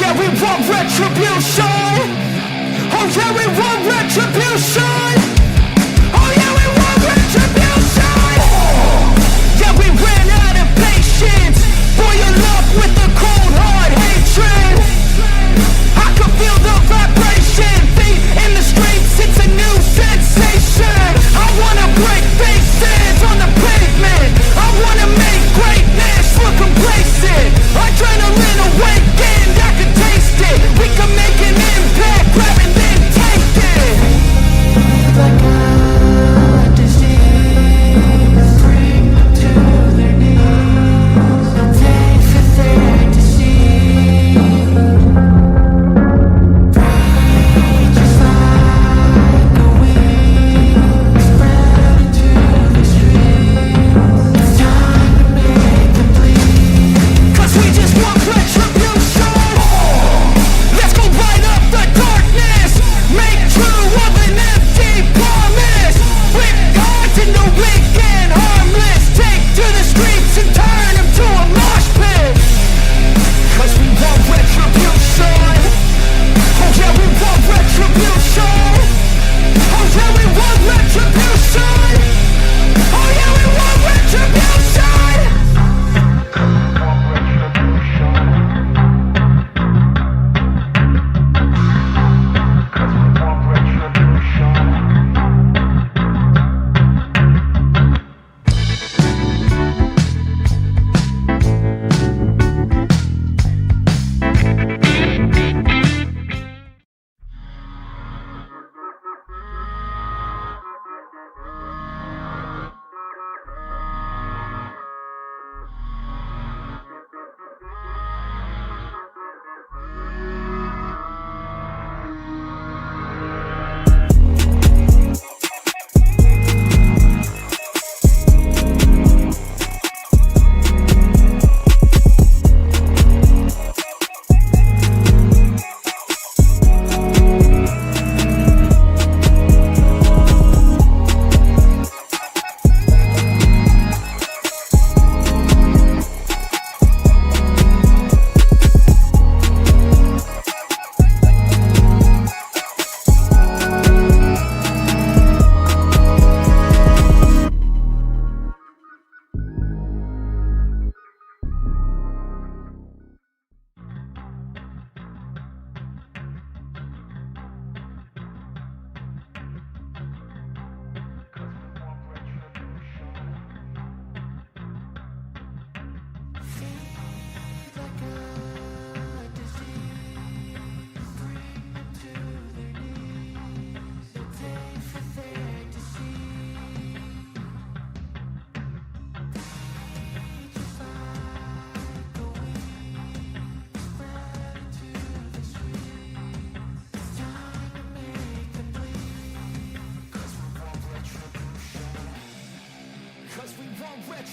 yeah, we want retribution. Oh yeah, we want retribution. Oh yeah, we want retribution. Yeah, we ran out of patience. Boil up with the cold hard hatred. I can feel the vibration. Feet in the streets, it's a new sensation. I wanna break faces on the pavement. I wanna make greatness look complacent. Adrenaline awakened, I can taste it. We can make an impact, grab and then take it. Like a disease, bring them to their knees. They'll take for their deceit. Rage is like a wind, spread into the streets. It's time to make them bleed. 'Cause we just want retribution. Let's go light up the darkness. Make true of an empty promise. With cards in the weak and harmless. Take to the streets and turn them to a mosh pit. 'Cause we want retribution. Oh yeah, we want retribution. Oh yeah, we want retribution. Oh yeah, we want retribution.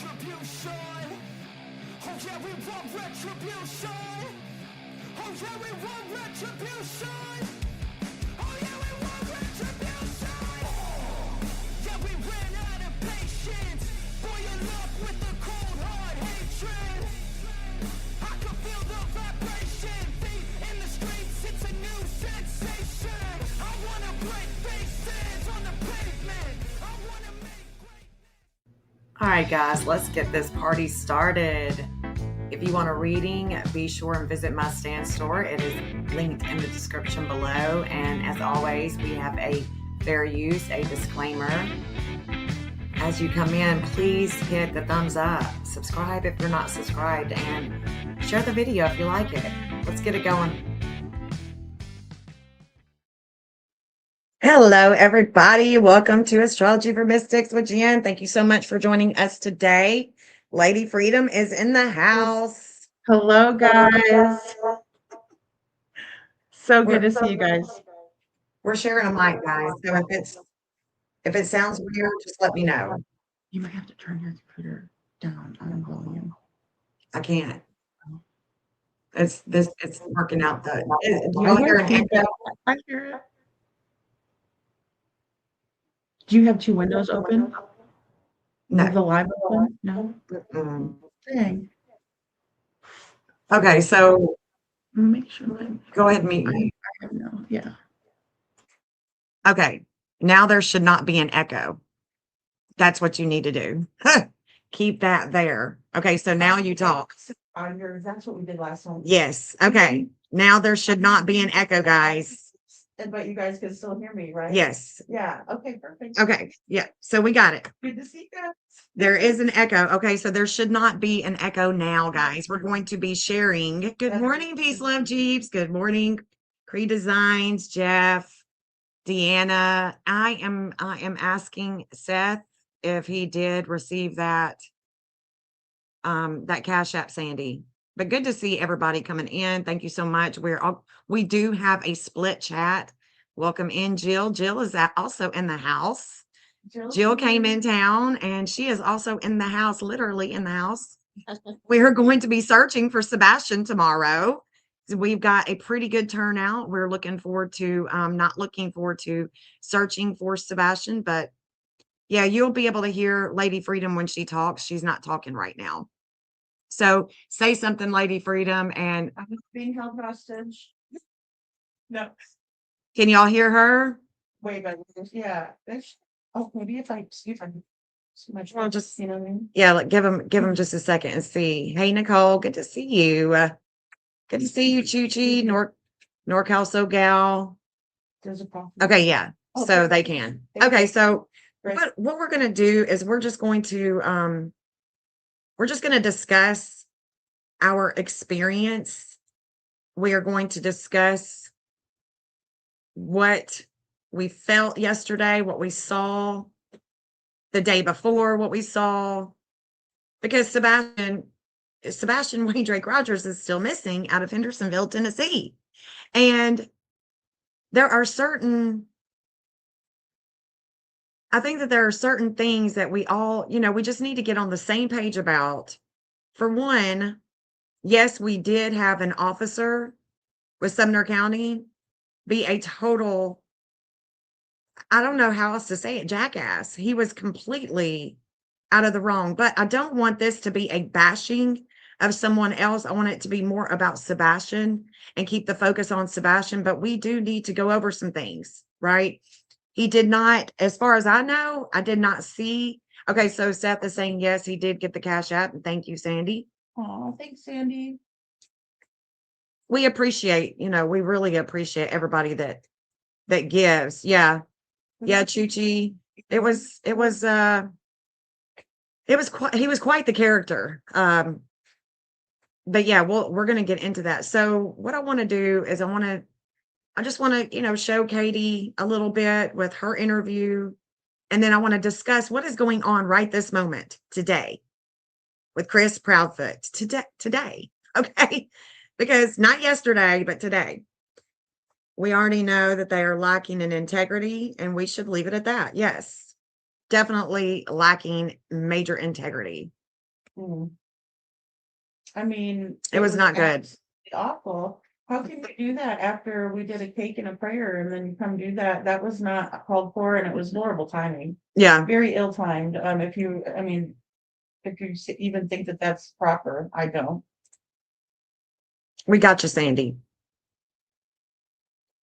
Retribution. Oh yeah, we want retribution. Oh yeah, we want retribution. Oh yeah, we want retribution. Yeah, we ran out of patience. Boil up with the cold hard hatred. I can feel the vibration. Feet in the streets, it's a new sensation. I wanna break faces on the pavement. I wanna make All right, guys, let's get this party started. If you want a reading, be sure and visit my stand store. It is linked in the description below. And as always, we have a fair use, a disclaimer. As you come in, please hit the thumbs up, subscribe if you're not subscribed, and share the video if you like it. Let's get it going. Hello, everybody. Welcome to Astrology for Mystics with Jenn. Thank you so much for joining us today. Lady Freedom is in the house. Hello, guys. So good to see you guys. We're sharing a mic, guys. So if it sounds weird, just let me know. You might have to turn your computer down on volume. I can't. It's working out. Do you I hear hear an echo? I hear it. Do you have two windows open? No. Is the live open? No. Mm-mm. Dang. Okay, so Make sure Go ahead and mute me. I have no. Yeah. Okay. Now there should not be an echo. That's what you need to do. Keep that there. Okay. So now you talk. That's what we did last time. Yes. Okay. Now there should not be an echo, guys. But you guys can still hear me, right? Yes. Yeah. Okay. Perfect. Okay. Yeah. So we got it. Good to see you. There is an echo. Okay. So there should not be an echo now, guys. We're going to be sharing. Good morning, Peace Love Jeeps. Good morning, Cree Designs, Jeff, Deanna. I am asking Seth if he did receive that Cash App, Sandy. But good to see everybody coming in. Thank you so much. We do have a split chat. Welcome in, Jill. Jill is also in the house. Jill came in town and she is also in the house, literally in the house. We are going to be searching for Sebastian tomorrow. We've got a pretty good turnout. We're looking forward to, not looking forward to searching for Sebastian, but yeah, you'll be able to hear Lady Freedom when she talks. She's not talking right now. So say something, Lady Freedom, and I'm being held hostage. No. can y'all hear her? Wait, but yeah. Oh, maybe if I see much. Well, just you know what I mean. yeah, like give them just a second and see. Hey, Nicole, good to see you. Good to see you, Chuchi, NorCal SoGal. There's a problem. Okay, yeah. Oh, So perfect. they can. Thank Okay, you. so Great. what we're gonna do is we're just going to discuss our experience. We are going to discuss what we felt yesterday, what we saw the day before, what we saw, because Sebastian Wayne Drake Rogers is still missing out of Hendersonville, Tennessee. And I think that there are certain things that we all, we just need to get on the same page about. For one, yes, we did have an officer with Sumner County be a total, I don't know how else to say it, jackass. He was completely out of the wrong, but I don't want this to be a bashing of someone else. I want it to be more about Sebastian and keep the focus on Sebastian, but we do need to go over some things, right? He did not, as far as I know, I did not see. Okay, so Seth is saying, yes, he did get the Cash App. And thank you, Sandy. Oh, thanks, Sandy. We appreciate, we really appreciate everybody that gives. Yeah. Yeah, Chuchi. He was quite the character. But yeah, we're going to get into that. So what I want to do is I just want to, show Katie a little bit with her interview. And then I want to discuss what is going on right this moment today with Chris Proudfoot today. Okay. Because not yesterday, but today. We already know that they are lacking in integrity and we should leave it at that. Yes. Definitely lacking major integrity. I mean, it was not good. Awful. How can you do that after we did a cake and a prayer and then you come do that? That was not called for and it was horrible timing. Yeah. Very ill timed. If you even think that that's proper, I don't. We got you, Sandy.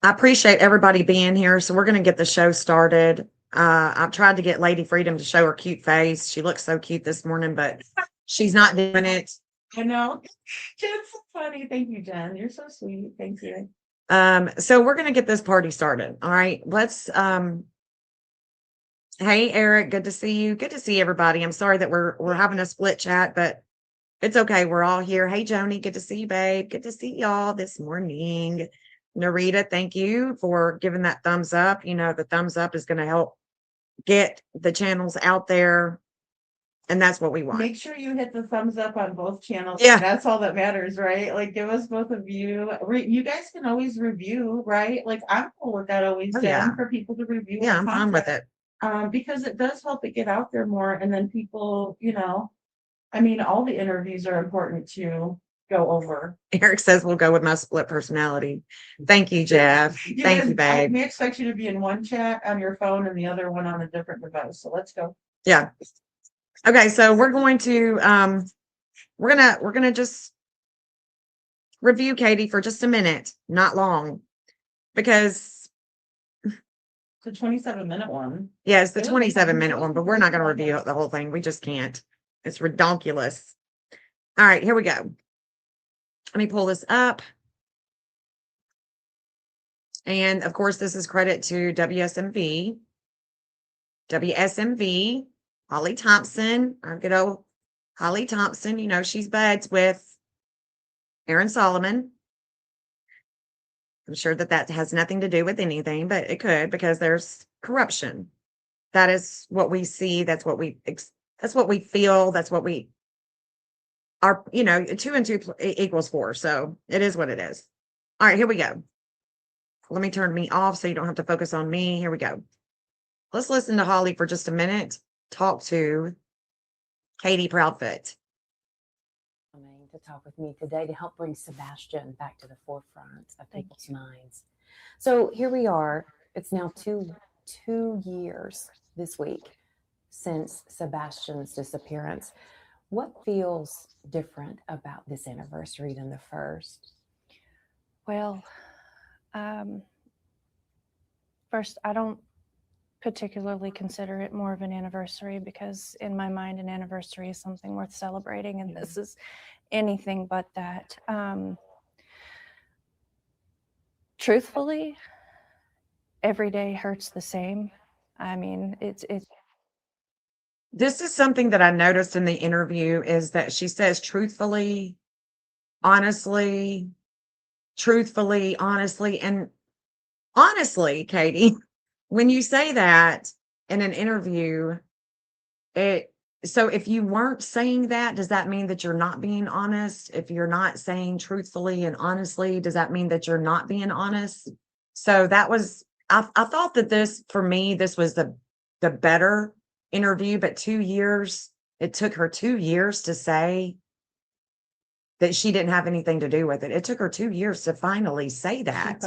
I appreciate everybody being here. So we're going to get the show started. I've tried to get Lady Freedom to show her cute face. She looks so cute this morning, but she's not doing it. I know. Jen's so funny. Thank you, Jen. You're so sweet. Thank you. So we're going to get this party started. All right. Let's, hey, Eric, good to see you. Good to see everybody. I'm sorry that we're having a split chat, but it's okay. We're all here. Hey, Joni, good to see you, babe. Good to see y'all this morning. Narita, thank you for giving that thumbs up. The thumbs up is going to help get the channels out there. And that's what we want. Make sure you hit the thumbs up on both channels. Yeah. That's all that matters, right? Like, give us both of you. You guys can always review, right? Like, I'm cool with that always, for people to review. Yeah, I'm fine with it. Because it does help it get out there more. And then people, all the interviews are important to go over. Eric says we'll go with my split personality. Thank you, Jeff. Thank you, babe. We expect you to be in one chat on your phone and the other one on a different device. So let's go. Yeah. Okay, so we're going to just review, Katie, for just a minute, not long, because The 27-minute one. yeah, it's the It was a 27-minute one, but we're not going to review the whole thing. We just can't. It's ridiculous. All right, here we go. Let me pull this up. And of course, this is credit to WSMV, Holly Thompson, our good old Holly Thompson. You know, she's buds with Aaron Solomon. I'm sure that that has nothing to do with anything, but it could, because there's corruption. That is what we see. That's what we feel. That's what we are, you know, 2 and 2 equals 4. So it is what it is. All right, here we go. Let me turn me off so you don't have to focus on me. Here we go. Let's listen to Holly for just a minute. Talk to Katie Proudfoot. To talk with me today to help bring Sebastian back to the forefront of people's minds. So here we are. It's now two years this week since Sebastian's disappearance. What feels different about this anniversary than the first? Well, first, I don't particularly consider it more of an anniversary, because in my mind, an anniversary is something worth celebrating, and this is anything but that. Truthfully, every day hurts the same. I mean, This is something that I noticed in the interview, is that she says truthfully, honestly, and honestly, Katie, when you say that in an interview, so if you weren't saying that, does that mean that you're not being honest? If you're not saying truthfully and honestly, does that mean that you're not being honest? So that was, I thought that this, for me, this was the better interview, but 2 years, it took her 2 years to say that she didn't have anything to do with it. It took her 2 years to finally say that.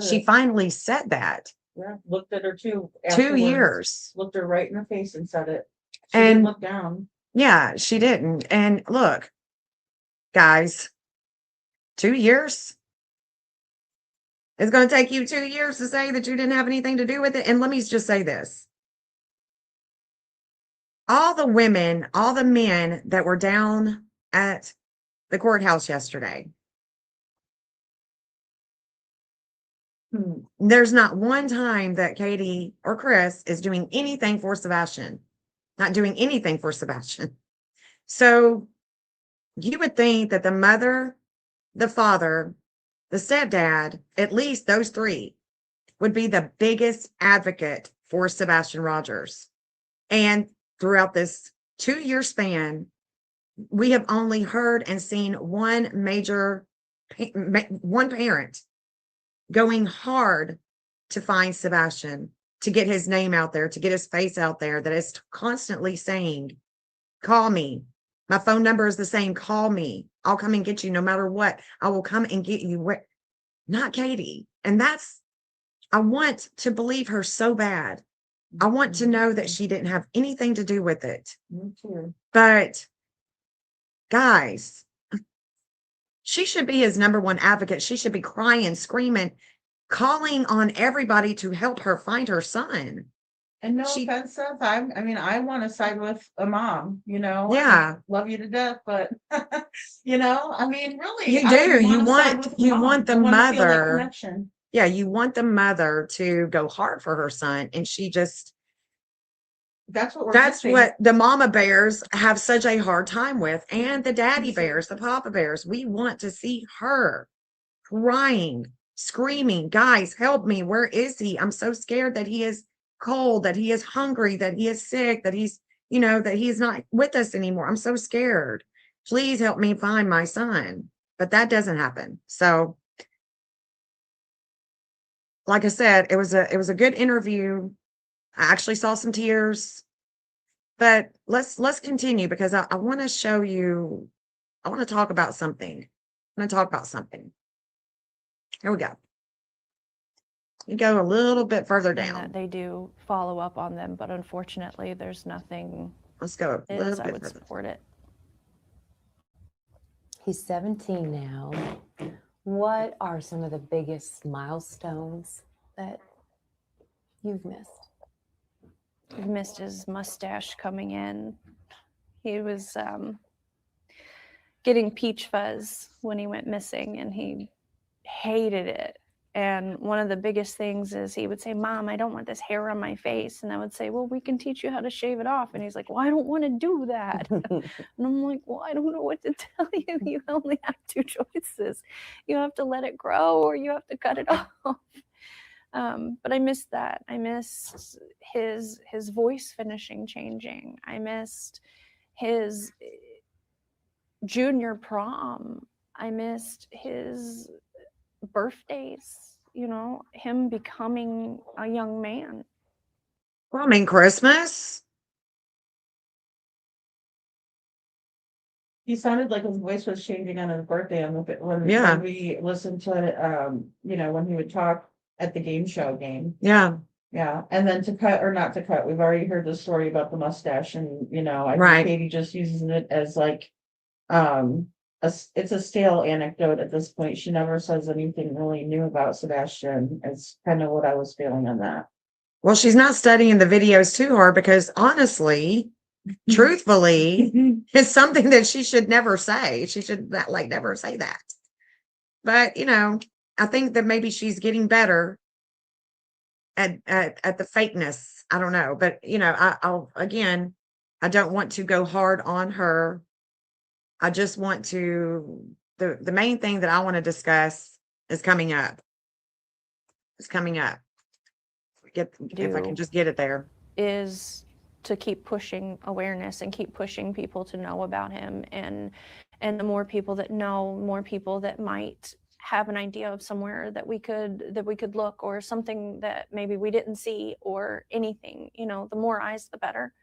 She finally said that. Yeah, looked at her too. 2 years. Looked her right in the face and said it. She And didn't look down. yeah, she didn't. And look, guys, 2 years. It's going to take you 2 years to say that you didn't have anything to do with it. And let me just say this. All the women, all the men that were down at the courthouse yesterday, there's not one time that Katie or Chris is doing anything for Sebastian. Not doing anything for Sebastian. So you would think that the mother, the father, the stepdad, at least those three, would be the biggest advocate for Sebastian Rogers. And throughout this 2-year span, we have only heard and seen one parent going hard to find Sebastian, to get his name out there, to get his face out there, that is constantly saying, call me. My phone number is the same. Call me. I'll come and get you no matter what. I will come and get you. Not Katie. And I want to believe her so bad. I want to know that she didn't have anything to do with it. Me too. But guys, she should be his number one advocate. She should be crying, screaming, calling on everybody to help her find her son. And no offense, Seth, I want to side with a mom, you know. Yeah. I love you to death, but you know, I mean, really, You do. You want the I wanna feel that mother. connection. Yeah, you want the mother to go hard for her son, and she just, That's what that's what the mama bears have such a hard time with, and the daddy bears, the papa bears. We want to see her crying, screaming, guys, help me. Where is he? I'm so scared that he is cold, that he is hungry, that he is sick, that he's, you know, that he's not with us anymore. I'm so scared. Please help me find my son. But that doesn't happen. So, like I said, it was a good interview. I actually saw some tears. But let's continue, because I want to show you, I want to talk about something. Here we go. You go a little bit further and down. that they do follow up on them, but unfortunately, there's nothing Let's go a is little I bit would further. support it. He's 17 now. What are some of the biggest milestones that you've missed? I've missed his mustache coming in. He was getting peach fuzz when he went missing, and he hated it. And one of the biggest things is he would say, "Mom, I don't want this hair on my face." And I would say, "Well, we can teach you how to shave it off." And he's like, "Well, I don't want to do that." And I'm like, "Well, I don't know what to tell you. You only have two choices. You have to let it grow or you have to cut it off." But I missed that. I missed his voice finishing changing. I missed his junior prom. I missed his birthdays, him becoming a young man. Well, I mean, Christmas. He sounded like his voice was changing on his birthday when Yeah. we listened to when he would talk at the game show game. Yeah. Yeah. And then to cut or not to cut, we've already heard the story about the mustache, and I Right. think Katie just uses it as like it's a stale anecdote at this point. She never says anything really new about Sebastian. It's kind of what I was feeling on that. Well, she's not studying the videos too hard because honestly, truthfully, it's something that she should never say. She should never say that. But I think that maybe she's getting better at the fakeness. I don't know, but I don't want to go hard on her. I just want to the main thing that I want to discuss is coming up. It's coming up. If I can just get it there. Is to keep pushing awareness and keep pushing people to know about him, and the more people that know, more people that might have an idea of somewhere that we could look, or something that maybe we didn't see, or anything. The more eyes, the better.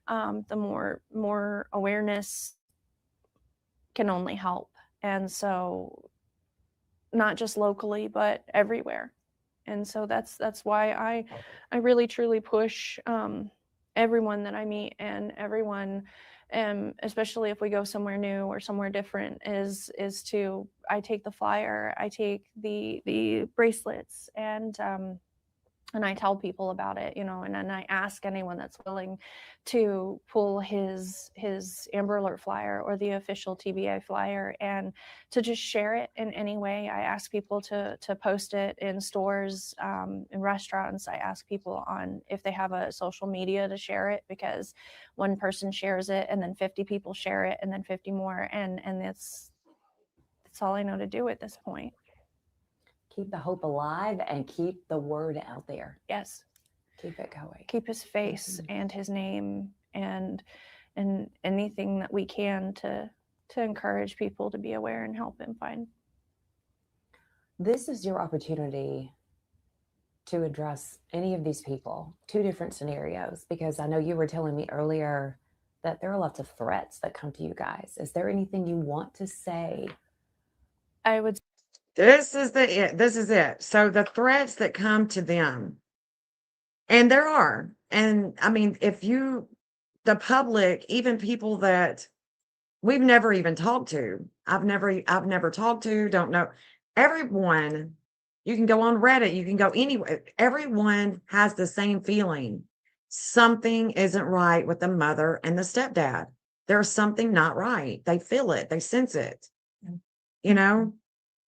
The more awareness can only help. And so not just locally, but everywhere. And so that's why I really truly push everyone that I meet, and everyone, especially if we go somewhere new or somewhere different, is to, I take the flyer, I take the bracelets, and I tell people about it, and then I ask anyone that's willing to pull his Amber Alert flyer or the official TBA flyer, and to just share it in any way. I ask people to post it in stores, in restaurants. I ask people on if they have a social media to share it, because one person shares it and then 50 people share it and then 50 more, and that's all I know to do at this point. Keep the hope alive and keep the word out there. Yes. Keep it going. Keep his face and his name, and anything that we can to encourage people to be aware and help him find. This is your opportunity to address any of these people, two different scenarios, because I know you were telling me earlier that there are lots of threats that come to you guys. Is there anything you want to say? I would. This is it. So the threats that come to them, and there are, and I mean, the public, even people that we've never even talked to, I've never talked to, don't know, everyone, you can go on Reddit, you can go anywhere, everyone has the same feeling. Something isn't right with the mother and the stepdad. There's something not right. They feel it, they sense it,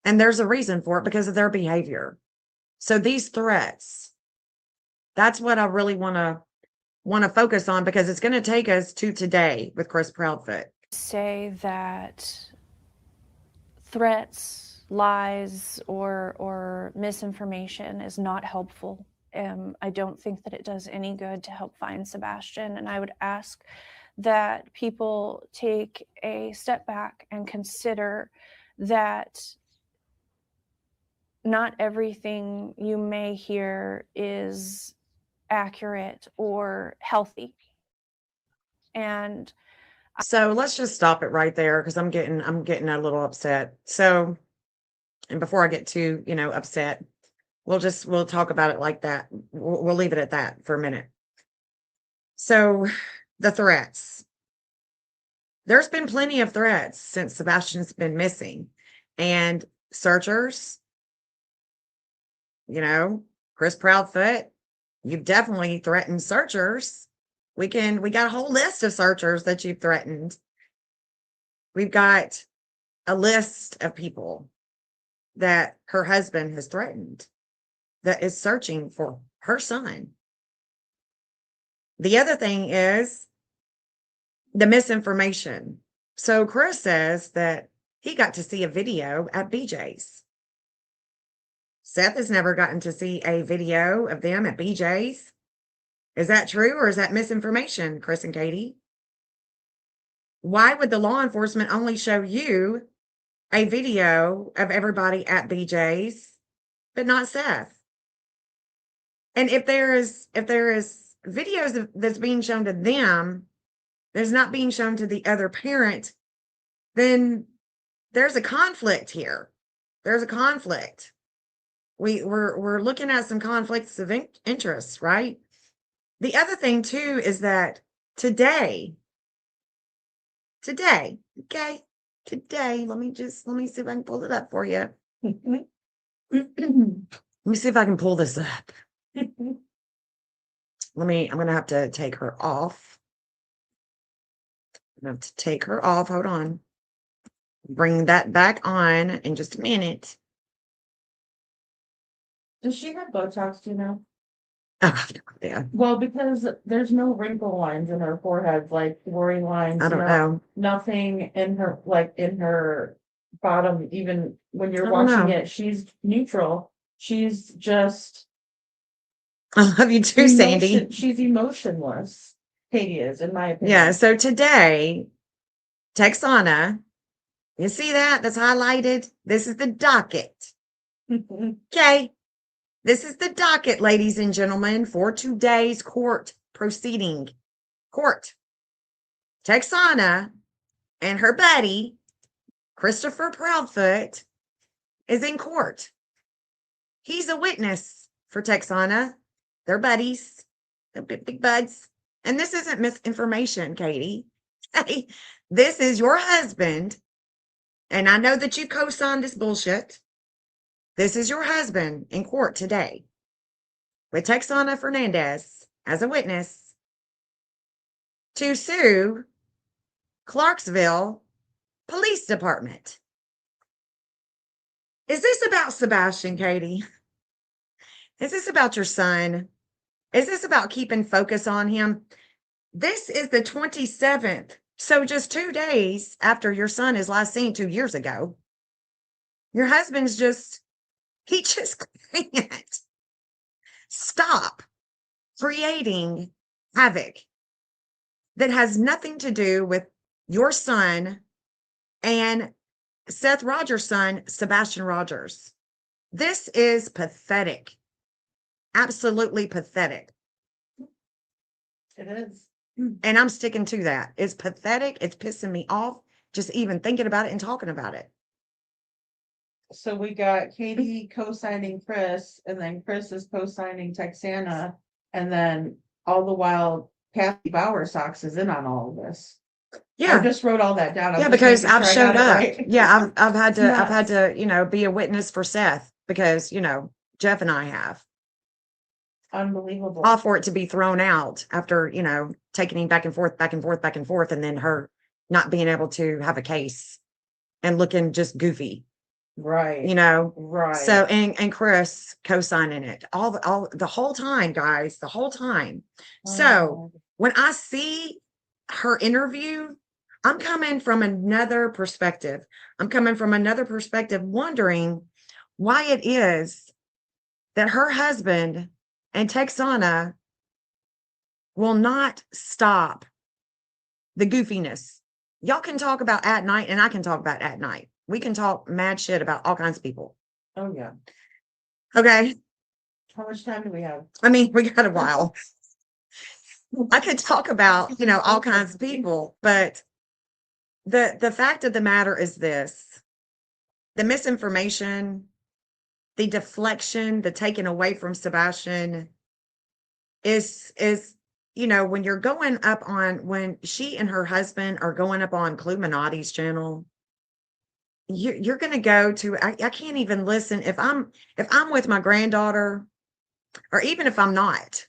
and there's a reason for it because of their behavior. So these threats, that's what I really want to focus on, because it's going to take us to today with Chris Proudfoot. Say that threats, lies, or misinformation is not helpful. I don't think that it does any good to help find Sebastian, and I would ask that people take a step back and consider that not everything you may hear is accurate or healthy. And so let's just stop it right there, because I'm getting a little upset. So, and before I get too, upset, we'll talk about it like that. We'll leave it at that for a minute. So the threats. there's been plenty of threats since Sebastian's been missing, and searchers, Chris Proudfoot, you've definitely threatened searchers. We got a whole list of searchers that you've threatened. We've got a list of people that her husband has threatened that is searching for her son. The other thing is the misinformation. So Chris says that he got to see a video at BJ's. Seth has never gotten to see a video of them at BJ's. Is that true, or is that misinformation, Chris and Katie? Why would the law enforcement only show you a video of everybody at BJ's, but not Seth? And if there is videos that's being shown to them, that's not being shown to the other parent, then there's a conflict here. There's a conflict. We're looking at some conflicts of interest, right? The other thing too is that today, okay, today, let me see if I can pull it up for you. Let me see if I can pull this up. I'm gonna have to take her off. I'm gonna have to take her off. Hold on. Bring that back on in just a minute. Does she have Botox, do you know? Oh, I have no idea. Well, because there's no wrinkle lines in her forehead, like worry lines. I don't know. Nothing in her, like in her bottom, even when you're I don't watching know. it, she's neutral. She's just I love you too, Sandy. She's emotionless. Katie is, in my opinion. Yeah, so today, Texana, you see that? That's highlighted. This is the docket. Okay. This is the docket, ladies and gentlemen, for today's court proceeding. Court. Texana and her buddy, Christopher Proudfoot, is in court. He's a witness for Texana. They're buddies. They're big buds. And this isn't misinformation, Katie. Hey, this is your husband. And I know that you co-signed this bullshit. This is your husband in court today with Texana Fernandez as a witness to sue Clarksville Police Department. Is this about Sebastian, Katie? Is this about your son? Is this about keeping focus on him? This is the 27th. So just 2 days after your son is last seen 2 years ago. Your husband's he just can't stop creating havoc that has nothing to do with your son and Seth Rogers' son, Sebastian Rogers. This is pathetic. Absolutely pathetic. It is. And I'm sticking to that. It's pathetic. It's pissing me off just even thinking about it and talking about it. So we got Katie co-signing Chris, and then Chris is co-signing Texana, and then all the while Kathy Bowersox is in on all of this. Yeah. I just wrote all that down. Yeah, because I've showed up. Right. Yeah, I've had Nuts. to, be a witness for Seth because, Jeff and I have. Unbelievable. All for it to be thrown out after, taking him back and forth, and then her not being able to have a case and looking just goofy. Right. Right. So and Chris co-signing it all the whole time, guys, the whole time. So when I see her interview, I'm coming from another perspective. Wondering why it is that her husband and Texana will not stop the goofiness. Y'all can talk about at night, and I can talk about at night. We can talk mad shit about all kinds of people. Oh yeah. Okay. How much time do we have? I mean, we got a while. I could talk about, all kinds of people, but the fact of the matter is this: the misinformation, the deflection, the taking away from Sebastian is you know, when you're going up on, when she and her husband are going up on Cluminati's channel, you're going to go to, I can't even listen. If I'm with my granddaughter, or even if I'm not,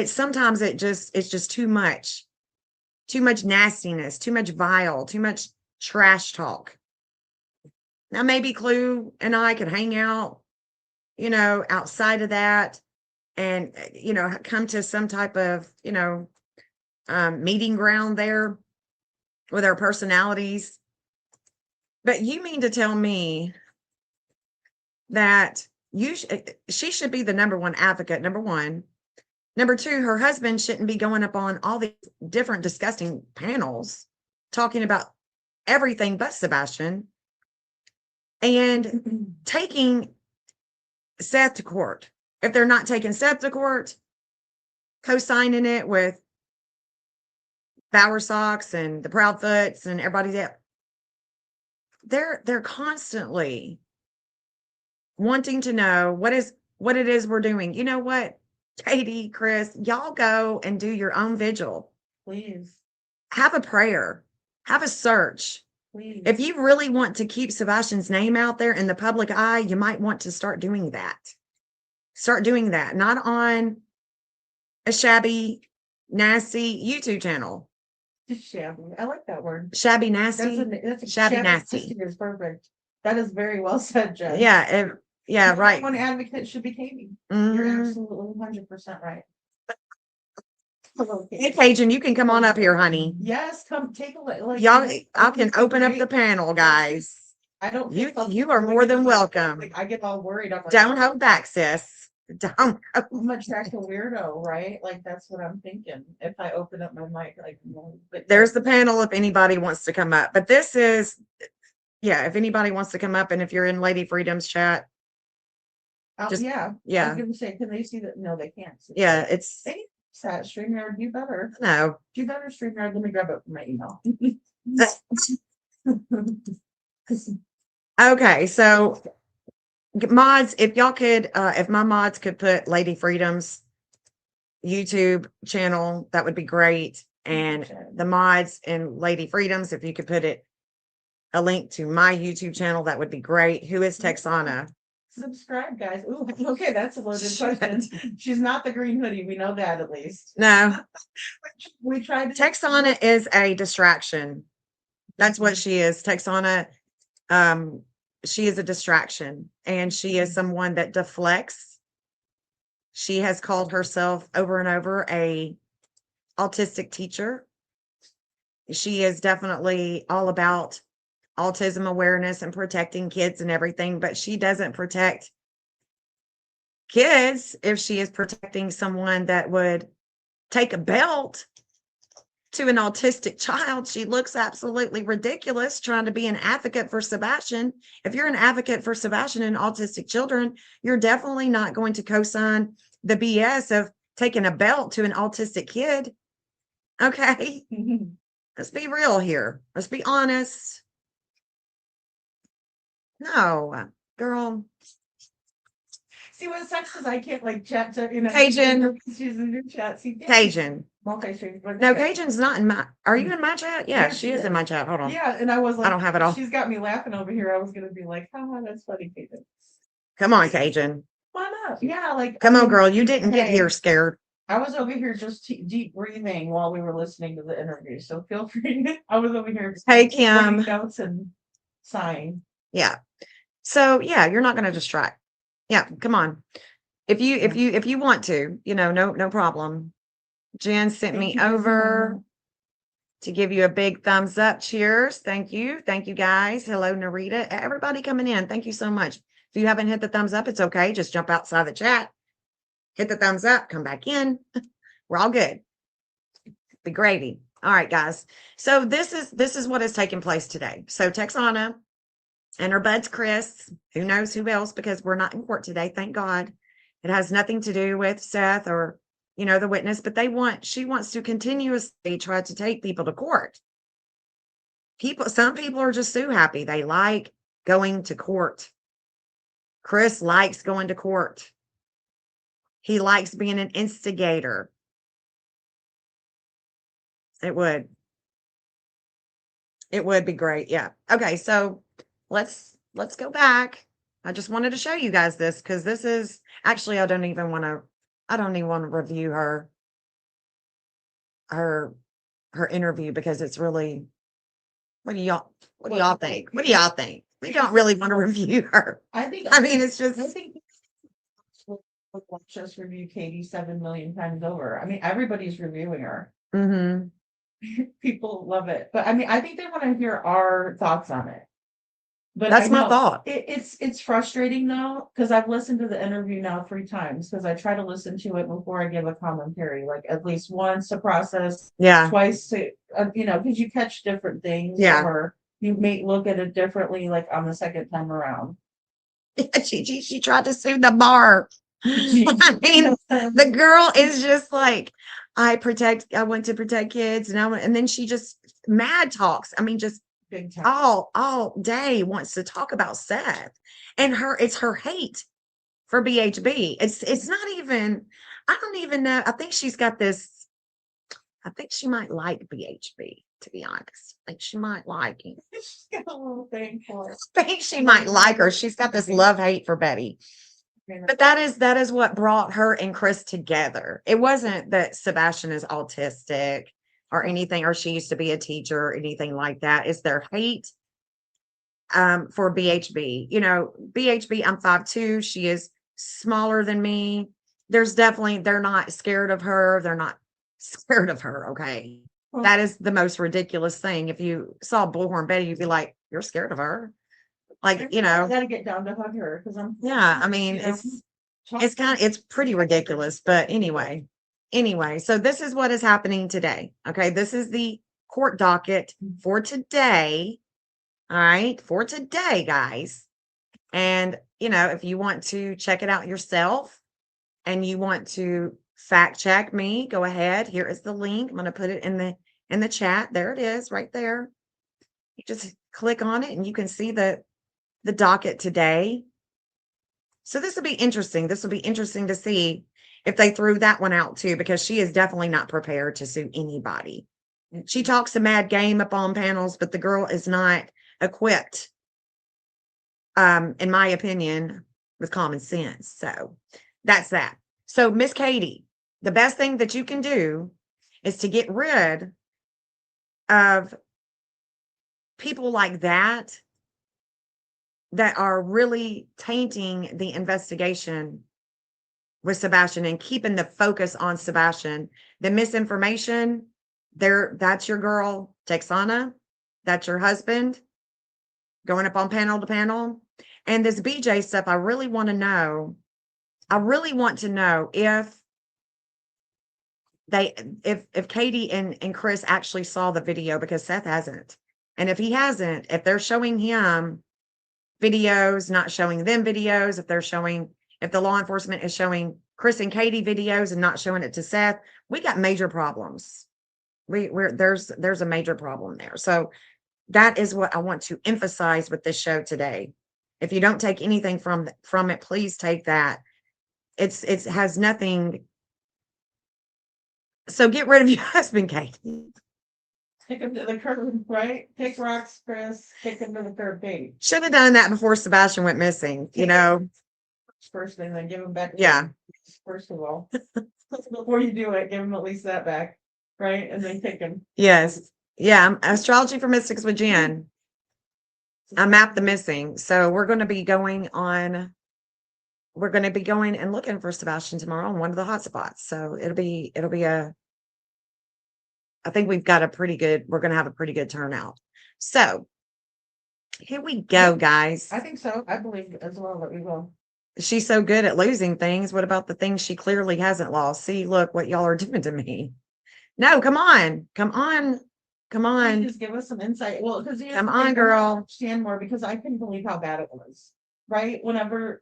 sometimes it's just too much nastiness, too much vile, too much trash talk. Now, maybe Clue and I could hang out, you know, outside of that and, you know, come to some type of, you know, meeting ground there with our personalities. But you mean to tell me that she should be the number one advocate, number one. Number two, her husband shouldn't be going up on all these different disgusting panels talking about everything but Sebastian and taking Seth to court. If they're not taking Seth to court, co-signing it with Bowersox and the Proudfoots and everybody that they're constantly wanting to know what it is we're doing. You know what, Katie, Chris, y'all go and do your own vigil. Please. Have a prayer. Have a search. Please. If you really want to keep Sebastian's name out there in the public eye, you might want to start doing that. Start doing that. Not on a shabby, nasty YouTube channel. Shabby. I like that word. Shabby, nasty. That's a Shabby, nasty. Is perfect. That is very well said, Jen. Yeah. Yeah. Right. One advocate should be Katie. You're Mhm. absolutely 100% right. Hey, Cajun, you can come on up here, honey. Yes, come take a look. Like, Y'all, I can open up the great. panel, guys. I don't. You are more than welcome. Like, I get all worried. I'm like, Don't hold back, sis. Don't. I'm much like a weirdo, right? Like that's what I'm thinking. If I open up my mic, like, but There's the panel if anybody wants to come up. But this is, yeah, if anybody wants to come up, and if you're in Lady Freedom's chat, just- yeah. I yeah, was gonna say, can they see that? No, they can't. See yeah, that. it's They sat StreamYard. You better. no. You better StreamYard. Let me grab it from my email. Okay, so mods, if y'all could, if my mods could put Lady Freedom's YouTube channel, that would be great. And the mods and Lady Freedom's, if you could put a link to my YouTube channel, that would be great. Who is Texana? Subscribe, guys. Ooh, okay, that's a loaded question. She's not the green hoodie. We know that at least. No, We tried to Texana is a distraction. That's what she is. Texana, she is a distraction, and she is someone that deflects. She has called herself over and over a autistic teacher. She is definitely all about autism awareness and protecting kids and everything, but she doesn't protect kids if she is protecting someone that would take a belt to an autistic child. She looks absolutely ridiculous trying to be an advocate for Sebastian. If you're an advocate for Sebastian and autistic children, you're definitely not going to co-sign the BS of taking a belt to an autistic kid. Okay. Let's be real here. Let's be honest. No, girl. see what sucks is I can't like chat to Cajun. She's in your chat. See, Cajun. multi-stream. No, Cajun's not in my. Are you in my chat? Yeah, Yeah, she she is in is. my chat. Hold on. Yeah, and I was like, I don't have it all. She's got me laughing over here. I was gonna be like, oh, that's funny, Cajun. Come on, Cajun. Why not? Yeah, like Come I on, mean, girl. You didn't get hey. here scared. I was over here just deep breathing while we were listening to the interview. So feel free. I was over here. Hey, Kim. writing notes and sighing. Yeah. So yeah, you're not going to distract. Yeah, come on. If you want to, no problem. Jen sent me over to give you a big thumbs up. Cheers. Thank you. Thank you guys. Hello, Narita. Everybody coming in. Thank you so much. If you haven't hit the thumbs up, it's okay. Just jump outside the chat. Hit the thumbs up, come back in. We're all good. Be gravy. All right, guys. So this is what is taking place today. So Texana and her buds Chris, who knows who else, because we're not in court today, thank God. It has nothing to do with Seth or the witness, but she wants to continuously try to take people to court. Some people are just so happy. They like going to court. Chris likes going to court. He likes being an instigator. It would. It would be great. Yeah. Okay. So let's go back. I just wanted to show you guys this because this is actually I don't even want to review her interview because it's really what do y'all think? What do y'all think? We don't really want to review her. I think I mean, it's just I think let's just review Katie 7 million times over. I mean, everybody's reviewing her. mhm. People love it, but I mean, I think they want to hear our thoughts on it. But That's I my know thought. it's frustrating though, because I've listened to the interview now 3 times because I try to listen to it before I give a commentary, like at least once to process, Yeah. twice to because you catch different things, Yeah. or you may look at it differently, like on the second time around. She tried to sue the bar. I mean, the girl is just like, I want to protect kids, and then she just mad talks. I mean, just Big time. all day wants to talk about Seth and it's her hate for BHB. It's not even, I don't even know. I think she's got this, I think she might like BHB, to be honest. I think she might like him. She's got a little thing for it. I think she might like her. She's got this love-hate for Betty. But that is what brought her and Chris together. It wasn't that Sebastian is autistic or anything, or she used to be a teacher or anything like that. It's their hate for BHB. BHB, I'm 5'2". She is smaller than me. They're not scared of her. They're not scared of her. Okay. That is the most ridiculous thing. If you saw Bullhorn Betty, you'd be like, you're scared of her. Like, I gotta get down to hug her because I'm I mean, it's pretty ridiculous, but anyway, so this is what is happening today. Okay. This is the court docket for today. All right. For today, guys. And, if you want to check it out yourself and you want to fact check me, go ahead. Here is the link. I'm going to put it in the chat. There it is right there. You just click on it and you can see the docket today. So this will be interesting. This will be interesting to see if they threw that one out too, because she is definitely not prepared to sue anybody. She talks a mad game up on panels, but the girl is not equipped, in my opinion, with common sense. So that's that. So Miss Katie, the best thing that you can do is to get rid of people like that are really tainting the investigation with Sebastian and keeping the focus on Sebastian. The misinformation, that's your girl, Texana. That's your husband going up on panel to panel. And this BJ stuff, I really want to know if Katie and Chris actually saw the video, because Seth hasn't. And if he hasn't, if they're showing him videos, not showing them videos, if the law enforcement is showing Chris and Katie videos and not showing it to Seth, we got major problems. There's a major problem there. So that is what I want to emphasize with this show today. If you don't take anything from it, please take that. It has nothing. So get rid of your husband, Katie. Take him to the curb, right? Take rocks, Chris. Take him to the curb, Katie. Should have done that before Sebastian went missing, First thing, then give him back. Yeah. First of all, before you do it, give him at least that back, right? And then take him. Yes. Yeah. Astrology for Mystics with Jenn. I mapped the missing. So we're going to be going and looking for Sebastian tomorrow on one of the hot spots. So it'll be I think we're going to have a pretty good turnout. So here we go, guys. I think so. I believe as well that we will. She's so good at losing things. What about the things she clearly hasn't lost? See, look what y'all are doing to me. No, come on. Just give us some insight. Well, because Come on, girl. Understand more, because I couldn't believe how bad it was. Right? Whenever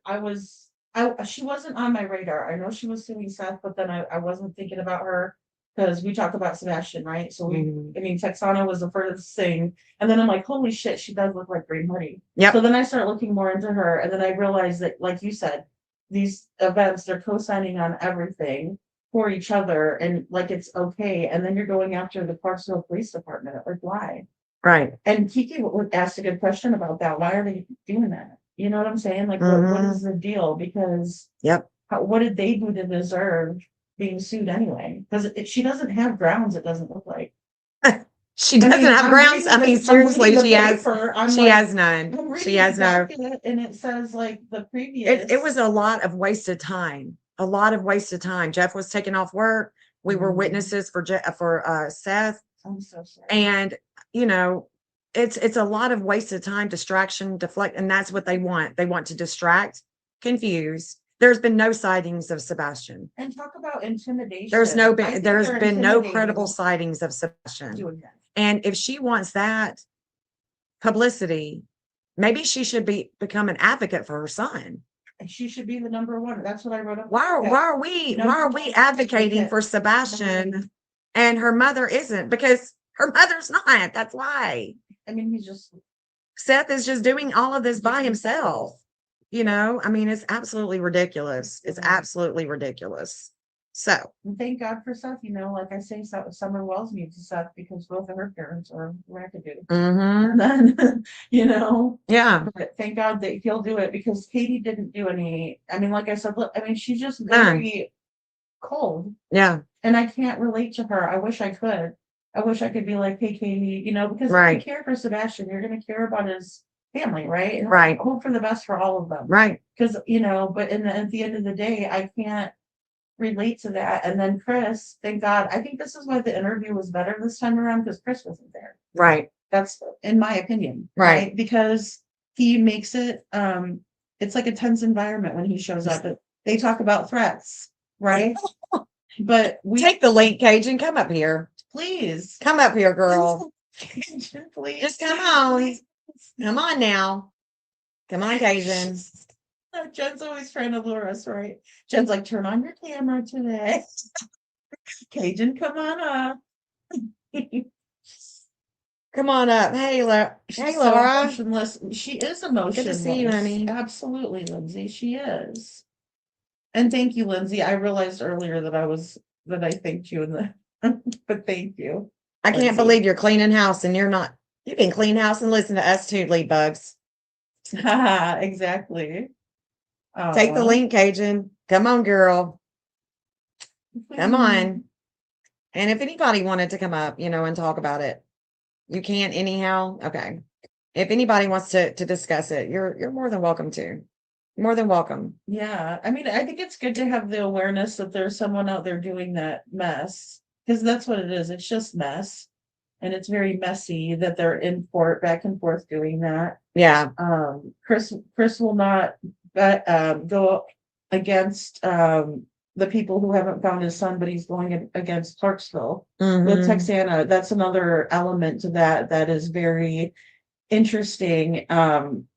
she wasn't on my radar. I know she was suing Seth, but then I wasn't thinking about her because we talked about Sebastian, right? So Texana was the first thing, and then I'm like, holy shit, she does look like Green Hoodie. Yep. So then I start looking more into her, and then I realized that, like you said, these events, they're co-signing on everything. for each other and like it's okay, and then you're going after the Clarksville Police Department. Like, why? Right. And Kiki asked a good question about that. Why are they doing that? You know what I'm saying? Like, what Mhm. is the deal? Because Yep. what did they do to deserve being sued anyway? Because she doesn't have grounds, it doesn't look like. She doesn't have I'm grounds. reading I mean, I'm seriously, reading the she has. paper, I'm She like, has none. I'm She reading has the no. document, and it says like the previous. It was a lot of wasted time. A lot of wasted time. Jeff was taking off work. We were Mhm. witnesses for Seth, I'm so sorry. and you know, it's a lot of wasted time, distraction, deflect, and that's what they want. They want to distract, confuse. There's been no sightings of Sebastian. And talk about intimidation. There's I think there's they're been no intimidating credible sightings of Sebastian. doing that. And if she wants that publicity, maybe she should become an advocate for her son. And she should be the number one. That's what I wrote up. Why are we advocating for Sebastian and her mother isn't? Because her mother's not. That's why. I mean, he's just Seth is just doing all of this by himself. You know, I mean, it's absolutely ridiculous. It's absolutely ridiculous. So and thank God for Seth. You know, like I say, Summer Wells needs a Seth because both of her parents are wackadoo. mhm. And then, you know, Yeah. but thank God that he'll do it because Katie didn't do any. I mean, like I said, look, I mean, she's just None. very cold, Yeah. and I can't relate to her. I wish I could. I wish I could be like, hey, Katie, you know, because if Right. you care for Sebastian, you're going to care about his family, right? And Right. hope for the best for all of them. Right. Because, you know, but at the end of the day, I can't relate to that. And then Chris, thank God, I think this is why the interview was better this time around because Chris wasn't there. Right. That's in my opinion. Right. Because he makes it it's like a tense environment when he shows up. They talk about threats, right? But we Take the link, Cajun. Come up here. please. Come up here, girl. Please. Just come on. Come on now. Come on, Cajun. Jen's always trying to lure us, right? Jen's like, turn on your camera today. Cajun, come on up. Come on up. Hey, Hey, She's so Laura. emotionless. She is emotionless. see you, honey. Absolutely, Lindsay. She is. And thank you, Lindsay. I realized earlier that I thanked you in the but thank you. I can't Lindsay. believe you're cleaning house and you're not. You can clean house and listen to us too, Lead Bugs. Exactly. Take the link, Cajun. Come on, girl. Come on. And if anybody wanted to come up, you know, and talk about it, you can't anyhow. Okay. If anybody wants to discuss it, you're more than welcome to. More than welcome. Yeah, I mean, I think it's good to have the awareness that there's someone out there doing that mess, because that's what it is. It's just mess, and it's very messy that they're in court back and forth doing that. Yeah. Chris will not go against the people who haven't found his son, but he's going against Clarksville with Mhm. Texana. That's another element to that is very interesting.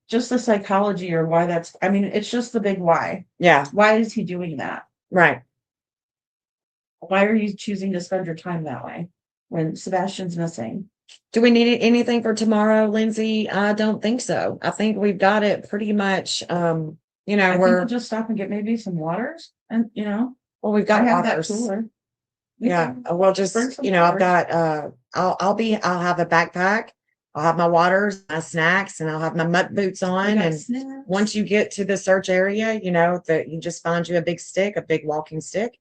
Just the psychology or why that's, I mean, it's just the big why. Yeah. Why is he doing that? Right. Why are you choosing to spend your time that way when Sebastian's missing? Do we need anything for tomorrow, Lindsay? I don't think so. I think we've got it pretty much. You know, I think we're we'll just stop and get maybe some waters and, you know, well, we've I got have that waters. cooler. Yeah. We'll just, Bring some you know, I've waters. got, I'll have a backpack. I'll have my waters, my snacks, and I'll have my muck boots We on. got And snacks. once you get to the search area, you know, that you just find you a big stick, a big walking stick.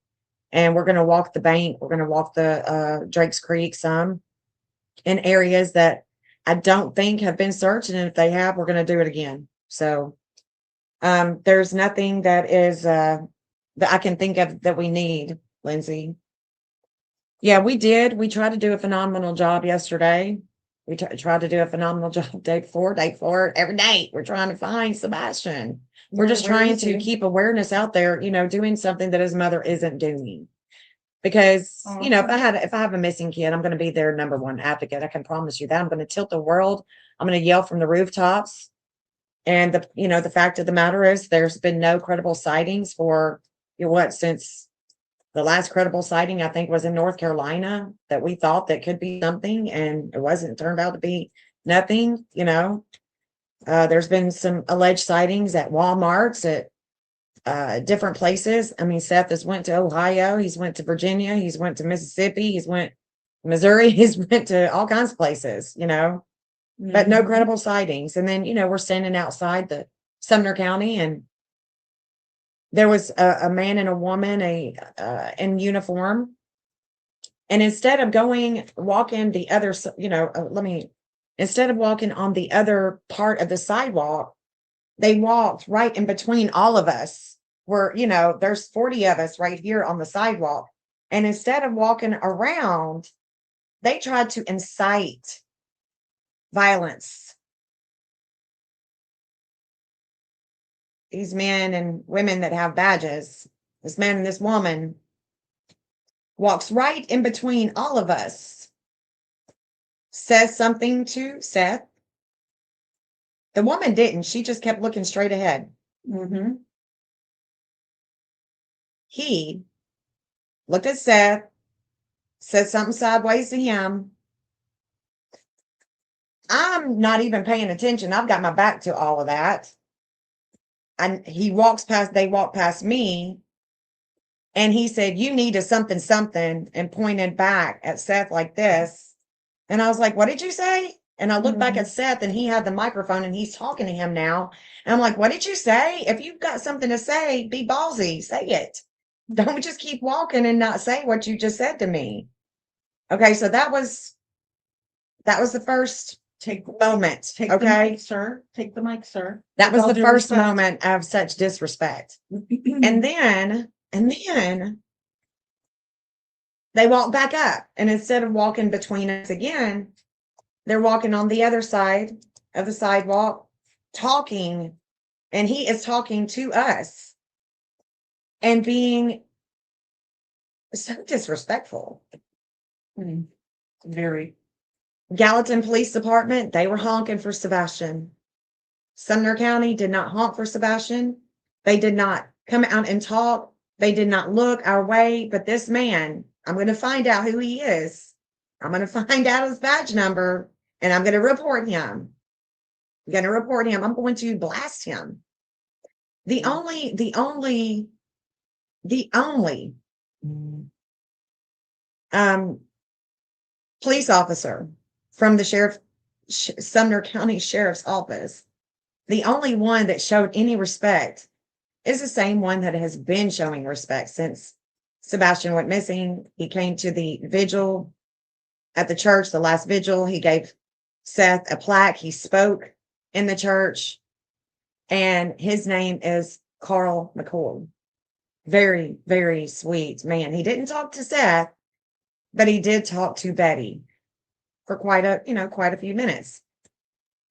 And we're going to walk the bank. We're going to walk the Drake's Creek some in areas that I don't think have been searched. And if they have, we're going to do it again. So there's nothing that is that I can think of that we need, Lindsay. Yeah, we did. We tried to do a phenomenal job yesterday. We tried to do a phenomenal job day before, every day. We're trying to find Sebastian. We're just Where trying is to he? keep awareness out there, you know, doing something that his mother isn't doing. Because, you know, if I have a missing kid, I'm going to be their number one advocate. I can promise you that. I'm going to tilt the world. I'm going to yell from the rooftops. And the fact of the matter is there's been no credible sightings for since the last credible sighting, I think, was in North Carolina that we thought that could be something, and it wasn't. Turned out to be nothing. You know, there's been some alleged sightings at Walmarts, at different places. I mean, Seth has went to Ohio, he's went to Virginia, he's went to Mississippi, he's went Missouri, he's went to all kinds of places, but no Mhm. credible sightings. And then, we're standing outside the Sumner County, and there was a man and a woman, in uniform. And instead of walking the other, instead of walking on the other part of the sidewalk, they walked right in between all of us. Where, there's 40 of us right here on the sidewalk. And instead of walking around, they tried to incite violence. These men and women that have badges, this man and this woman, walks right in between all of us, says something to Seth. The woman didn't. She just kept looking straight ahead. Mm-hmm. He looked at Seth, said something sideways to him. I'm not even paying attention. I've got my back to all of that. And they walked past me, and he said, "You need a something, something," and pointed back at Seth like this. And I was like, "What did you say?" And I looked back at Seth, and he had the microphone, and he's talking to him now. And I'm like, "What did you say? If you've got something to say, be ballsy, say it. Don't just keep walking and not say what you just said to me." Okay, so that was the first moment. Take the Okay, mic, sir. Take the mic, sir. that With was all the due first respect. moment of such disrespect. And then they walk back up, and instead of walking between us again, they're walking on the other side of the sidewalk, talking, and he is talking to us and being so disrespectful. Mm. Very. Gallatin Police Department, they were honking for Sebastian. Sumner County did not honk for Sebastian. They did not come out and talk. They did not look our way. But this man, I'm going to find out who he is. I'm going to find out his badge number, and I'm going to report him. I'm going to report him. I'm going to blast him. The only police officer from the Sumner County Sheriff's Office, the only one that showed any respect is the same one that has been showing respect since Sebastian went missing. He came to the vigil at the church, the last vigil. He gave Seth a plaque. He spoke in the church, and his name is Carl McCoy. Very, very sweet man. He didn't talk to Seth, but he did talk to Betty for quite a few minutes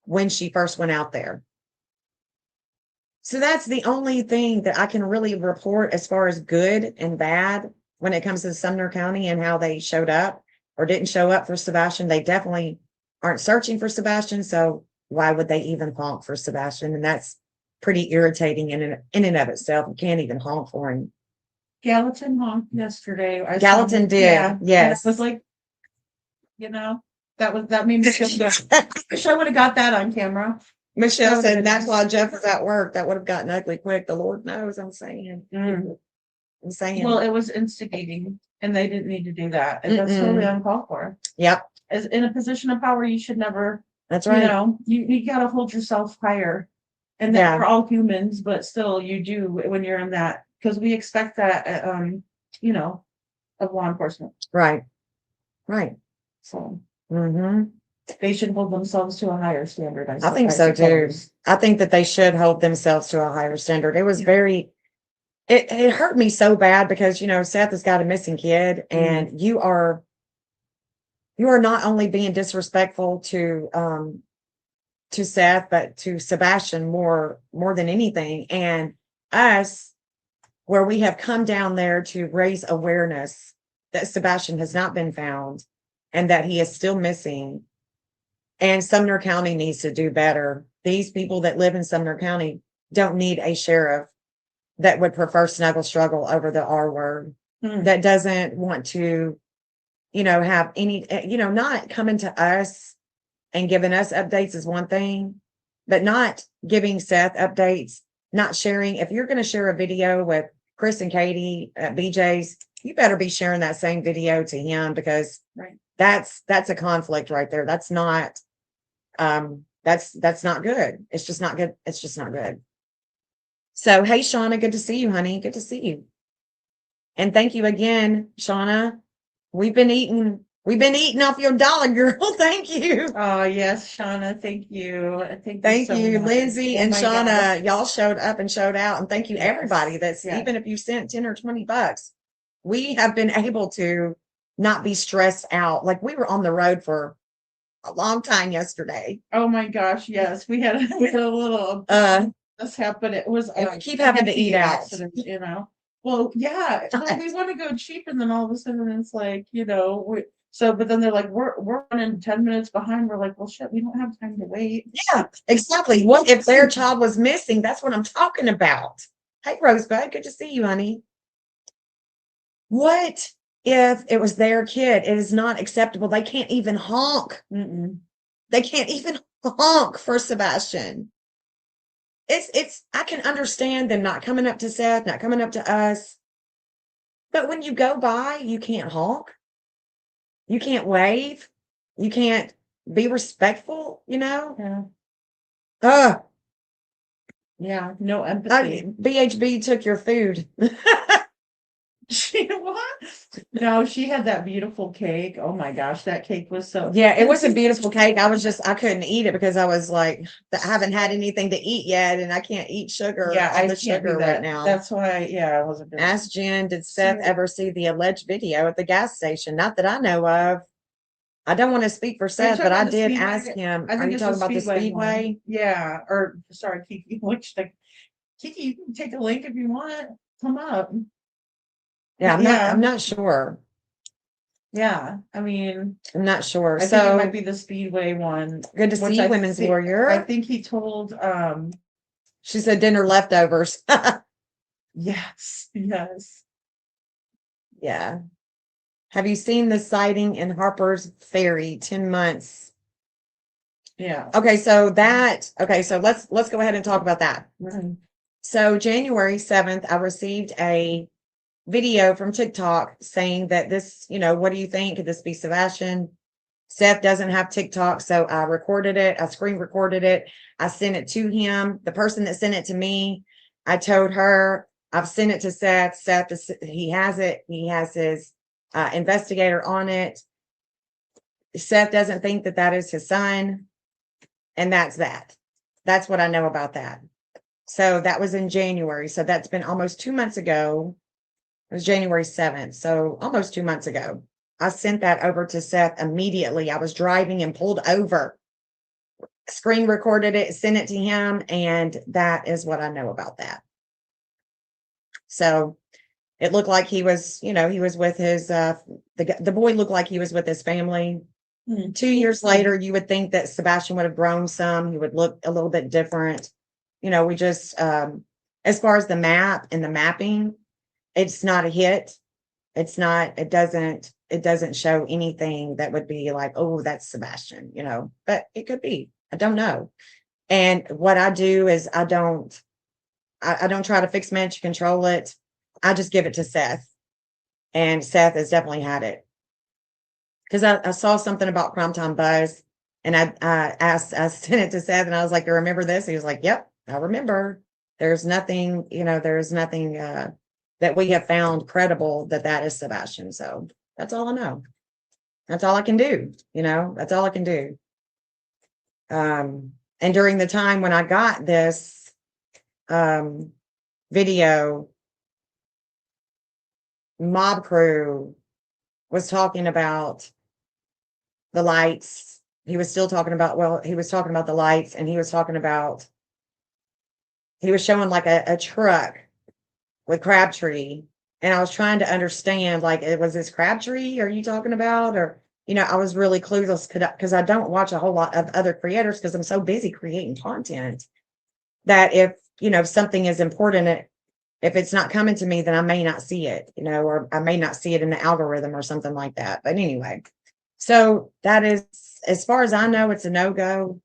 when she first went out there. So that's the only thing that I can really report as far as good and bad when it comes to Sumner County and how they showed up or didn't show up for Sebastian. They definitely aren't searching for Sebastian, so why would they even honk for Sebastian? And that's pretty irritating in and of itself. You can't even honk for him. Gallatin honked yesterday. Gallatin did, yeah, yes. And it was like, that made me feel good. Wish I would have got that on camera. Michelle Oh, said that's goodness. why Jeff was at work. That would have gotten ugly quick. The Lord knows. I'm saying. I'm saying. Well, it was instigating, and they didn't need to do that. And that's totally uncalled for. Yep. As in a position of power, you should never. That's right. You gotta hold yourself higher. And that we're all humans, but still, you do when you're in that, because we expect that, of law enforcement. Right. Right. So Mm-hmm. they should hold themselves to a higher standard. I think so too. suppose. I think that they should hold themselves to a higher standard. It was it hurt me so bad because, Seth has got a missing kid, and you are not only being disrespectful to Seth, but to Sebastian more than anything. And us, where we have come down there to raise awareness that Sebastian has not been found and that he is still missing. And Sumner County needs to do better. These people that live in Sumner County don't need a sheriff that would prefer snuggle struggle over the R word, that doesn't want to, have any, not coming to us and giving us updates is one thing, but not giving Seth updates not sharing. If you're going to share a video with Chris and Katie at BJ's, you better be sharing that same video to him, because Right. that's a conflict right there. That's not that's not good. It's just not good. It's just not good. So, hey, Shauna, good to see you, honey. Good to see you. And thank you again, Shauna. We've been eating off your dollar, girl. Thank you. Oh, yes, Shauna, thank you. Thank so you, much. Lindsay Oh and my Shauna. gosh. Y'all showed up and showed out. And thank you, Yes. everybody. That's Yes. even if you sent 10 or 20 bucks, we have been able to not be stressed out. Like, we were on the road for a long time yesterday. Oh my gosh, yes. We had a little mishap, but it was And we keep having to eat out. accident, you know. Well, yeah, well, we want to go cheap, and then all of a sudden it's like, you know, but then they're like, we're running 10 minutes behind. We're like, well, shit, we don't have time to wait. Yeah, exactly. What if their child was missing? That's what I'm talking about. Hey, Rosebud, good to see you, honey. What if it was their kid? It is not acceptable. They can't even honk. They can't even honk for Sebastian. I can understand them not coming up to Seth, not coming up to us. But when you go by, you can't honk. You can't wave. You can't be respectful, you know? Yeah. Yeah, no empathy. BHB took your food. She what? No, she had that beautiful cake. Oh my gosh, that cake was so. Yeah, it was a beautiful cake. I couldn't eat it because I was like, I haven't had anything to eat yet, and I can't eat sugar. Yeah, all I the can't do sugar that right now. That's why, yeah, I wasn't. Ask Jen, did Seth ever see the alleged video at the gas station? Not that I know of. I don't want to speak for Seth, but I did ask him. I Are think you it's talking the about the Speedway? one. Yeah, or sorry, Kiki. Which Kiki, you can take a link if you want. Come up. Yeah, Yeah. I'm not sure. Yeah, I mean, I'm not sure. I think it might be the Speedway one. Good to see you, Women's Warrior. I think he told. She said dinner leftovers. Yes. Yes. Yeah. Have you seen the sighting in Harper's Ferry? 10 months. Yeah. Okay, so let's go ahead and talk about that. Mhm. So January 7th, I received a video from TikTok saying that this, what do you think? Could this be Sebastian? Seth doesn't have TikTok, so I recorded it. I screen recorded it. I sent it to him. The person that sent it to me, I told her I've sent it to Seth. Seth, he has it. He has his investigator on it. Seth doesn't think that that is his son. And that's that. That's what I know about that. So that was in January. So that's been almost 2 months ago. It was January 7th. So almost 2 months ago. I sent that over to Seth immediately. I was driving and pulled over, screen recorded it, sent it to him. And that is what I know about that. So it looked like he was, he was with his, the boy looked like he was with his family. 2 years later, you would think that Sebastian would have grown some. He would look a little bit different. We just, as far as the map and the mapping, it's not a hit. It's not, it doesn't show anything that would be like, oh, that's Sebastian, but it could be. I don't know. And what I do is I don't try to fix man to control it. I just give it to Seth. And Seth has definitely had it. Because I saw something about Primetime Buzz, and I sent it to Seth, and I was like, you remember this? He was like, yep, I remember. There's nothing, that we have found credible that is Sebastian. So that's all I know. That's all I can do. That's all I can do. And during the time when I got this video, Mob Crew was talking about the lights. He was still talking about, he was talking about the lights, and he was showing like a truck with Crabtree. And I was trying to understand, like, was this Crabtree are you talking about? Or, I was really clueless because I don't watch a whole lot of other creators because I'm so busy creating content that if something is important, if it's not coming to me, then I may not see it, or I may not see it in the algorithm or something like that. But anyway, so that is, as far as I know, it's a no-go.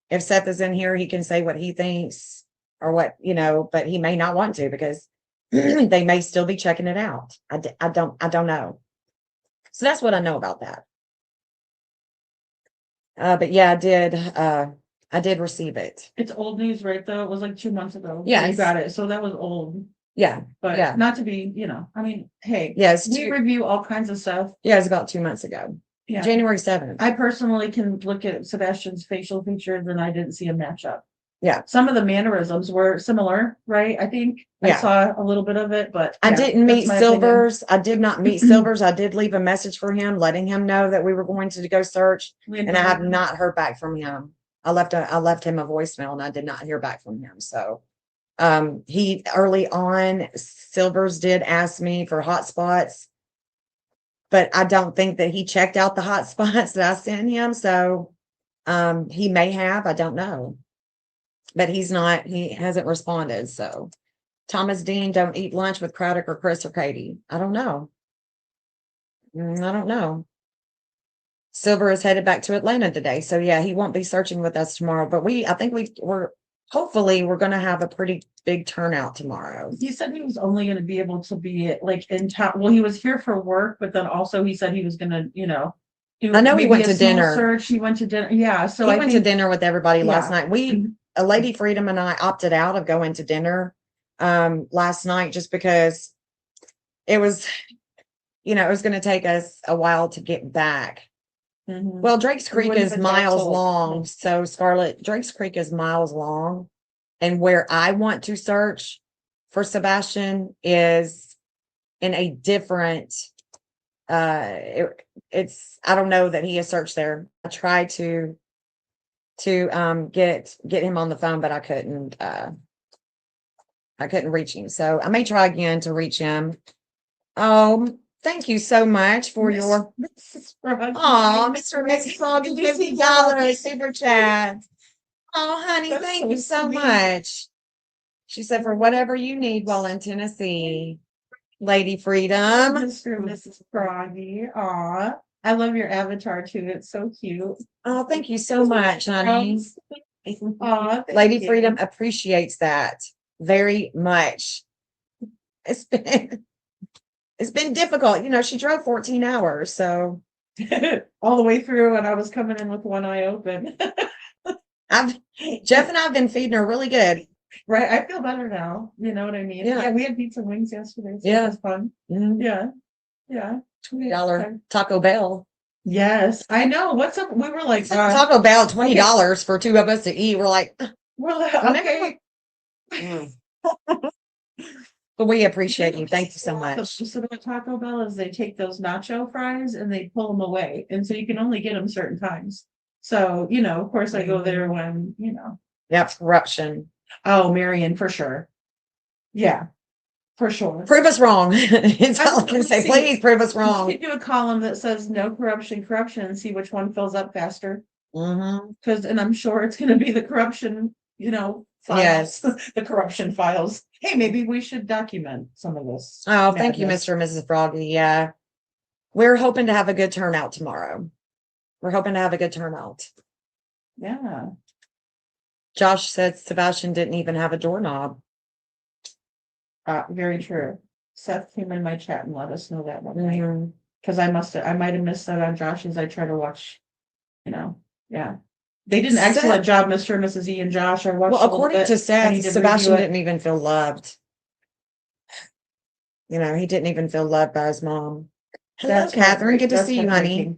If Seth is in here, he can say what he thinks. or what, but he may not want to because they may still be checking it out. I don't know. So that's what I know about that. But yeah, I did receive it. It's old news, right, though? It was like 2 months ago. Yeah, You it's- got it. So that was old. Yeah. But Yeah. not to be, I mean, hey, Yes. we review all kinds of stuff. Yeah, it's about 2 months ago. Yeah. January 7th. I personally can look at Sebastian's facial features and I didn't see a matchup. Yeah. Some of the mannerisms were similar, right? I think I Yeah. saw a little bit of it, but I yeah, didn't that's meet my opinion. Silvers. I did not meet Silvers. I did leave a message for him, letting him know that we were going to go search, and I have not heard back from him. I left him a voicemail and I did not hear back from him. So he early on, Silvers did ask me for hotspots, but I don't think that he checked out the hotspots that I sent him. So he may have, I don't know. But he hasn't responded. So Thomas Dean, don't eat lunch with Craddock or Chris or Katie. I don't know. I don't know. Silver is headed back to Atlanta today. So yeah, he won't be searching with us tomorrow. But I think hopefully we're going to have a pretty big turnout tomorrow. He said he was only going to be able to be like in town. Well, he was here for work, but then also he said he was going to, do I know he maybe went a to small dinner. Search. He went to dinner. Yeah. So He I went think to dinner with everybody last Yeah. night. Lady Freedom and I opted out of going to dinner last night just because it was, it was going to take us a while to get back. Mhm. Well, Drake's Creek wouldn't is have been back miles till- long. So Scarlett, Drake's Creek is miles long. And where I want to search for Sebastian is in a different, it's, I don't know that he has searched there. I tried to get him on the phone, but I couldn't reach him. So I may try again to reach him. Oh, thank you so much for your Mrs. Frog. oh, Mr. and Mrs. Foggy, $50 super chat. Oh, honey, That's thank so you so sweet. much. She said, for whatever you need while in Tennessee, Lady Freedom. Mr. and Mrs. Froggy. Aw. I love your avatar too. It's so cute. Oh, thank you so much, honey. Aw, thank Lady you. Freedom appreciates that very much. It's been difficult. She drove 14 hours, so all the way through, and I was coming in with one eye open. Jeff and I've been feeding her really good. Right, I feel better now. You know what I mean? Yeah. We had pizza wings yesterday. So Yeah. it was fun. Mhm. Yeah. $20 Taco Bell. Yes, I know. What's up? We were like, Taco Bell, $20 for two of us to eat. We're like, okay. but we appreciate you. Thank you so much. So what Taco Bell is they take those nacho fries and they pull them away, and so you can only get them certain times. So of course, I go there when Yep, corruption. Oh, Marion, for sure. Yeah, for sure. Prove us wrong. It's all I can say. See, Please prove us You wrong. could do a column that says no corruption, and see which one fills up faster. Mm-hmm. And I'm sure it's going to be the corruption, files. Yes. The corruption files. Hey, maybe we should document some of this. Oh, thank you, madness. Mr. and Mrs. Froggy. Yeah. We're hoping to have a good turnout tomorrow. We're hoping to have a good turnout. Yeah. Josh said Sebastian didn't even have a doorknob. Very true. Seth came in my chat and let us know that one night. Mhm. Because I might have missed that on Josh's. I try to watch, yeah. They did an excellent job, Mr. and Mrs. E and Josh. I watched Well, a little according bit. to I Seth, need to Sebastian review it. didn't even feel loved. He didn't even feel loved by his mom. Hello, That's Catherine. Good to that's see you, honey. heartbreaking.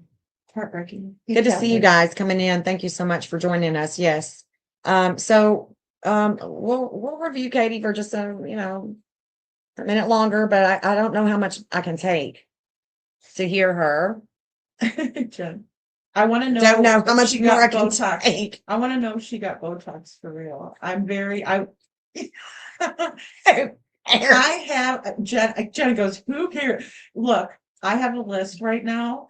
Heartbreaking. Good to see you guys coming in. Thank you so much for joining us. Yes. So we'll review Katie for just a minute longer, but I don't know how much I can take to hear her. Jen, I want to know. Don't know how if much she more I got can Botox. take. I want to know if she got Botox for real. I have Jen goes, who cares? Look, I have a list right now.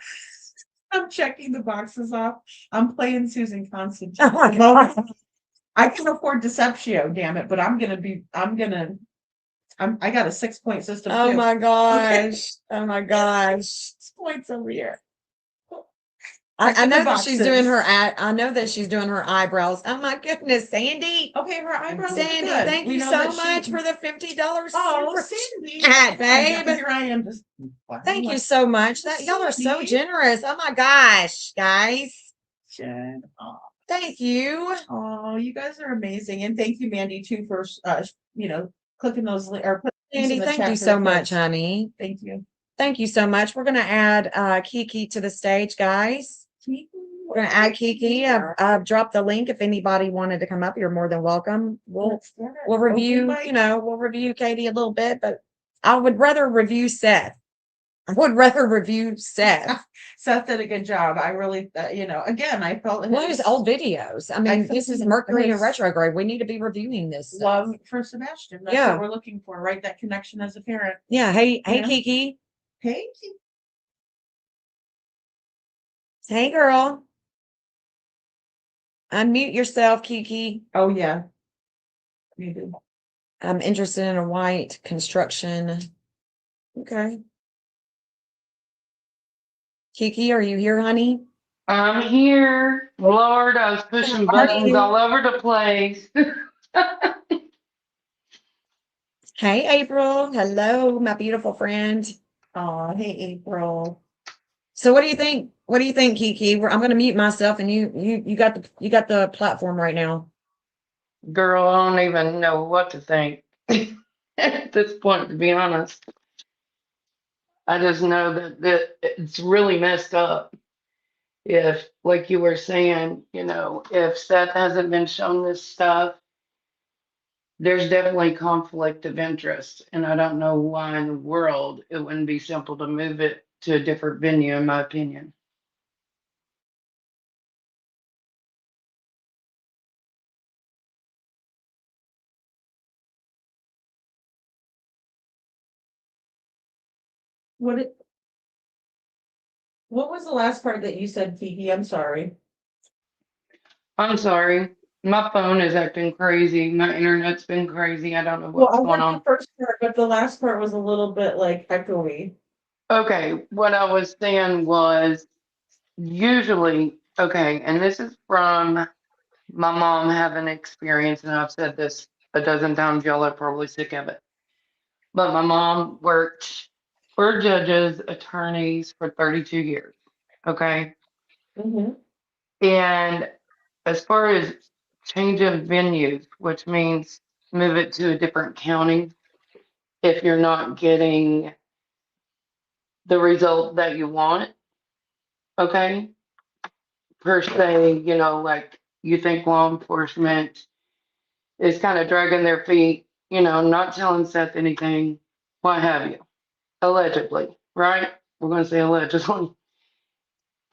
I'm checking the boxes off. I'm playing Susan Constantine. Oh my God. I can afford Deceptio, damn it, but I got a 6-point system. Oh too. my gosh. Oh my gosh. 6 points over here. I Check know the that she's doing her boxes. I know that she's doing her eyebrows. Oh my goodness, Sandy. Okay, her eyebrows look Sandy, good. thank We you know so that she- much for the $50 Oh, super Sandy. chat, Oh my God, babe. here I am just. Thank you so much. That y'all are so Sandy. generous. Oh my gosh, guys. Jen. Oh, Thank you. oh, you guys are amazing. And thank you, Mandy, too, for, clicking those, or putting these in Sandy, the thank chat you for so the much, kids. honey. Thank you. Thank you so much. We're gonna add Kiki to the stage, guys. We're gonna add Kiki. I've dropped the link. If anybody wanted to come up, you're more than welcome. We'll review, Okay, we'll review Katie a little bit, but I would rather review Seth. I would rather review Seth. Seth did a good job. I really, again, I felt Well, his old videos. I mean, felt this is his- Mercury in his retrograde. We need to be reviewing this stuff. love for Sebastian. That's Yeah. what we're looking for, right? That connection as a parent. Yeah. Hey, Yeah. Kiki. Hey, Hey, girl. Unmute yourself, Kiki. oh yeah. You do. I'm interested in a white construction. Okay. Kiki, are you here, honey? I'm here. Lord, I was pushing Are buttons you? all over the place. Hey, April. Hello, my beautiful friend. Oh, hey, April. So what do you think? What do you think, Kiki? I'm going to mute myself, and you got the platform right now. Girl, I don't even know what to think at this point, to be honest. I just know that it's really messed up. If, like you were saying, if Seth hasn't been shown this stuff, there's definitely conflict of interest. And I don't know why in the world it wouldn't be simple to move it to a different venue, in my opinion. What was the last part that you said, Kiki? I'm sorry. I'm sorry. My phone is acting crazy. My internet's been crazy. I don't know Well, what's I going heard the on. first part, but the last part was a little bit like echoey. Okay, what I was saying was usually, okay, and this is from my mom having experience, and I've said this a dozen times, y'all are probably sick of it. But my mom worked for judges, attorneys for 32 years. Okay. Mm-hmm. And as far as change of venues, which means move it to a different county if you're not getting the result that you want, okay? Per se, like you think law enforcement is kind of dragging their feet, not telling Seth anything, what have you, allegedly, right? We're going to say allegedly.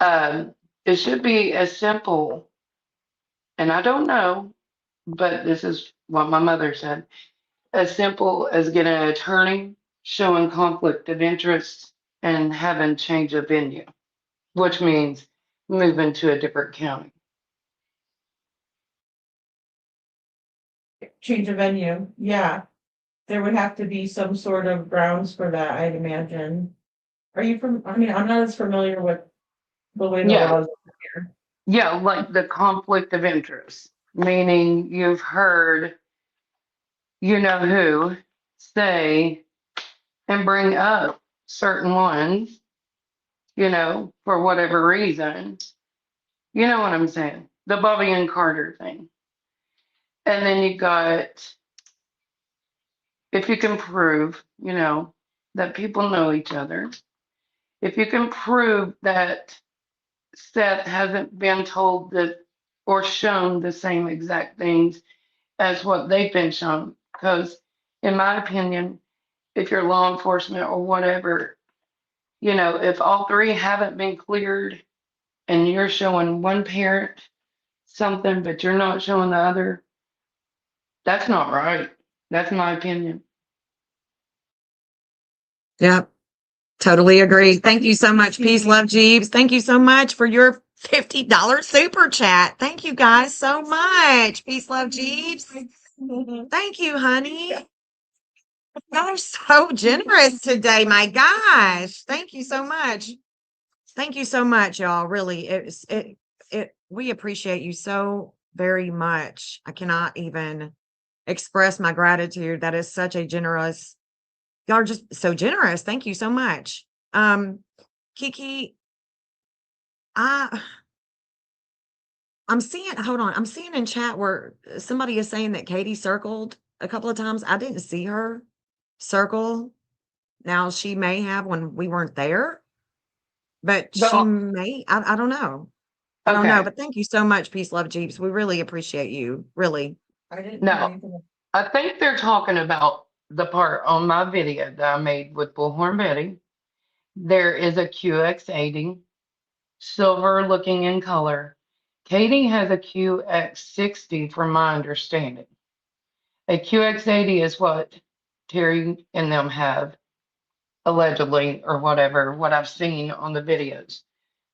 It should be as simple, and I don't know, but this is what my mother said, as simple as getting an attorney, showing conflict of interest, and having change of venue, which means moving to a different county. Change of venue. Yeah. There would have to be some sort of grounds for that, I'd imagine. I'm not as familiar with the way the Yeah, laws are here. yeah, like the conflict of interest, meaning you've heard you know who say and bring up certain ones, for whatever reason. You know what I'm saying? The Bobby and Carter thing. And then you got, if you can prove, that people know each other, if you can prove that Seth hasn't been told that or shown the same exact things as what they've been shown. Because, in my opinion, if you're law enforcement or whatever, if all three haven't been cleared and you're showing one parent something, but you're not showing the other, that's not right. That's my opinion. Yep. Totally agree. Thank you so much. Peace, love, Jeeves. Thank you so much for your $50 super chat. Thank you guys so much. Peace, love, Jeeves. Thank you, honey. Y'all are so generous today. My gosh. Thank you so much. Thank you so much, y'all. Really, we appreciate you so very much. I cannot even express my gratitude. That is such a generous, y'all are just so generous. Thank you so much. Kiki, I'm seeing, hold on, I'm seeing in chat where somebody is saying that Katie circled a couple of times. I didn't see her circle. Now she may have when we weren't there, but she No. may, I don't know. I don't know, Okay. but thank you so much, Peace, Love, Jeeps. We really appreciate you. Really. I didn't No. hear anything. I think they're talking about the part on my video that I made with Bullhorn Betty. There is a QX80, silver looking in color. Katie has a QX60 from my understanding. A QX80 is what Terry and them have allegedly, or whatever, what I've seen on the videos.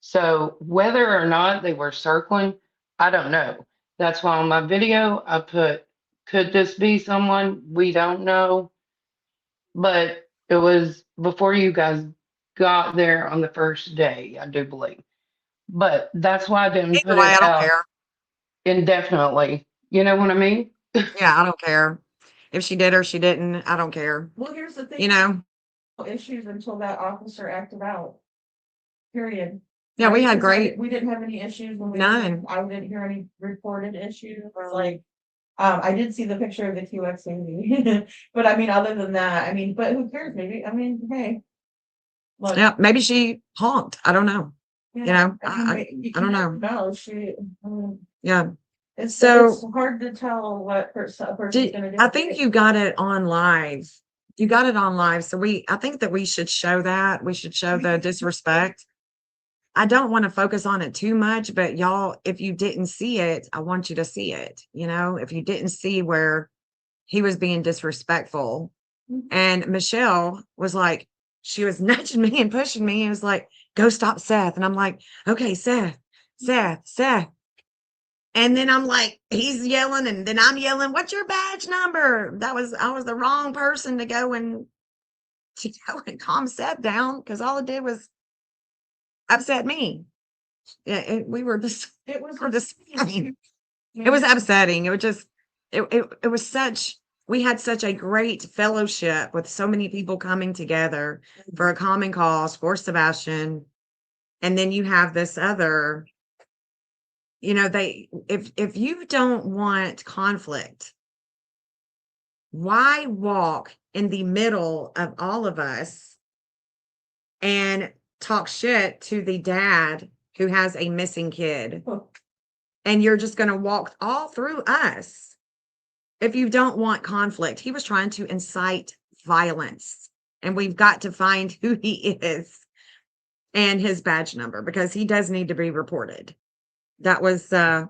So whether or not they were circling, I don't know. That's why on my video I put, could this be someone? We don't know. But it was before you guys got there on the first day, I do believe. But that's why I didn't Either put way, I it don't out care. indefinitely. You know what I mean? Yeah, I don't care. If she did or she didn't, I don't care. Well, here's the thing. You know? No issues until that officer acted out. Period. Yeah, we Right? had 'Cause great, we didn't have any issues when we. None. I didn't hear any reported issues. Like, I did see the picture of the QX80, but I mean, other than that, I mean, but who cares? Maybe, I mean, hey. Look, yeah, maybe she honked. I don't know. yeah, You know, I mean, you I don't never know. know. She, Yeah. it's So hard to tell what a person's gonna do. I think you got it on live. You got it on live. So I think that we should show that. We should show the disrespect. I don't want to focus on it too much, but y'all, if you didn't see it, I want you to see it. You know, if you didn't see where he was being disrespectful, Mhm. and Michelle was like, she was nudging me and pushing me and was like, go stop Seth. And I'm like, okay, Seth. And then I'm like, he's yelling, and then I'm yelling, what's your badge number? I was the wrong person to go and calm Seth down, because all it did was upset me. Yeah, we were just It was we're just upsetting. it was upsetting. It was just it was such, we had such a great fellowship with so many people coming together for a common cause for Sebastian. And then you have this other, you know, if you don't want conflict, why walk in the middle of all of us and talk shit to the dad who has a missing kid? And you're just going to walk all through us if you don't want conflict. He was trying to incite violence, and we've got to find who he is and his badge number, because he does need to be reported. That was, I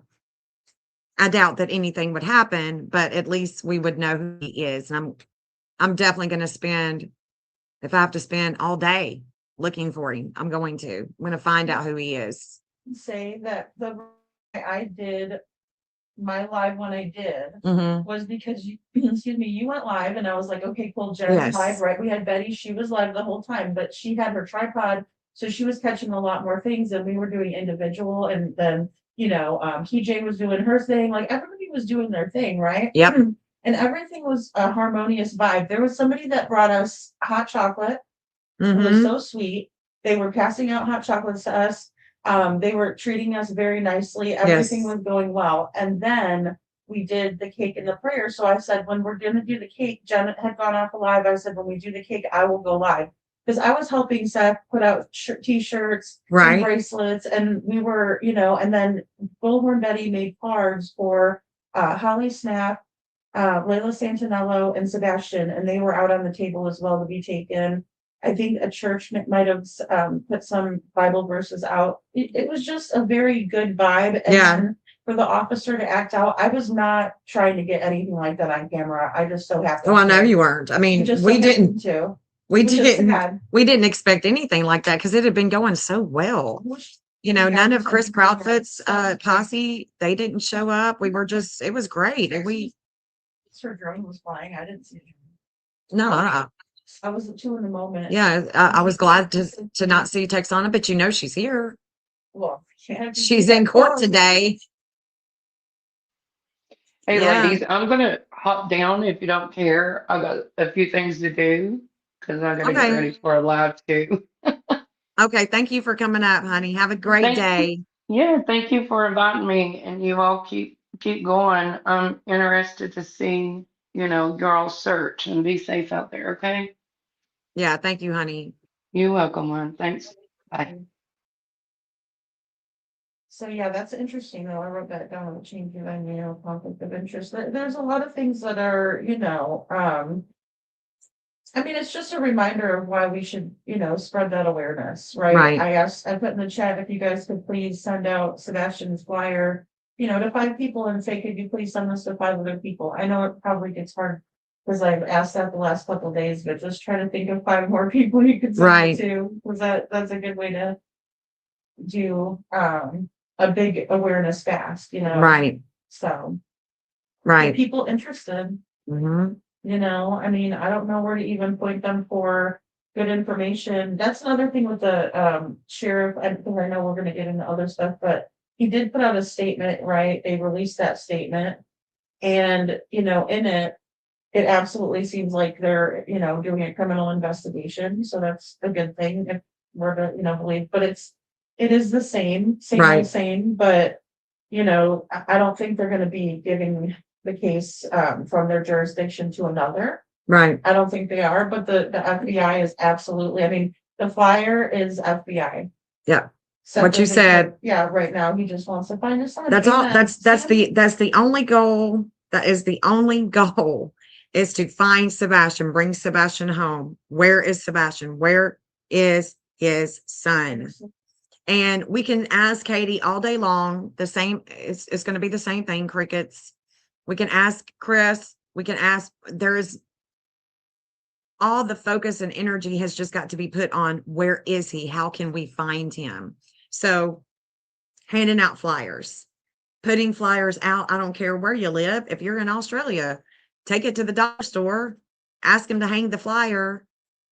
doubt that anything would happen, but at least we would know who he is. And I'm definitely going to spend, if I have to spend all day looking for him, I'm going to find out who he is. Say that the way I did my live when I did Mhm. was because you, excuse me, you went live and I was like, okay, cool, Jen's Yes. live, right? We had Betty, she was live the whole time, but she had her tripod, so she was catching a lot more things, and we were doing individual, and then, you know, TJ was doing her thing, like everybody was doing their thing, right? Yep. And everything was a harmonious vibe. There was somebody that brought us hot chocolate. It was Mhm. so sweet. They were passing out hot chocolates to us. They were treating us very nicely. Everything Yes. was going well. And then we did the cake and the prayer. So I said, when we're going to do the cake, Jen had gone off live. I said, when we do the cake, I will go live. Because I was helping Seth put out t-shirts and Right. bracelets. And we were, you know, and then Bullhorn Betty made cards for Holly Snap, Layla Santinello, and Sebastian. And they were out on the table as well to be taken. I think a church might have put some Bible verses out. It was just a very good vibe. And Yeah. then for the officer to act out, I was not trying to get anything like that on camera. I just so happened. Oh, I know to. you weren't. I mean, Just we so didn't. happened to. We Which is didn't. sad. We didn't expect anything like that, because it had been going so well. You know, Yeah, none of just Chris like- Proudfoot's posse, they didn't show up. We were just, it was great. And Her drone was flying. I didn't see it. no. I wasn't too in the moment. Yeah, I was glad to not see Texana, but you know she's here. Well, can't be She's that in court close. today. Hey, Yeah. ladies, I'm gonna hop down if you don't care. I got a few things to do because I gotta get Okay. ready for a live too. Okay. Thank you for coming up, honey. Have a great day. Yeah, thank you for inviting me, and you all keep going. I'm interested to see, your all search and be safe out there. Okay, Yeah. Thank you, honey. you're welcome, man. Thanks. Bye. So yeah, that's interesting though. I wrote that down, change of venue, conflict of interest. There's a lot of things that are, I mean, it's just a reminder of why we should, spread that awareness, right? Right. I put in the chat, if you guys could please send out Sebastian's flyer, to 5 people and say, could you please send this to 5 other people? I know it probably gets hard because I've asked that the last couple of days, but just try to think of 5 more people you could send Right. it to, because that's a good way to do, a big awareness fast, Right. so get Right. people interested. Hmm. I mean, I don't know where to even point them for good information. That's another thing with the sheriff, and because I know we're gonna get into other stuff, but he did put out a statement, right? They released that statement. And, in it, it absolutely seems like they're, doing a criminal investigation. So that's a good thing if we're to, believe, but it is the same Right. old same, but I don't think they're gonna be giving the case from their jurisdiction to another. Right. I don't think they are, but the FBI is absolutely, I mean, the flyer is FBI. Yeah. Sent What you them to- said. Yeah, right now, he just wants to find his son. That's all. Amen. That's the only goal. That is the only goal, is to find Sebastian, bring Sebastian home. Where is Sebastian? Where is his son? And we can ask Katie all day long. The same, it's going to be the same thing. Crickets. We can ask Chris. We can ask. There's all the focus and energy has just got to be put on where is he? How can we find him? So, handing out flyers, putting flyers out. I don't care where you live. If you're in Australia, take it to the dollar store, ask him to hang the flyer.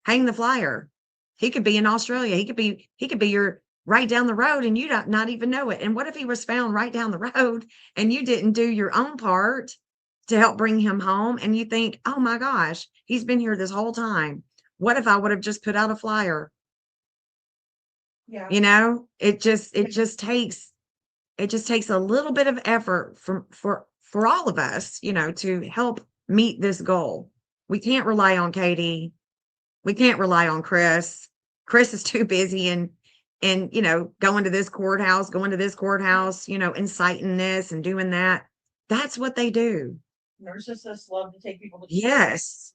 Hang the flyer. He could be in Australia. He could be your right down the road and you not even know it. And what if he was found right down the road and you didn't do your own part to help bring him home, and you think, oh my gosh, he's been here this whole time. What if I would have just put out a flyer? Yeah. It just takes a little bit of effort for all of us, to help meet this goal. We can't rely on Katie. We can't rely on Chris. Chris is too busy and going to this courthouse, inciting this and doing that. That's what they do. Narcissists love to take people to court. Yes.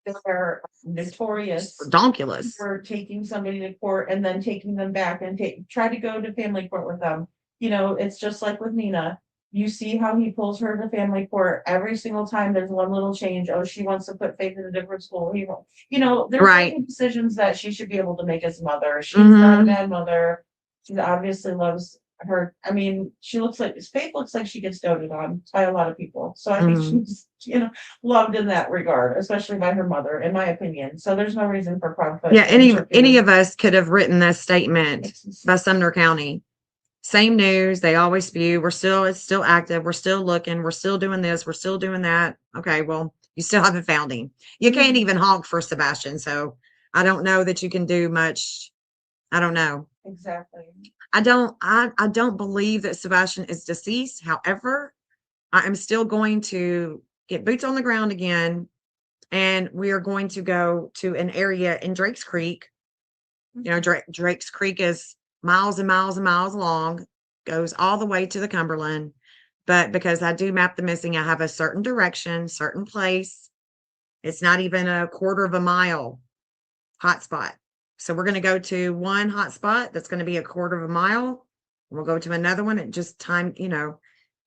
They're notorious Redonkulous. for taking somebody to court and then taking them back and try to go to family court with them. It's just like with Nina. You see how he pulls her to family court every single time. There's one little change. Oh, she wants to put Faith in a different school. He won't. There's Right. making decisions that she should be able to make as a mother. She's not a Mhm. bad mother. She obviously loves her. I mean, Faith looks like she gets doted on by a lot of people. So I think she's, loved in that regard, especially by her mother, in my opinion. So there's no reason for conflict. Yeah, any of us could have written this statement by Sumner County. Same news, they always spew. It's still active. We're still looking. We're still doing this. We're still doing that. Okay, well, you still haven't found him. You can't even honk for Sebastian. So I don't know that you can do much. I don't know. Exactly. I don't believe that Sebastian is deceased. However, I am still going to get boots on the ground again. And we are going to go to an area in Drake's Creek. Drake's Creek is miles and miles and miles long, goes all the way to the Cumberland. But because I do map the missing, I have a certain direction, certain place. It's not even a quarter of a mile hotspot. So we're going to go to one hotspot that's going to be a quarter of a mile. We'll go to another one at just time,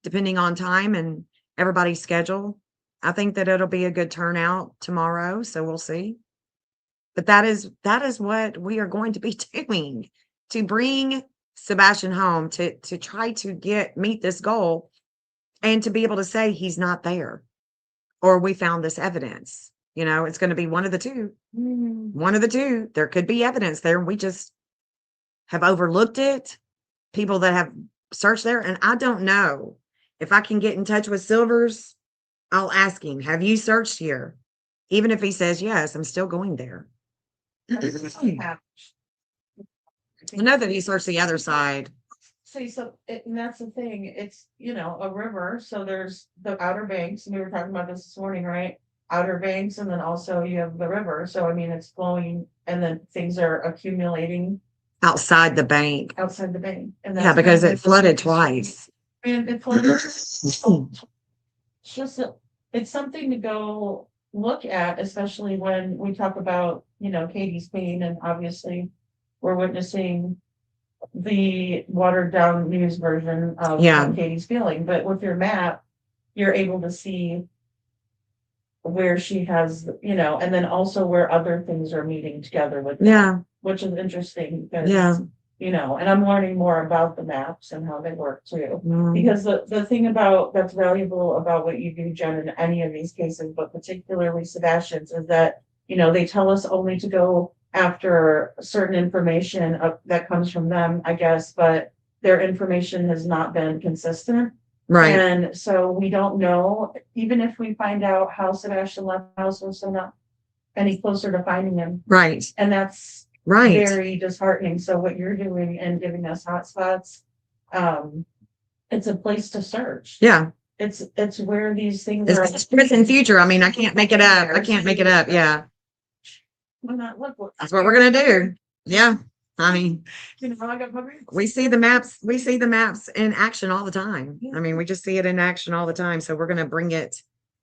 depending on time and everybody's schedule. I think that it'll be a good turnout tomorrow. So we'll see. But that is what we are going to be doing to bring Sebastian home, to try to meet this goal and to be able to say he's not there or we found this evidence. You know, it's going to be one of the two. Mm, One of the two. There could be evidence there. We just have overlooked it. People that have searched there. And I don't know if I can get in touch with Silvers. I'll ask him, have you searched here? Even if he says yes, I'm still going there. I know that he searched the other side. See, and that's the thing, it's, a river, so there's the Outer Banks, and we were talking about this morning, right? Outer Banks, and then also you have the river, so I mean, it's flowing, and then things are accumulating Outside the bank. outside the bank. And Yeah, that's because kind it of flooded twice. And it flooded. It's just, it's something to go look at, especially when we talk about, Katie's pain, and obviously we're witnessing the watered down news version of Yeah. how Katie's feeling. But with your map, you're able to see where she has, and then also where other things are meeting together with that, Yeah. which is interesting because, Yeah. and I'm learning more about the maps and how they work too. Mm. Because the thing that's valuable about what you do, Jen, in any of these cases, but particularly Sebastian's, is that, they tell us only to go after certain information that comes from them, I guess, but their information has not been consistent. Right. And so we don't know, even if we find out how Sebastian left the house, we're still not any closer to finding him. Right. And that's Right. very disheartening. So what you're doing and giving us hotspots, it's a place to search. Yeah. It's where these things are. It's present future. I mean, I can't make it up. I can't make it up. Yeah. Why not? Look, That's what we're going to do. Yeah. I mean, I got my we see the maps. We see the maps in action all the time. I mean, we just see it in action all the time. So we're going to bring it.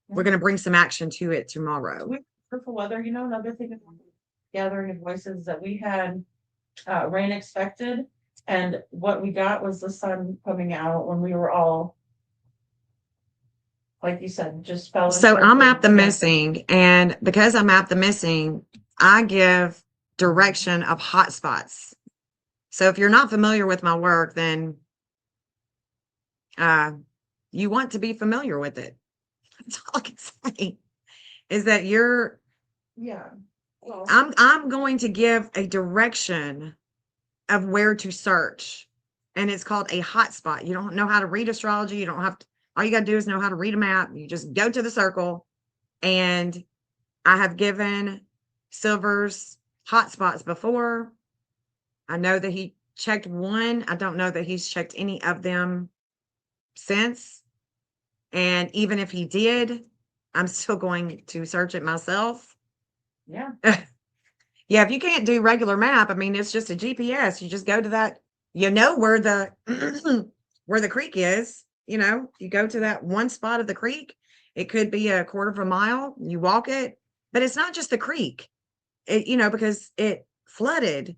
We're going to bring some action to it tomorrow. Beautiful weather. Another thing is gathering of voices that we had rain expected, and what we got was the sun coming out when we were all, like you said, just fell. So I'm at the missing, and because I'm at the missing, I give direction of hotspots. So if you're not familiar with my work, then you want to be familiar with it. That's all I can say. Is that Yeah. Well, I'm going to give a direction of where to search, and it's called a hotspot. You don't know how to read astrology. You don't have to. All you got to do is know how to read a map. You just go to the circle, and I have given Silver's hotspots before. I know that he checked one. I don't know that he's checked any of them since. And even if he did, I'm still going to search it myself. yeah. Yeah, if you can't do regular map, I mean, it's just a GPS. You just go to that, where the where the creek is, you go to that one spot of the creek. It could be a quarter of a mile. You walk it, but it's not just the creek. Because it flooded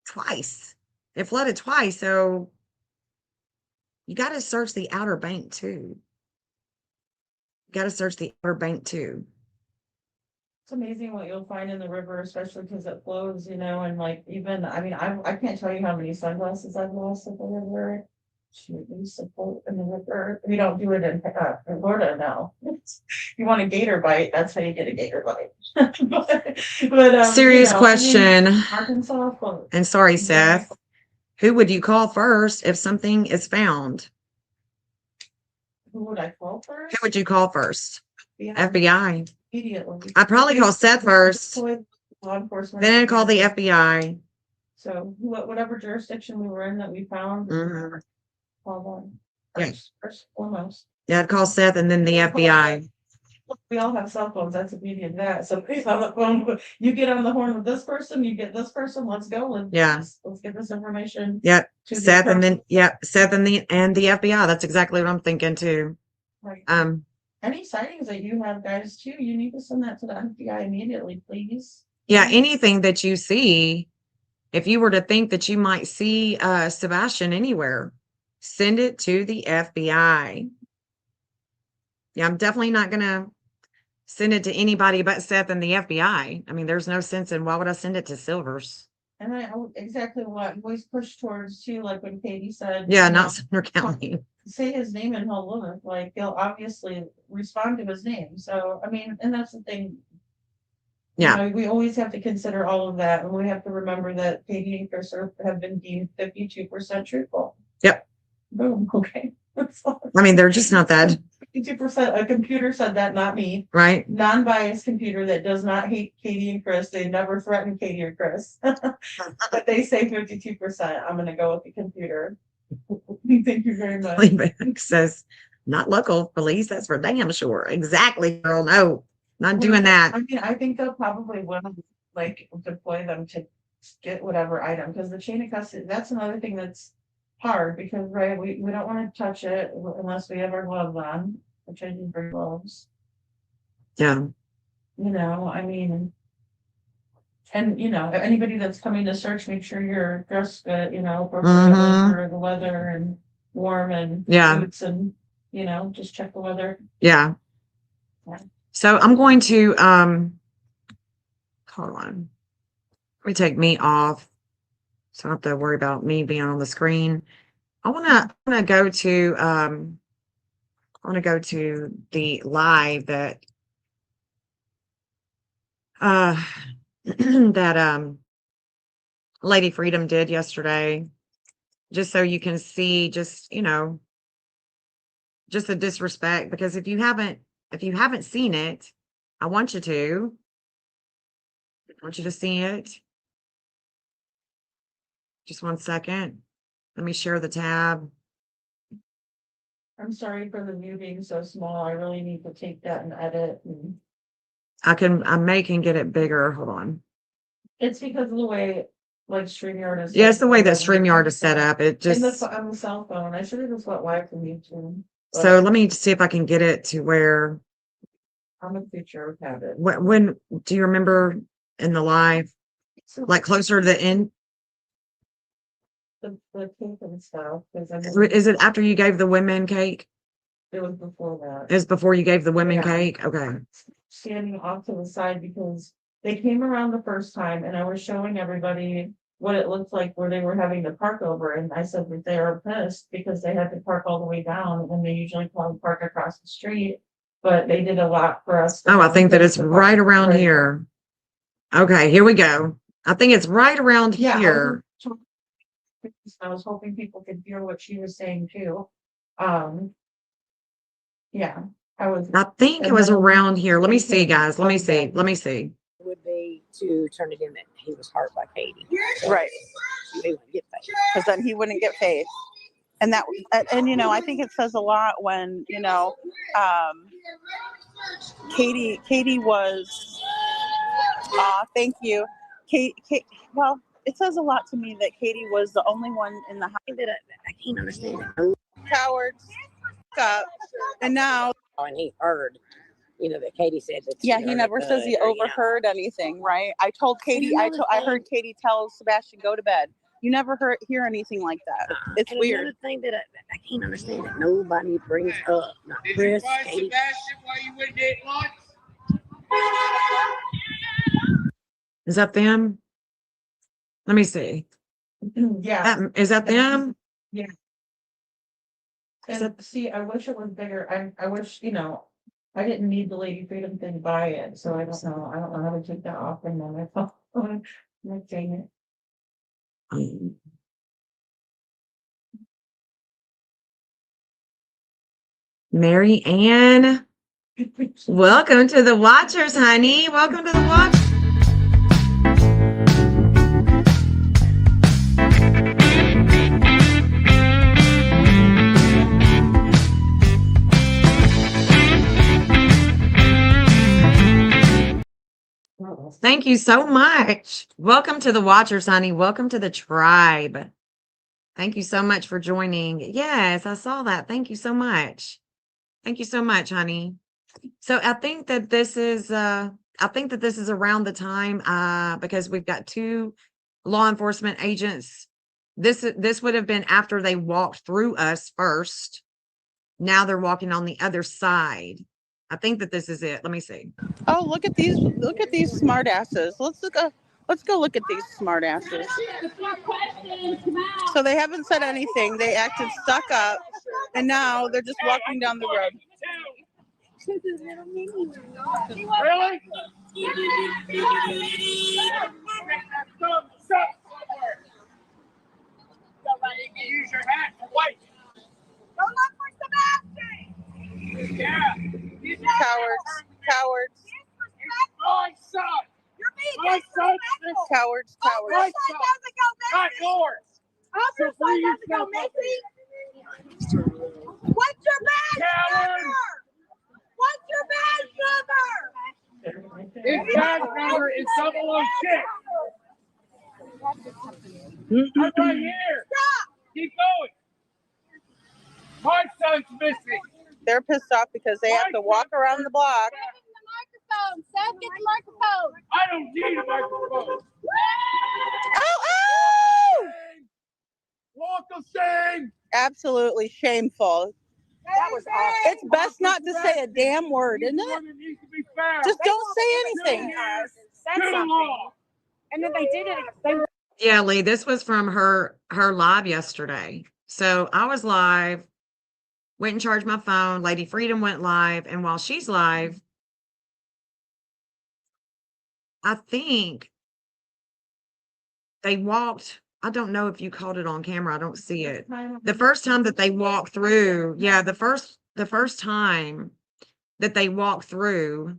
twice. It flooded twice, so you got to search the Outer Bank too. It's amazing what you'll find in the river, especially because it flows, and like even, I can't tell you how many sunglasses I've lost at the river. Shoot, we used to float in the river. We don't do it in Florida now. You want a gator bite, that's how you get a gator bite. but Serious question. Arkansas float. And sorry, Seth. Who would you call first if something is found? Who would I call first? Who would you call first? Yeah. FBI. Immediately. I'd probably call Seth first. Law enforcement. Then I'd call the FBI. So whatever jurisdiction we were in that we found, Mhm. call them. Yeah. First foremost. Yeah, I'd call Seth and then the FBI. We all have cell phones. That's the beauty of that. So please on the phone. You get on the horn with this person. You get this person. Let's go. Let's get this information. Yep. to the Seth and then person. Seth and the FBI. That's exactly what I'm thinking too. Right. Any sightings that you have, guys, too, you need to send that to the FBI immediately, please. Yeah, anything that you see, if you were to think that you might see Sebastian anywhere, send it to the FBI. Yeah, I'm definitely not gonna send it to anybody but Seth and the FBI. I mean, there's no sense in why would I send it to Silvers? And exactly what I always push towards too, like when Katie said. Yeah, not Sumner County. say his name and he'll look, like, he'll obviously respond to his name. So, I mean, and that's the thing. Yeah. You know, we always have to consider all of that, and we have to remember that Katie and Chris have been deemed 52% truthful. Yep. Boom, okay. That's all. I mean, they're just not that, 52%, a computer said that, not me. right? Non-biased computer that does not hate Katie and Chris. They never threaten Katie or Chris. But they say 52%. I'm gonna go with the computer. Thank you very much. Playback says, not local police, that's for damn sure. Exactly, girl. No, not doing that. I mean, I think they'll probably will like deploy them to get whatever item, because the chain of custody, that's another thing that's hard, because right, we don't want to touch it unless we have our gloves on, which I do bring gloves. Yeah. You know, I mean, and you know, anybody that's coming to search, make sure you're dressed good, you know, appropriately for the weather and warm and Yeah. boots, and you know, just check the weather. Yeah. Yeah. So I'm going to, hold on. Let me take me off. So I don't have to worry about me being on the screen. I want to go to, I want to go to the live that, that, Lady Freedom did yesterday, just so you can see, just, you know, just the disrespect, because if you haven't seen it, I want you to see it. Just 1 second. Let me share the tab. I'm sorry for the view being so small. I really need to take that and edit. And I may can get it bigger. Hold on. it's because of the way like StreamYard is. Yeah, it's the way that StreamYard is set up. It In just, on the cell phone. I should have just went live from YouTube. so let me see if I can get it to where, I'm a future of habit. when do you remember in the live, like closer to the end? The cake and stuff, because I mean, Is it after you gave the women cake? it was before that. Is before you gave the women Yeah. cake? Okay. Standing off to the side because they came around the first time and I was showing everybody what it looked like where they were having to park over, and I said that they are pissed because they had to park all the way down when they usually park across the street. But they did a lot for us. Oh, I think that it's right around here. Okay, here we go. I think it's right around here. I was hoping people could hear what she was saying too. Yeah, I think it was around here. Let me see, guys. Let me see. Let me see. Would be to turn it in that he was hurt by Katie. Right. He wouldn't get paid. Because then he wouldn't get paid. And that, and you know, I think it says a lot when, you know, Katie was, thank you. Kate, well, it says a lot to me that Katie was the only one in the house. I can't understand it. Cowards, up, and now. And he heard, you know, that Katie said that. Yeah, he never says he overheard anything, right? I told Katie, I heard Katie tell Sebastian, go to bed. You never hear anything like that. It's weird. Another thing that I can't understand that nobody brings up, not Chris, Katie. Sebastian while you went to lunch? Is that them? Let me see. yeah. Is that them? Yeah. And see, I wish it was bigger. I wish, you know, I didn't need the Lady Freedom thing by it, so I don't know. I don't know how to take that off and then my phone. Like, dang it. Mary Ann, welcome to the Watchers, honey. Welcome to the Watchers. Thank you so much. Welcome to the Watchers, honey. Welcome to the tribe. Thank you so much for joining. Yes, I saw that. Thank you so much. Thank you so much, honey. So I think that this is around the time because we've got 2 law enforcement agents. This would have been after they walked through us first. Now they're walking on the other side. I think that this is it. Let me see. Oh, look at these smart asses. Let's go look at these smart asses. So they haven't said anything. They acted stuck up. and now they're just walking down the road. Really? Somebody can use your hat for white. Go look for Sebastian. Yeah. Cowards. My son. You're being disrespectful. Cowards. My son doesn't go missing. Not yours. Your son doesn't go missing. What's your badge number? What's your badge number? His badge number is 006. I'm right here. Stop. Keep going. My son's missing. They're pissed off because they have to walk around the block. Seth, get the microphone. I don't need a microphone. Oh! Walk of shame. Absolutely shameful. That was awesome. It's best not to say a damn word, isn't it? Just don't say anything. Said something. And then they did it. Yeah, Lee, this was from her live yesterday. So I was live, went and charged my phone. Lady Freedom went live, and while she's live, I think they walked. I don't know if you caught it on camera. I don't see it. The first time that they walked through, yeah, the first time that they walked through,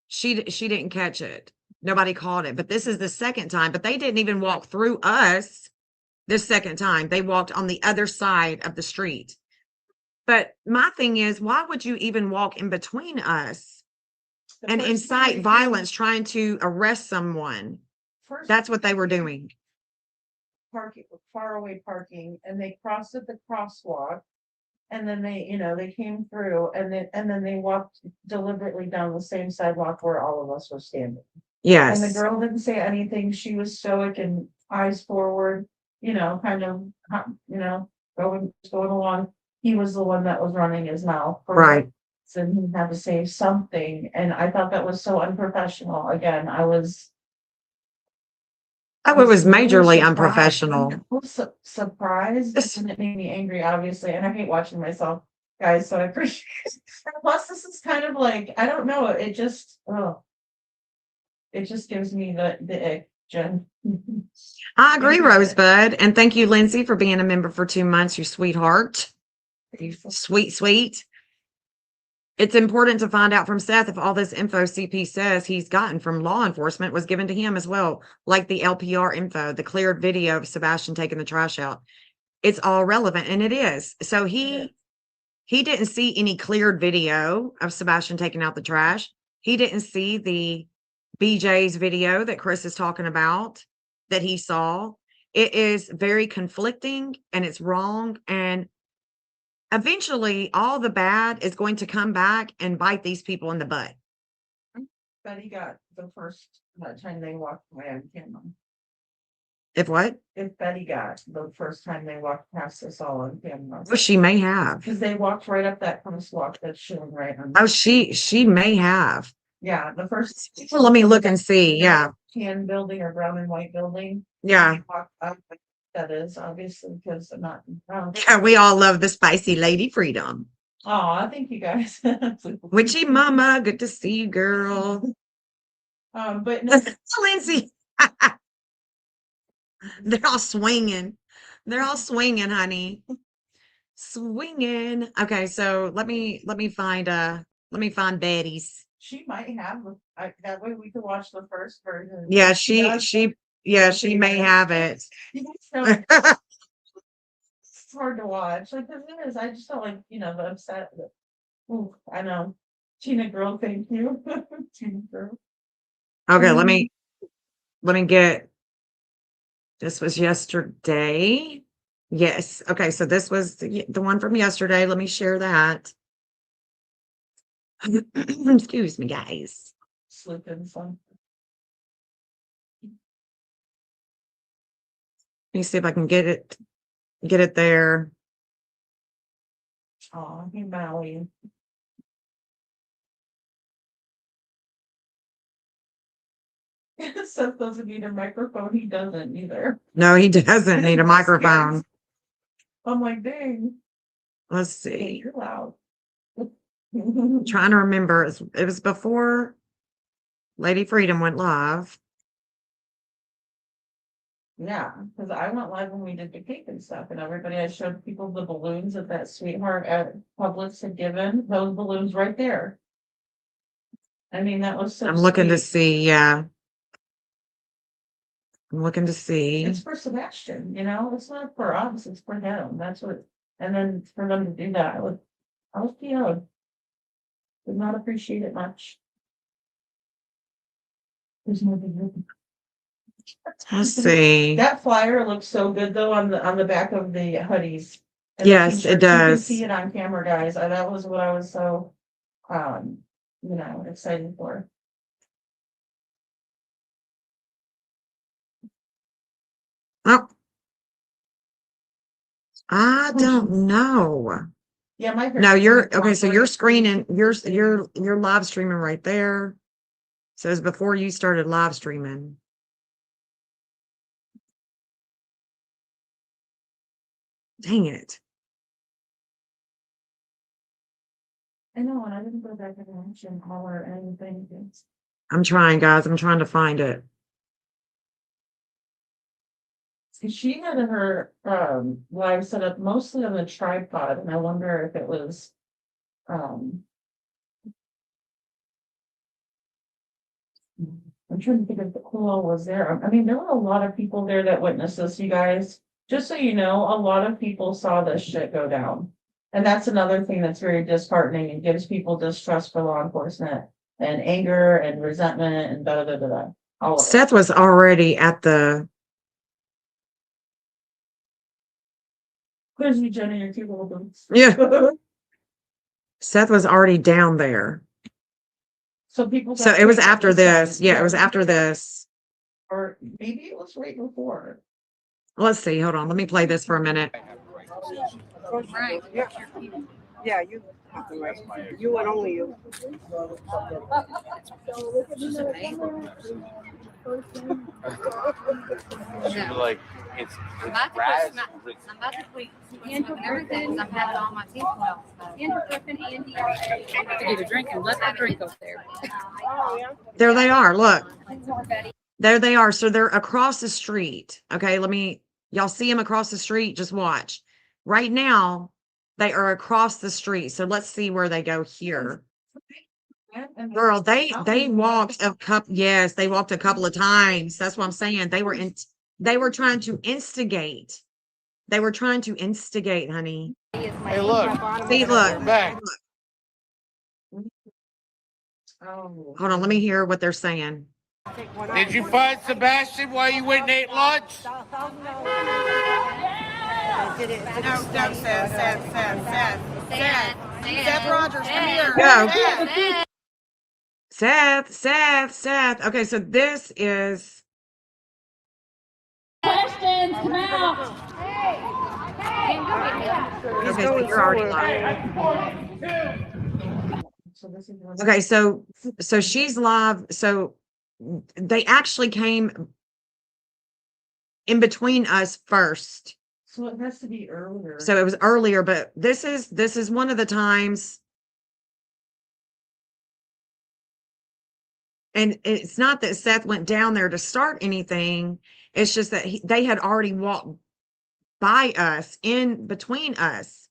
she didn't catch it. Nobody caught it. But this is the second time. But they didn't even walk through us this second time. They walked on the other side of the street. But my thing is, why would you even walk in between us and incite violence trying to arrest someone? That's what they were doing. Parking, far away parking, and they crossed at the crosswalk. And then they came through, and then they walked deliberately down the same sidewalk where all of us were standing. Yes. And the girl didn't say anything. She was stoic and eyes forward, kind of, going along. He was the one that was running his mouth. Right. And he had to say something. And I thought that was so unprofessional. Again, I was Oh, it was majorly surprised. unprofessional. I was surprised, and it made me angry, obviously. And I hate watching myself, guys. So I appreciate it. Plus, this is kind of like, I don't know. It just gives me the ick, Jen. I agree, Rosebud. And thank you, Lindsay, for being a member for 2 months, you sweetheart. You sweet. It's important to find out from Seth if all this info CP says he's gotten from law enforcement was given to him as well, like the LPR info, the cleared video of Sebastian taking the trash out. It's all relevant, and it is. So he didn't see any cleared video of Sebastian taking out the trash. He didn't see the BJ's video that Chris is talking about that he saw. It is very conflicting, and it's wrong, and eventually all the bad is going to come back and bite these people in the butt. Betty got the first time they walked away on camera. If what? If Betty got the first time they walked past us all on camera. Well, she may have. Because they walked right up that crosswalk that's shown right on. Oh, she may have. Yeah, the first. Let me look and see. Yeah. Tan building or brown and white building. Yeah. Walked up, that is obviously because I'm not. Yeah, we all love the spicy Lady Freedom. Oh, thank you guys. Witchy Mama, good to see you, girl. But no, Lindsay. They're all swinging. They're all swinging, honey. Swinging. Okay, so let me find Betty's. she might have. That way we could watch the first version. Yeah, she may have it. So it's hard to watch. Like the thing is, I just felt like the upset. Ooh, I know. Tina girl, thank you. Tina girl. Okay, let me get. This was yesterday. Yes. Okay, so this was the one from yesterday. Let me share that. Excuse me, guys. Sleeping some. Let me see if I can get it there. Oh, hey Maui. Seth doesn't need a microphone. He doesn't either. No, he doesn't need a microphone. I'm like, dang. Let's Hey, see. you're loud. Trying to remember. It was before Lady Freedom went live. Yeah, because I went live when we did the cake and stuff, and everybody, I showed people the balloons that sweetheart at Publix had given, those balloons right there. I mean, that was so I'm looking to sweet. see. Yeah. I'm looking to see. It's for Sebastian, it's not for us, it's for him, that's what, and then for them to do that, I was PO'd. Did not appreciate it much. There's no big deal. Let's see. That flyer looks so good though on the back of the hoodies. and the Yes, it t-shirts. You can does. see it on camera, guys. That was what I was so excited for. Oh, I don't know. Yeah, my No, you're okay. So you're screening. screening. You're live streaming right there. So it's before you started live streaming. Dang it! I know, and I didn't go back and mention or anything. I'm trying, guys. I'm trying to find it. She had her live set up mostly on the tripod, and I wonder if it was I'm trying to think if who all was there. I mean, there were a lot of people there that witnessed this, you guys. Just so you know, a lot of people saw this shit go down. And that's another thing that's very disheartening and gives people distrust for law enforcement and anger and resentment and da da da da. All of it. Seth was already at the. There's you, Jenny, your cute little boots. Yeah. Seth was already down there. So people. So it was after this. Yeah, it was after this. Or maybe it was right before. Let's see. Hold on. Let me play this for a minute. Right. Yeah, you have to write. You and only you. Like it's I'm about to quit smoking everything. I've had it on my teeth well. To get a drink and let that drink up there. There they are. Look. There they are. So they're across the street. Okay, y'all see them across the street? Just watch. Right now, they are across the street. So let's see where they go here. Girl, they walked a couple. Yes, they walked a couple of times. That's what I'm saying. They were trying to instigate. They were trying to instigate, honey. hey look, See, look. back. Oh. Hold on, let me hear what they're saying. Did you find Sebastian while you went and ate lunch? Seth Rogers, come here. Go. Seth. Okay, so this is. Questions, come out. Okay, so you're already live. Okay, so she's live. So they actually came in between us first. So it has to be earlier. So it was earlier, but this is one of the times. And it's not that Seth went down there to start anything. It's just that they had already walked by us, in between us.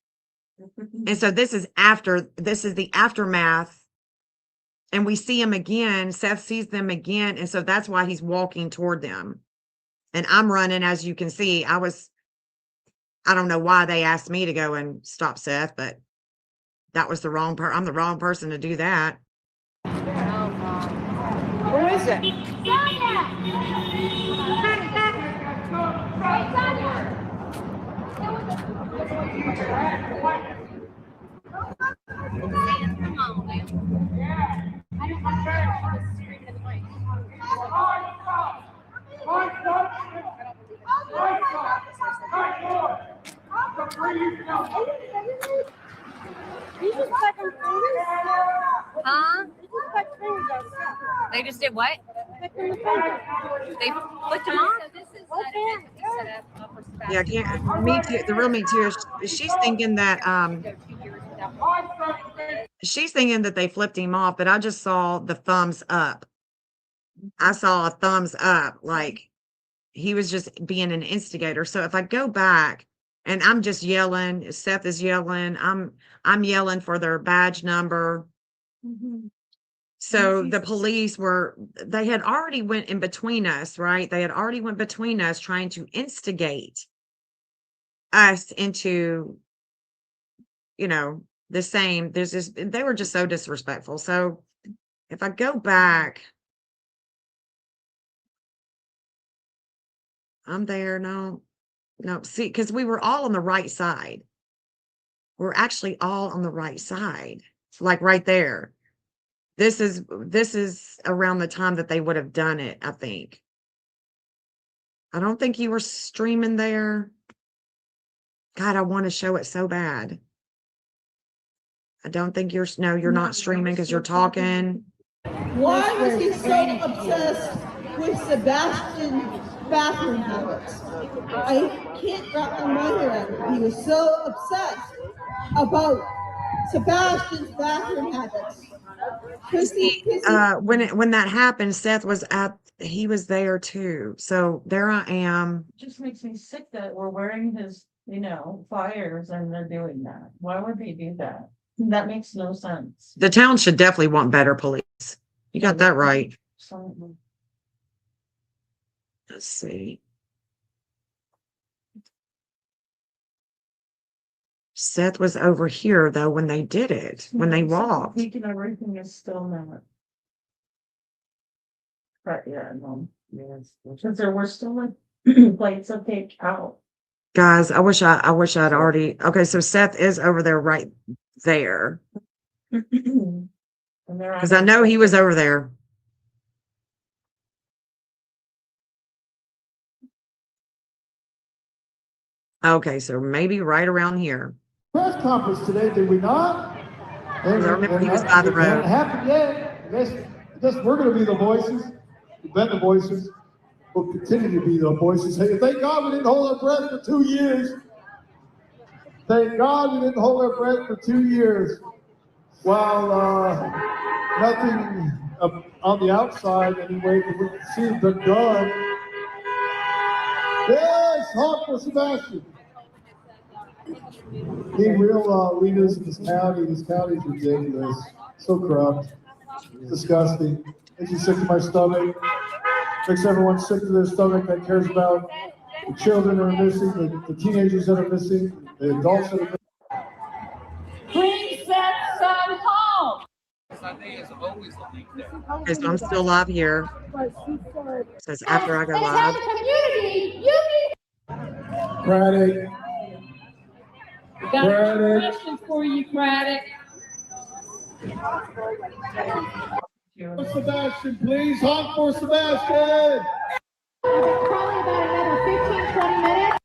And so this is the aftermath. And we see him again. Seth sees them again. And so that's why he's walking toward them. And I'm running, as you can see. I don't know why they asked me to go and stop Seth, but that was I'm the wrong person to do that. Who is it? Come on, man. Huh? They just did what? They flicked them on? So this is set up for Sebastian. Yeah, can't, me too. The real me too. She's thinking that she's thinking that they flipped him off, but I just saw the thumbs up. I saw a thumbs up, like he was just being an instigator. So if I go back and I'm just yelling, Seth is yelling, I'm yelling for their badge number. So the police they had already went in between us, right? They had already went between us trying to instigate us into, the same. They were just so disrespectful. So if I go back, I'm there. No, see, because we were all on the right side. We're actually all on the right side, like right there. This is around the time that they would have done it, I think. I don't think you were streaming there. God, I want to show it so bad. I don't think you're not streaming because you're talking. Why was he so obsessed with Sebastian's bathroom habits? I can't wrap my mind around it. He was so obsessed about Sebastian's bathroom habits. When that happened, Seth was he was there too. So there I am. It just makes me sick that we're wearing his, flyers and they're doing that. Why would they do that? That makes no sense. The town should definitely want better police. You got that right. Let's see. Seth was over here though when they did it, when they walked. Thinking everything is still not. But yeah, no. Because there were still like plates of take out. Guys, I wish I'd already. Okay, so Seth is over there right there. Because I know he was over there. Okay, so maybe right around here. Press conference today, did we not? I remember he was by the road. It happened yet. I guess we're going to be the voices. We've been the voices. We'll continue to be the voices. Hey, thank God we didn't hold our breath for 2 years. Thank God we didn't hold our breath for 2 years. While nothing on the outside anyway that we can see has been done. Yes, honk for Sebastian. Being real leaders in this county. This county is ridiculous. So corrupt. Disgusting. Makes me sick to my stomach. Makes everyone sick to their stomach that cares about the children that are missing, the teenagers that are missing, the adults that are missing. Bring that son home. Okay, so I'm still live here. It says after I go live. Craddock. We got a question for you, Craddock. Sebastian, please. Honk for Sebastian. Probably about another 15-20 minutes.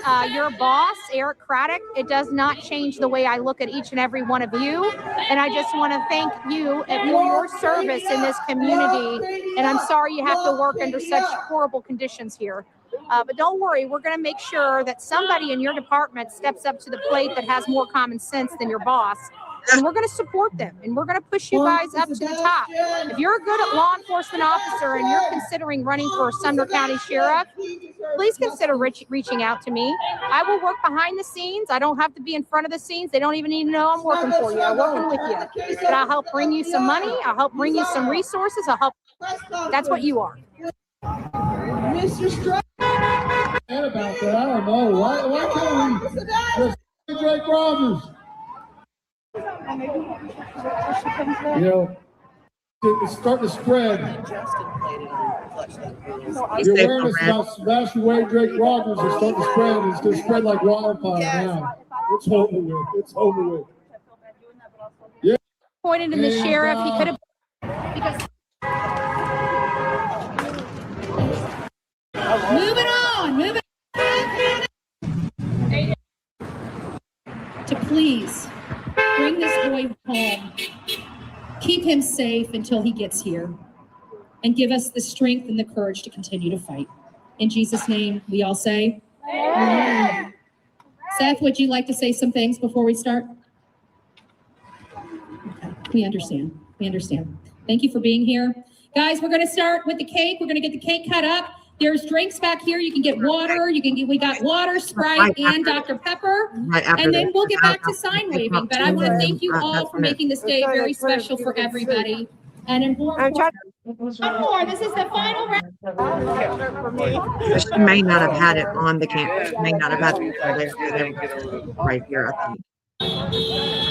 At your boss, Eric Craddock, it does not change the way I look at each and every one of you. And I just want to thank you for your service in this community. And I'm sorry you have to work under such horrible conditions here. But don't worry, we're going to make sure that somebody in your department steps up to the plate that has more common sense than your boss. And we're going to support them, and we're going to push you guys up to the top. If you're a good law enforcement officer and you're considering running for Sumner County Sheriff, please consider reaching out to me. I will work behind the scenes. I don't have to be in front of the scenes. They don't even need to know I'm working for you. I'm working with you. But I'll help bring you some money. I'll help bring you some resources. I'll help. That's what you are. Mr. Strike. About that, I don't know. Why can't we just Drake Rogers? It's starting to spread. The awareness about Sebastian Wade, Drake Rogers is starting to spread. It's going to spread like wildfire now. It's over with. It's over with. Yeah. Pointed in the sheriff. He could have. Because. Moving on. Moving on. To please bring this boy home. Keep him safe until he gets here, and give us the strength and the courage to continue to fight. In Jesus' name, we all say, Amen. Seth, would you like to say some things before we start? We understand. We understand. Thank you for being here. Guys, we're going to start with the cake. We're going to get the cake cut up. There's drinks back here. You can get water. We got water, Sprite, and Dr. Pepper. And then we'll get back to sign waving. But I want to thank you all for making this day very special for everybody. And in more, this is the final round. She may not have had it on the camera. She may not have had it there right here, I think.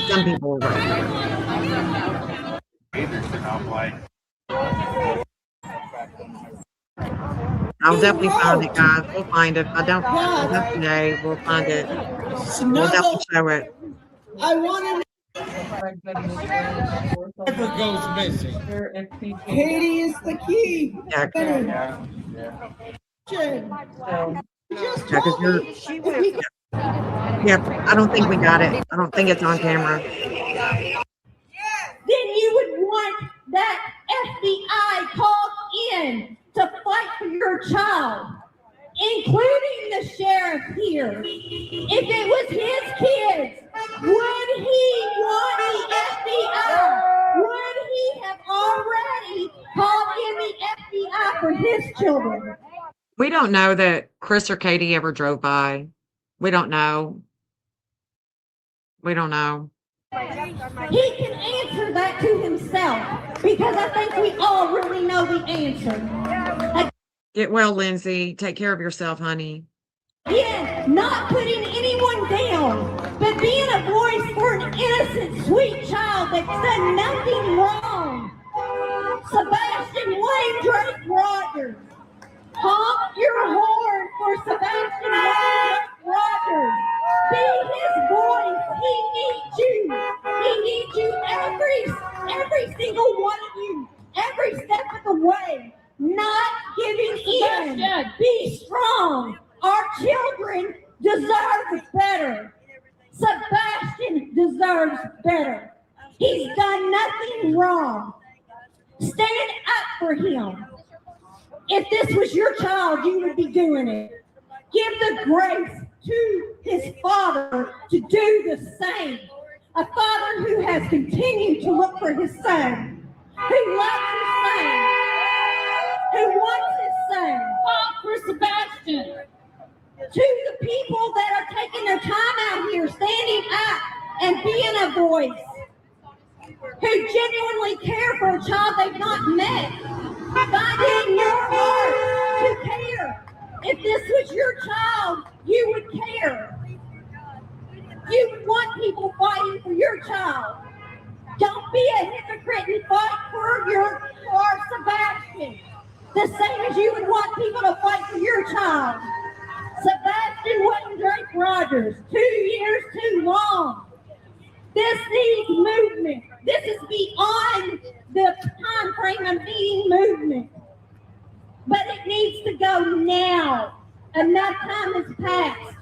Some people were right there. I'll definitely find it, guys. We'll find it. If I don't find it today, we'll find it. We'll definitely show it. I want to. Never goes missing. Katie is the key. Yeah, I don't think we got it. I don't think it's on camera. Then you would want that FBI called in to fight for your child, including the sheriff here. If it was his kids, would he want the FBI? Would he have already called in the FBI for his children? We don't know that Chris or Katie ever drove by. We don't know. We don't know. He can answer that to himself, because I think we all really know the answer. Get well, Lindsay. Take care of yourself, honey. Again, not putting anyone down, but being a voice for an innocent, sweet child that's done nothing wrong. Sebastian Wayne Drake Rogers. Honk your horn for Sebastian Wayne Rogers. Be his voice. He needs you. He needs you, every single one of you, every step of the way. Not giving in. Be strong. Our children deserve better. Sebastian deserves better. He's done nothing wrong. Stand up for him. If this was your child, you would be doing it. Give the grace to his father to do the same. A father who has continued to look for his son, who loves his son, who wants his son. Honk for Sebastian. To the people that are taking their time out here, standing up and being a voice, who genuinely care for a child they've not met. Find it in your heart to care. If this was your child, you would care. You would want people fighting for your child. Don't be a hypocrite and fight for Sebastian. The same as you would want people to fight for your child. Sebastian Wayne Drake Rogers, 2 years too long. This needs movement. This is beyond the time frame of needing movement. But it needs to go now. Enough time has passed.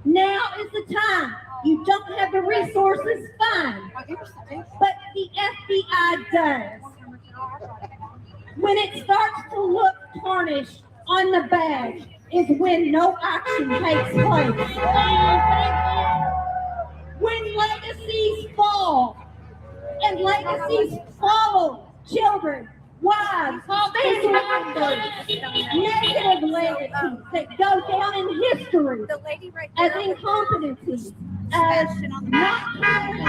Now is the time. You don't have the resources, fine. But the FBI does. When it starts to look tarnished on the badge is when no action takes place. When legacies fall, and legacies follow children, wives, family members, negative legacies that go down in history as incompetencies, as not caring,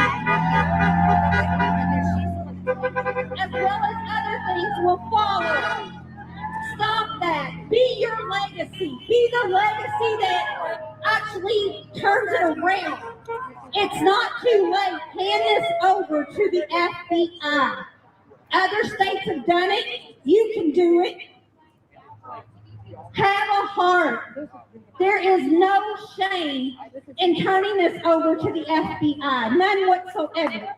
as well as other things will follow. Stop that. Be your legacy. Be the legacy that actually turns it around. It's not too late. Hand this over to the FBI. Other states have done it. You can do it. Have a heart. There is no shame in turning this over to the FBI. None whatsoever.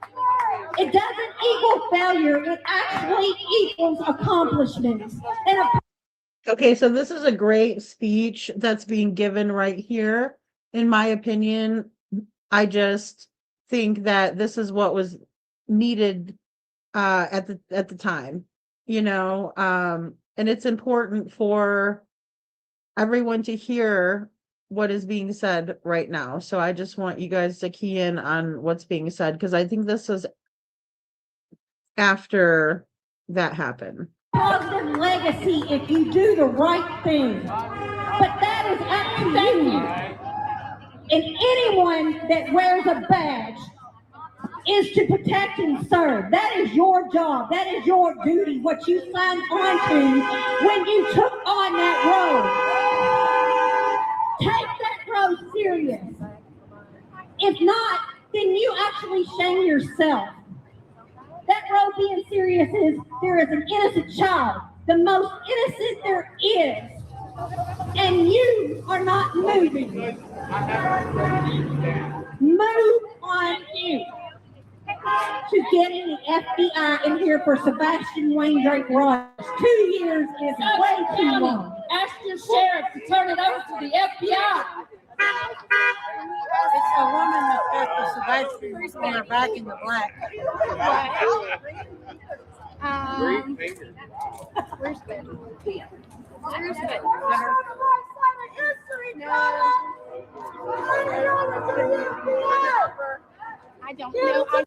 It doesn't equal failure. It actually equals accomplishments. Okay, so this is a great speech that's being given right here. In my opinion, I just think that this is what was needed at the time, you know, and it's important for everyone to hear what is being said right now. So I just want you guys to key in on what's being said, because I think this was after that happened. Positive legacy if you do the right thing. But that is up to you. And anyone that wears a badge is to protect and serve. That is your job. That is your duty, what you signed on to when you took on that road. Take that road serious. If not, then you actually shame yourself. That road being serious is there is an innocent child, the most innocent there is, and you are not moving. Move on you to getting the FBI in here for Sebastian Wayne Drake Rogers. 2 years is way too long. Ask your sheriff to turn it over to the FBI. It's a woman that's got the Sebastian on her back in the black. Where's Ben? Where's Ben? I don't know.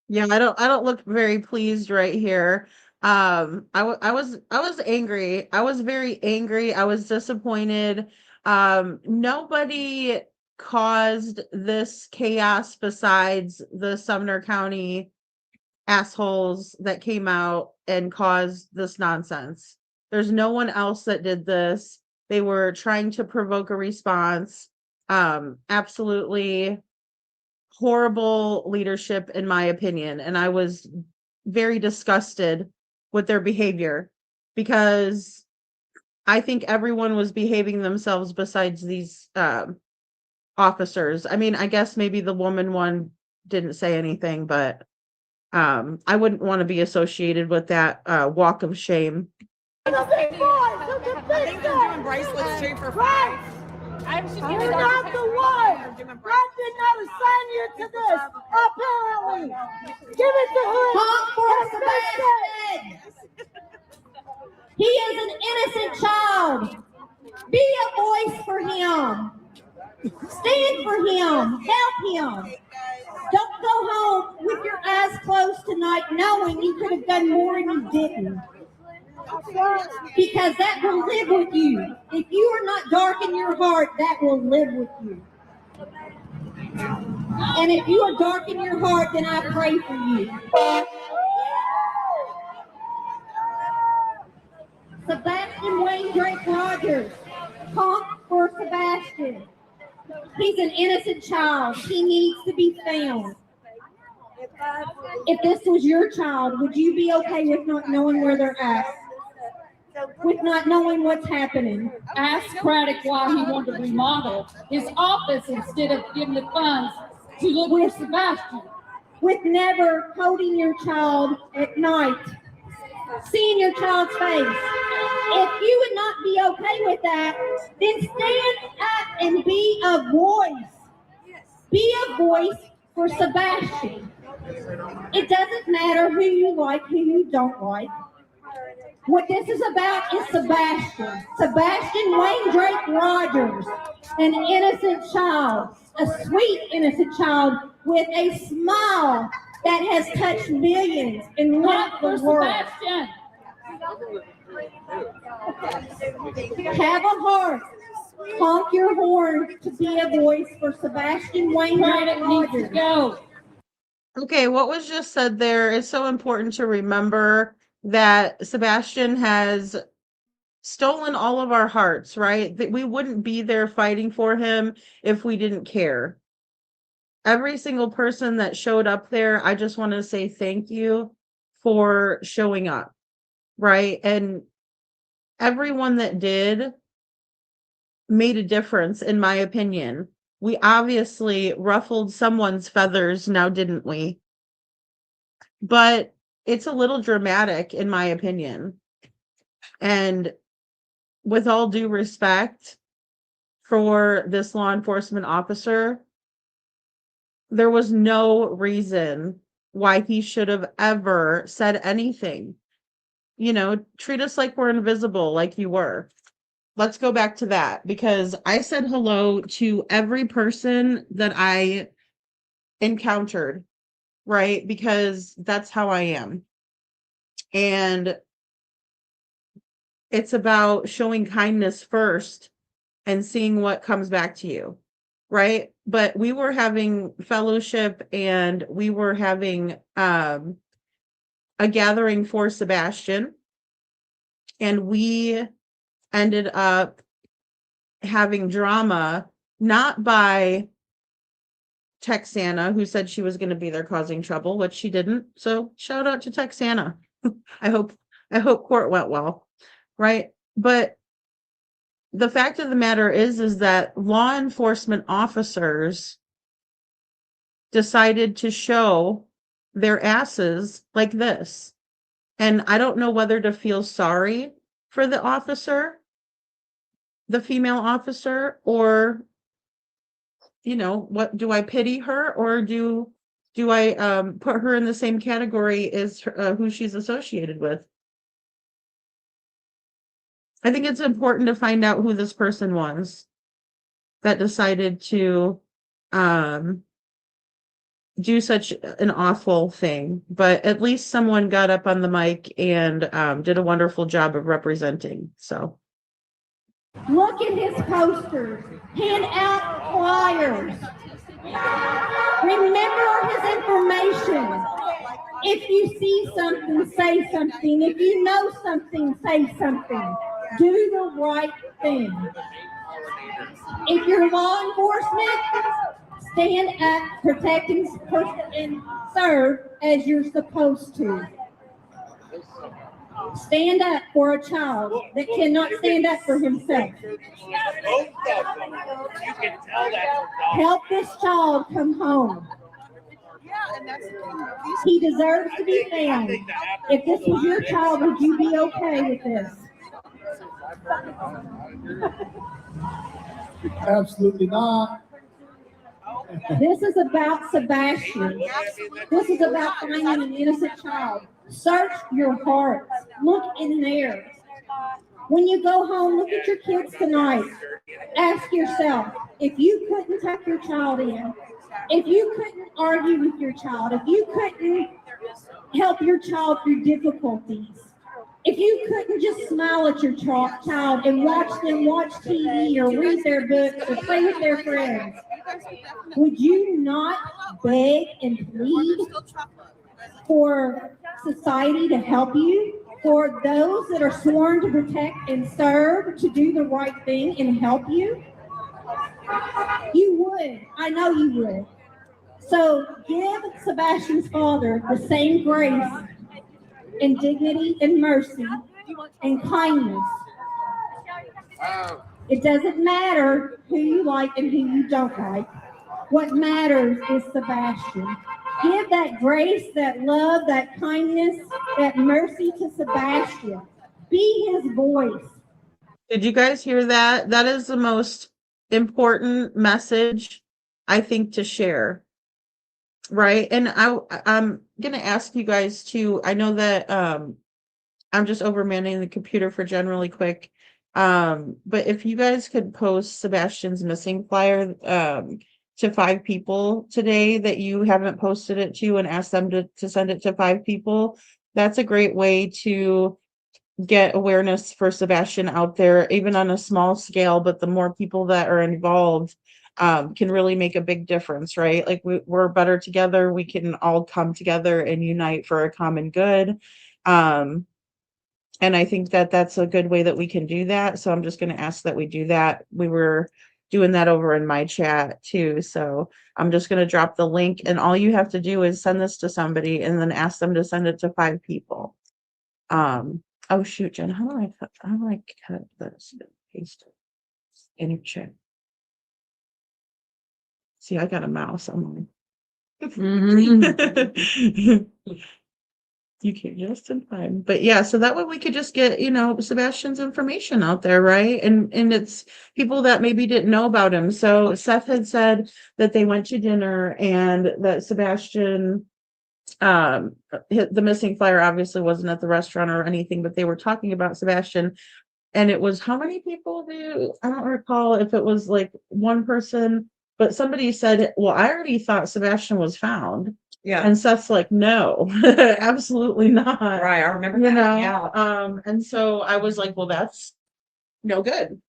Yeah, I don't look very pleased right here. I was angry. I was very angry. I was disappointed. Nobody caused this chaos besides the Sumner County assholes that came out and caused this nonsense. There's no one else that did this. They were trying to provoke a response. Absolutely horrible leadership, in my opinion. And I was very disgusted with their behavior, because I think everyone was behaving themselves besides these officers. I mean, I guess maybe the woman one didn't say anything, but I wouldn't want to be associated with that walk of shame. I think they're doing bracelets too for $5. You're not the one. God did not assign you to this, apparently. Give it to him. Honk for Sebastian. He is an innocent child. Be a voice for him. Stand for him. Help him. Don't go home with your eyes closed tonight knowing you could have done more and you didn't. Because that will live with you. If you are not dark in your heart, that will live with you. And if you are dark in your heart, then I pray for you. Sebastian Wayne Drake Rogers. Honk for Sebastian. He's an innocent child. He needs to be found. If this was your child, would you be okay with not knowing where they're at? With not knowing what's happening? Ask Craddock why he wanted to remodel his office instead of giving the funds to look for Sebastian. With never holding your child at night, seeing your child's face. If you would not be okay with that, then stand up and be a voice. Be a voice for Sebastian. It doesn't matter who you like, who you don't like. What this is about is Sebastian. Sebastian Wayne Drake Rogers, an innocent child, a sweet innocent child with a smile that has touched millions and lit the world. Sebastian. Have a heart. Honk your horn to be a voice for Sebastian Wayne Drake Rogers. Go. Okay, what was just said there is so important to remember, that Sebastian has stolen all of our hearts, right? That we wouldn't be there fighting for him if we didn't care. Every single person that showed up there, I just want to say thank you for showing up, right? And everyone that did made a difference, in my opinion. We obviously ruffled someone's feathers now, didn't we? But it's a little dramatic, in my opinion. And with all due respect for this law enforcement officer, there was no reason why he should have ever said anything. You know, treat us like we're invisible, like you were. Let's go back to that, because I said hello to every person that I encountered, right? Because that's how I am. And it's about showing kindness first and seeing what comes back to you, right? But we were having fellowship and we were having a gathering for Sebastian, and we ended up having drama, not by Texana, who said she was going to be there causing trouble, which she didn't. So shout out to Texana. I hope court went well, right? But the fact of the matter is that law enforcement officers decided to show their asses like this. And I don't know whether to feel sorry for the officer, the female officer, or, you know, what do I pity her, or do I put her in the same category as who she's associated with? I think it's important to find out who this person was that decided to do such an awful thing, but at least someone got up on the mic and did a wonderful job of representing. So Look at his posters. Hand out flyers. Remember his information. If you see something, say something. If you know something, say something. Do the right thing. If you're law enforcement, stand up, protect and serve as you're supposed to. Stand up for a child that cannot stand up for himself. Help this child come home. He deserves to be found. If this was your child, would you be okay with this? Absolutely not. This is about Sebastian. This is about finding an innocent child. Search your hearts. Look in there. When you go home, look at your kids tonight. Ask yourself, if you couldn't tuck your child in, if you couldn't argue with your child, if you couldn't help your child through difficulties, if you couldn't just smile at your child and watch them watch TV or read their books or play with their friends, would you not beg and plead for society to help you, for those that are sworn to protect and serve to do the right thing and help you? You would. I know you would. So give Sebastian's father the same grace and dignity and mercy and kindness. It doesn't matter who you like and who you don't like. What matters is Sebastian. Give that grace, that love, that kindness, that mercy to Sebastian. Be his voice. did you guys hear that? That is the most important message, I think, to share. Right. And I'm going to ask you guys to, I know that I'm just overmanning the computer for Jen really quick. But if you guys could post Sebastian's missing flyer to 5 people today that you haven't posted it to, and ask them to send it to 5 people, that's a great way to get awareness for Sebastian out there, even on a small scale. But the more people that are involved can really make a big difference, right? Like we're better together. We can all come together and unite for a common good. And I think that that's a good way that we can do that. So I'm just going to ask that we do that. We were doing that over in my chat too. So I'm just going to drop the link, and all you have to do is send this to somebody and then ask them to send it to 5 people. Oh shoot, Jen, how do I cut this and paste it in your chat? See, I got a mouse. I'm like, you came just in time. But yeah, so that way we could just get, Sebastian's information out there, right? And it's people that maybe didn't know about him. So Seth had said that they went to dinner and that Sebastian the missing flyer obviously wasn't at the restaurant or anything, but they were talking about Sebastian. And it was how many people I don't recall if it was like one person, but somebody said, well, I already thought Sebastian was found. Yeah. And Seth's like, no, absolutely not. Right. I remember You that. know, Yeah. and so I was like, well, that's no good.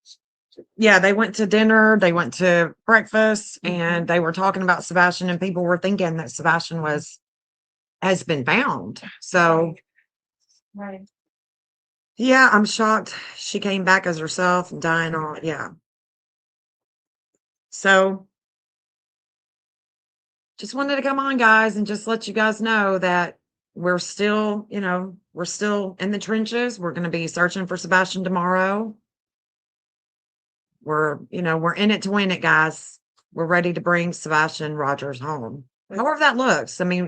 Yeah, they went to dinner, they went to breakfast, and they were talking about Sebastian, and people were thinking that Sebastian has been found. So Right. yeah, I'm shocked she came back as herself, dying on. Yeah. So just wanted to come on, guys, and just let you guys know that we're still, we're still in the trenches. We're going to be searching for Sebastian tomorrow. We're in it to win it, guys. We're ready to bring Sebastian Rogers home. However that looks. I mean,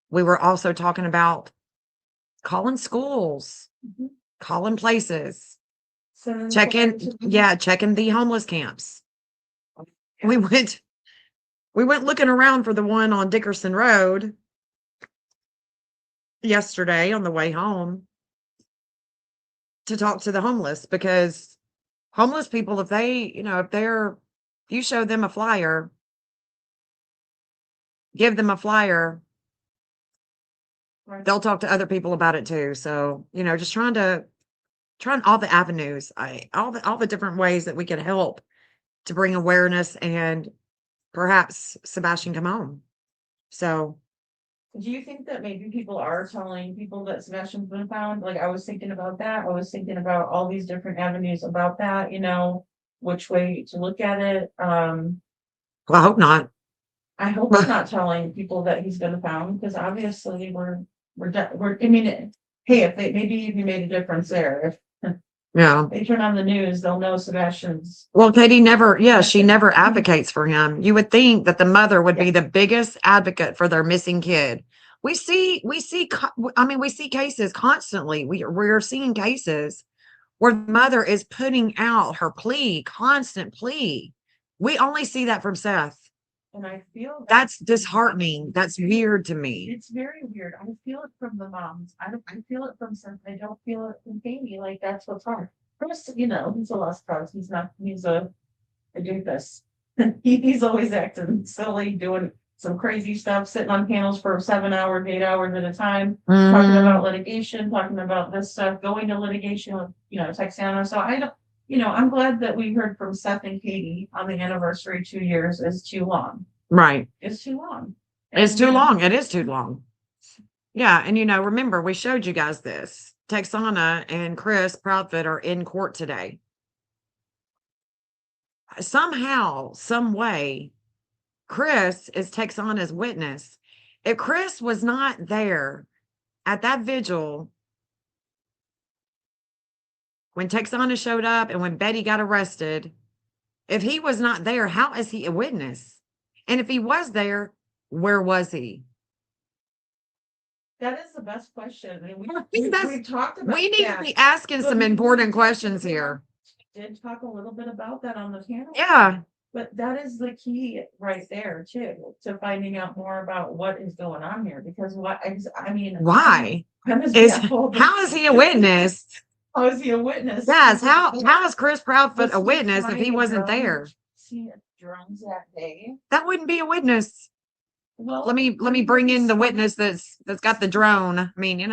we were also talking about calling schools, calling places, checking the homeless camps. We went looking around for the one on Dickerson Road yesterday on the way home to talk to the homeless, because homeless people, if you show them a flyer, give them a flyer, they'll talk to other people about it too. So, just trying all the avenues, all the different ways that we can help to bring awareness and perhaps Sebastian come home. So Do you think that maybe people are telling people that Sebastian's been found? Like, I was thinking about that. I was thinking about all these different avenues about that, which way to look at it. well, I hope not. I hope we're not telling people that he's been found, because obviously I mean, hey, if you made a difference there. Yeah. They turn on the news, they'll know Sebastian's. Well, Katie she never advocates for him. You would think that the mother would be the biggest advocate for their missing kid. We see cases constantly. We're seeing cases where the mother is putting out her constant plea. We only see that from Seth. And I feel that's disheartening. That's weird to me. It's very weird. I feel it from the moms. I feel it from Seth. I don't feel it from Katie. Like, that's what's hard. Chris, he's a lost cause. He's a doofus. He's always acting silly, doing some crazy stuff, sitting on panels for 7 hours, 8 hours at a time, talking about litigation, talking about this stuff, going to litigation with, Texana. So I'm glad that we heard from Seth and Katie on the anniversary. 2 years is too long. Right. It's too long. It's too long. It is too long. Yeah. And, remember, we showed you guys this. Texana and Chris Proudfoot are in court today. Somehow, some way, Chris is Texana's witness. If Chris was not there at that vigil when Texana showed up and when Betty got arrested, if he was not there, how is he a witness? And if he was there, where was he? That is the best question. I mean, we talked about. We need to be asking some important questions here. We did talk a little bit about that on the panel. Yeah. But that is the key right there too, to finding out more about what is going on here. Because why? How is he a witness? How is he a witness? Yes. How is Chris Proudfoot a witness if he wasn't there? See drones that day. That wouldn't be a witness. Well, let me bring in the witness that's got the drone. I mean, if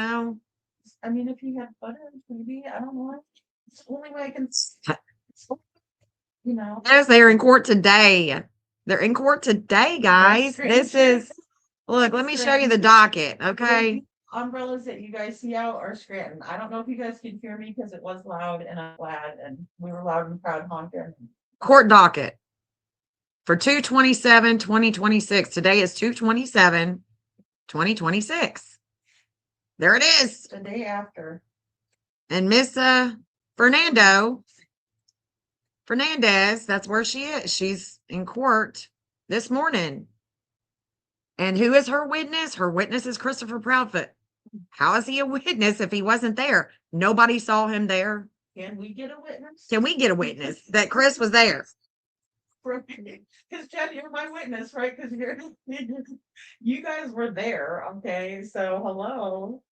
he had footage, maybe, I don't know. It's the only way I can. Yes, they're in court today. They're in court today, guys. Look, let me show you the docket, okay? The umbrellas that you guys see out are Scranton. I don't know if you guys can hear me because it was loud, and I'm glad, and we were loud and proud honking. Court docket for 2/27/2026. Today is 2/27/2026. There it is. The day after. And Miss Fernandez, that's where she is. She's in court this morning. And who is her witness? Her witness is Christopher Proudfoot. How is he a witness if he wasn't there? Nobody saw him there. Can we get a witness? Can we get a witness that Chris was there? Because Jen, you're my witness, right? Because you guys were there, okay? So hello.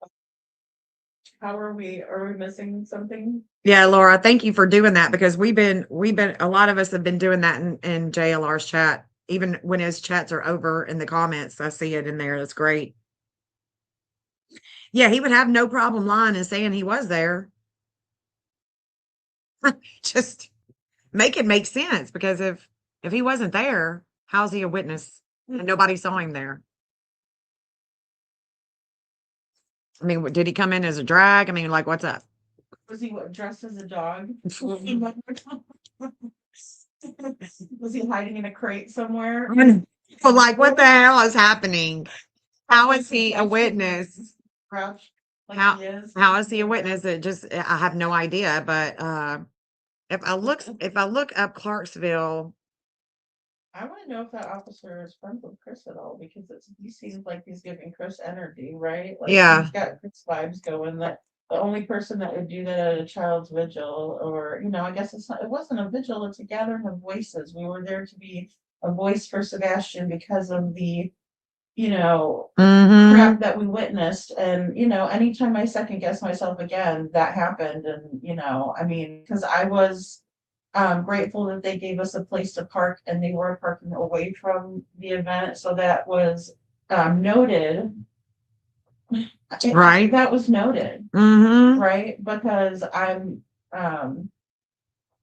How are we? Are we missing something? Yeah, Laura, thank you for doing that because we've been a lot of us have been doing that in JLR's chat. Even when his chats are over in the comments, I see it in there. That's great. Yeah, he would have no problem lying and saying he was there. Just make it make sense because if he wasn't there, how's he a witness and nobody saw him there? I mean, did he come in as a drag? I mean, like, what's up? Was he dressed as a dog? Was he hiding in a crate somewhere? Well, like, what the hell is happening? How is he a witness? Crouch, like How he is. how is he a witness? It just I have no idea. But if I look up Clarksville, I want to know if that officer is friends with Chris at all because he seems like he's giving Chris energy, right? Like Yeah. he's got Chris vibes going. That the only person that would do that at a child's vigil, or I guess it wasn't a vigil, it's a gathering of voices. We were there to be a voice for Sebastian because of the crap that we witnessed. And anytime I second guess myself again, that happened. And I mean, because I was grateful that they gave us a place to park and they were parking away from the event, so that was noted. Right. That was noted. Mm-hmm. Right, because I'm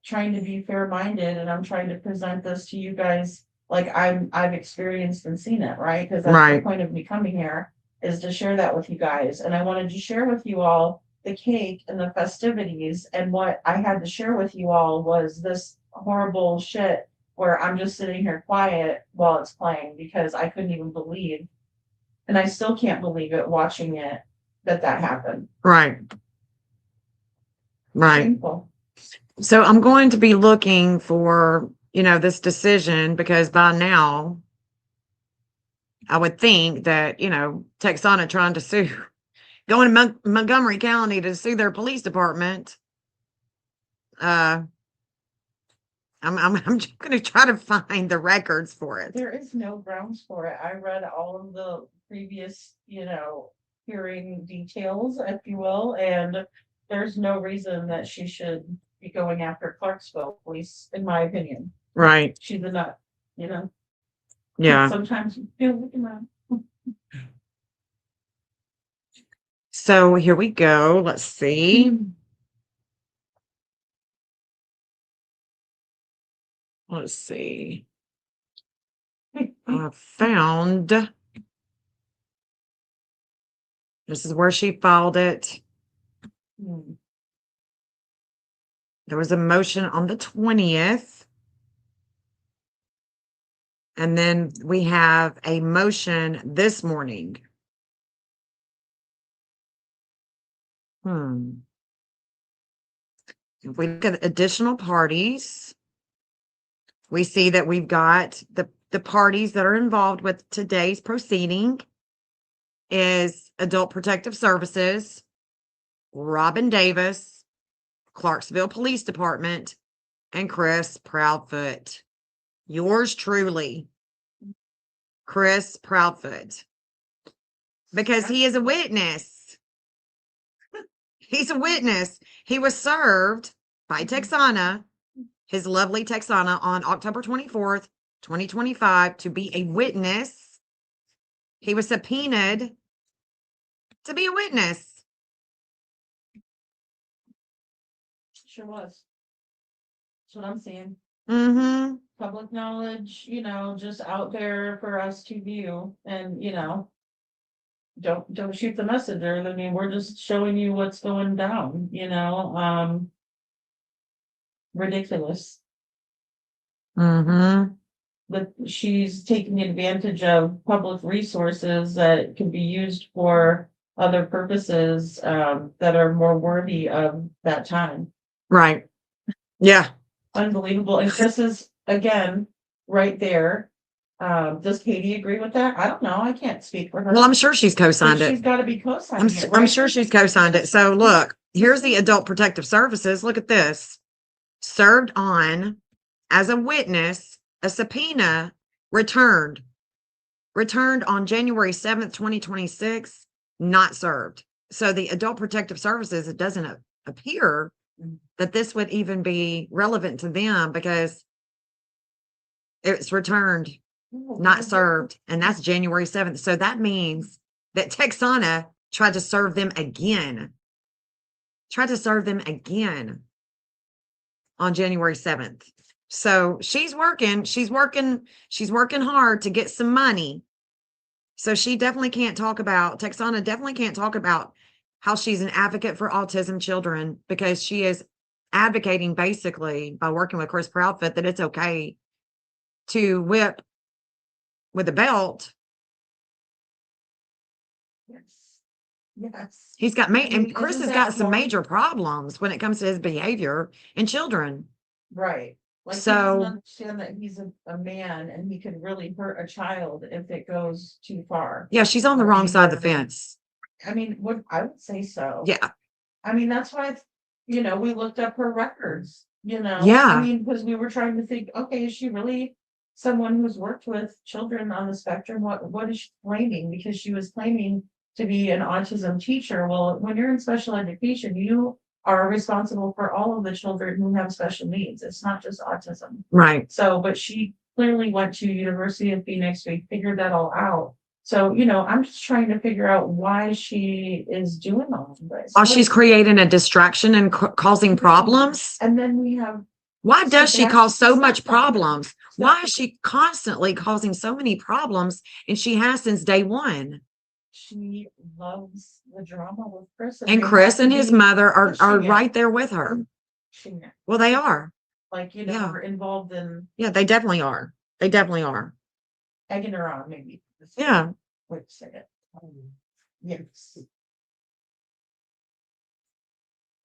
trying to be fair-minded and I'm trying to present this to you guys like I've experienced and seen it, right? Because that's the Right. point of me coming here, is to share that with you guys. And I wanted to share with you all the cake and the festivities, and what I had to share with you all was this horrible shit where I'm just sitting here quiet while it's playing because I couldn't even believe, and I still can't believe it watching it, that happened. Right. Right. Painful. So I'm going to be looking for, this decision because by now I would think that, Texana trying to sue, going to Montgomery County to sue their police department. I'm just going to try to find the records for it. There is no grounds for it. I read all of the previous, hearing details, if you will, and there's no reason that she should be going after Clarksville police, in my opinion. Right. She's a nut, Yeah. Sometimes you feel like a nut. So here we go. Let's see. Let's see. I found. This is where she filed it. There was a motion on the 20th. And then we have a motion this morning. If we look at additional parties, we see that we've got the parties that are involved with today's proceeding is Adult Protective Services, Robin Davis, Clarksville Police Department, and Chris Proudfoot. Yours truly, Chris Proudfoot. Because he is a witness. He's a witness. He was served by Texana, his lovely Texana, on October 24th, 2025, to be a witness. He was subpoenaed to be a witness. Sure was. That's what I'm seeing. Mm-hmm. Public knowledge, just out there for us to view, and don't shoot the messenger. I mean, we're just showing you what's going down, ridiculous. Mm-hmm. But she's taking advantage of public resources that can be used for other purposes that are more worthy of that time. Right. Yeah. Unbelievable. And Chris is, again, right there. Does Katie agree with that? I don't know. I can't speak for her. Well, I'm sure she's co-signed it. She's got to be co-signing it, I'm right? sure she's co-signed it. So look, here's the Adult Protective Services. Look at this. Served on as a witness a subpoena returned on January 7th, 2026, not served. So the Adult Protective Services, it doesn't appear that this would even be relevant to them because it's returned, not served, and that's January 7th. So that means that Texana tried to serve them again. On January 7th. So she's working hard to get some money. So she definitely can't talk about, Texana definitely can't talk about how she's an advocate for autism children, because she is advocating basically by working with Chris Proudfoot that it's okay to whip with a belt. Yes. He's got, and mean, Chris isn't has that got some more- major problems when it comes to his behavior in children. Right. Like, he So- doesn't understand that he's a man and he could really hurt a child if it goes too far. Yeah, she's on the wrong side of the fence. I mean, I would say so. Yeah. I mean, that's why, we looked up her records, Yeah. I mean, because we were trying to think, okay, is she really someone who's worked with children on the spectrum? What is she claiming? Because she was claiming to be an autism teacher. Well, when you're in special education, you are responsible for all of the children who have special needs. It's not just autism. Right. So, but she clearly went to University of Phoenix. We figured that all out. So, I'm just trying to figure out why she is doing all of this. While she's creating a distraction and causing problems. And then we have. Why does she cause so Sebastian much stepfather. problems? Why is she constantly causing so many problems? And she has since day one. She loves the drama with Chris. And they Chris have and to his be mother are pushing it, right there with her. pushing it. Well, they are. Like, Yeah. we're involved in Yeah, they definitely are. They definitely are. egging her on, maybe. Yeah. Wait a second. Yes.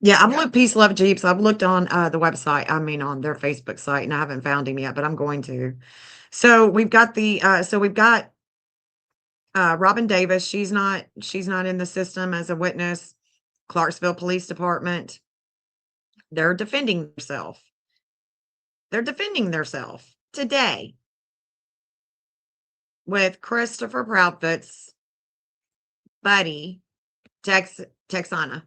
Yeah, I've looked Peace Love Jeeps. I've looked on the website, on their Facebook site, and I haven't found him yet, but I'm going to. So we've got Robin Davis. She's not in the system as a witness. Clarksville Police Department. They're defending themselves. Today with Christopher Proudfoot's buddy, Texana.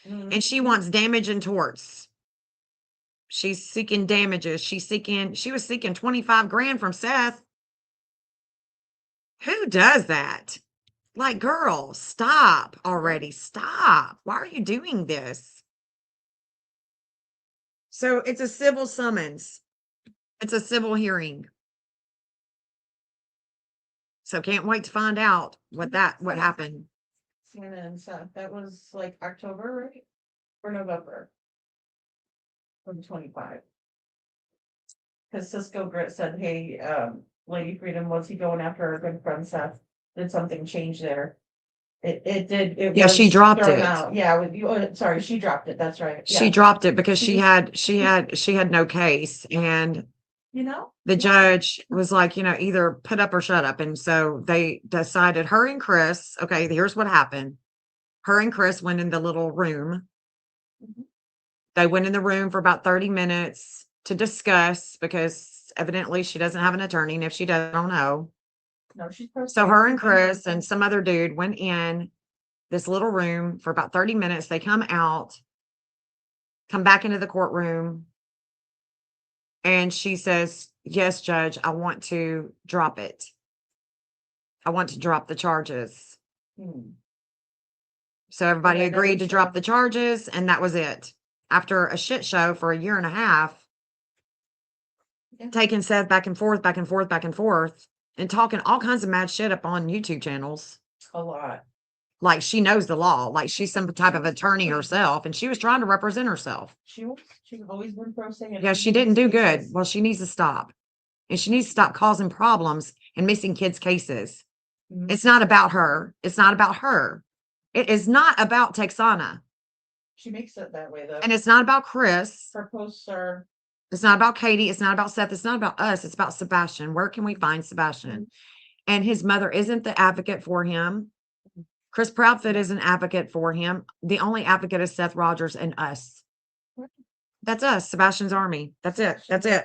And she wants damage and torts. She's seeking damages. She was seeking 25 grand from Seth. Who does that? Like, girl, stop already. Stop. Why are you doing this? So it's a civil summons. It's a civil hearing. So can't wait to find out what happened. Sienna and Seth. That was like October, right? Or November. From 25. Because Cisco Grit said, hey, Lady Freedom, was he going after our good friend Seth? Did something change there? It did. Yeah, she was dropped thrown it. out. Yeah, with you. Sorry, she dropped it. That's right. She Yeah. dropped it because She she had no case, and the Yeah. judge was like, either put up or shut up. And so they decided, her and Chris, okay, here's what happened. Her and Chris went in the little room. Mhm. They went in the room for about 30 minutes to discuss, because evidently she doesn't have an attorney. And if she does, I don't know. No, she's So her and Chris and some other dude went in this little room for about 30 minutes. They come back into the courtroom. And she says, yes, Judge, I want to drop it. I want to drop the charges. So everybody And I know agreed to which drop one. the charges, and that was it. After a shit show for a year and a half, Yeah. taking Seth back and forth, and talking all kinds of mad shit up on YouTube channels. A lot. Like she knows the law, like she's some type of attorney herself, and she was trying to represent herself. She's always been pro se. Yeah, she didn't do good. Well, she needs to stop. And she needs to stop causing problems and missing kids' cases. Mhm. It's not about her. It's not about her. It is not about Texana. She makes it that way though. And it's not about Chris. Her posts are. It's not about Katie. It's not about Seth. It's not about us. It's about Sebastian. Where can we find Sebastian? And his mother isn't the advocate for him. Chris Proudfoot is an advocate for him. The only advocate is Seth Rogers and us. That's us, Sebastian's army. That's it. That's it.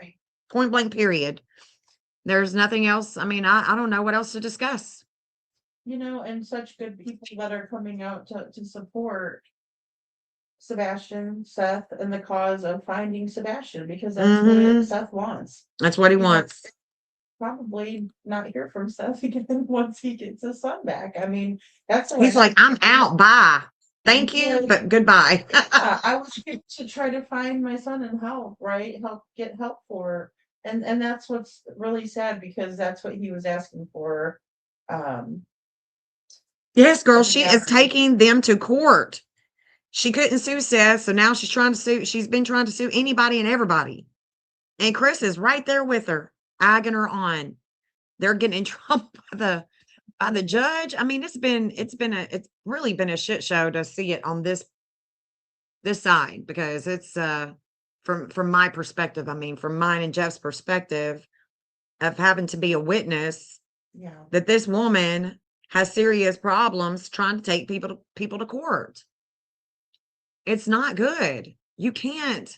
Point blank, period. There's nothing else. I mean, I don't know what else to discuss. And such good people that are coming out to support Sebastian, Seth, and the cause of finding Sebastian, because that's Mhm. what Seth wants. That's what he wants. Probably not hear from Seth again once he gets his son back. I mean, that's the way He's like, I'm out. Bye. Thank you, Yeah. but goodbye. I was here to try to find my son and help, right? Get help for, and that's what's really sad, because that's what he was asking for. Yes, girl, she is taking them to court. She couldn't sue Seth, so now she's trying to sue. She's been trying to sue anybody and everybody. And Chris is right there with her, egging her on. They're getting in trouble by the judge. I mean, it's really been a shit show to see it on this side, because it's from my perspective. I mean, from mine and Jeff's perspective of having to be a witness, that this woman has serious problems trying to take people to court. It's not good. You can't.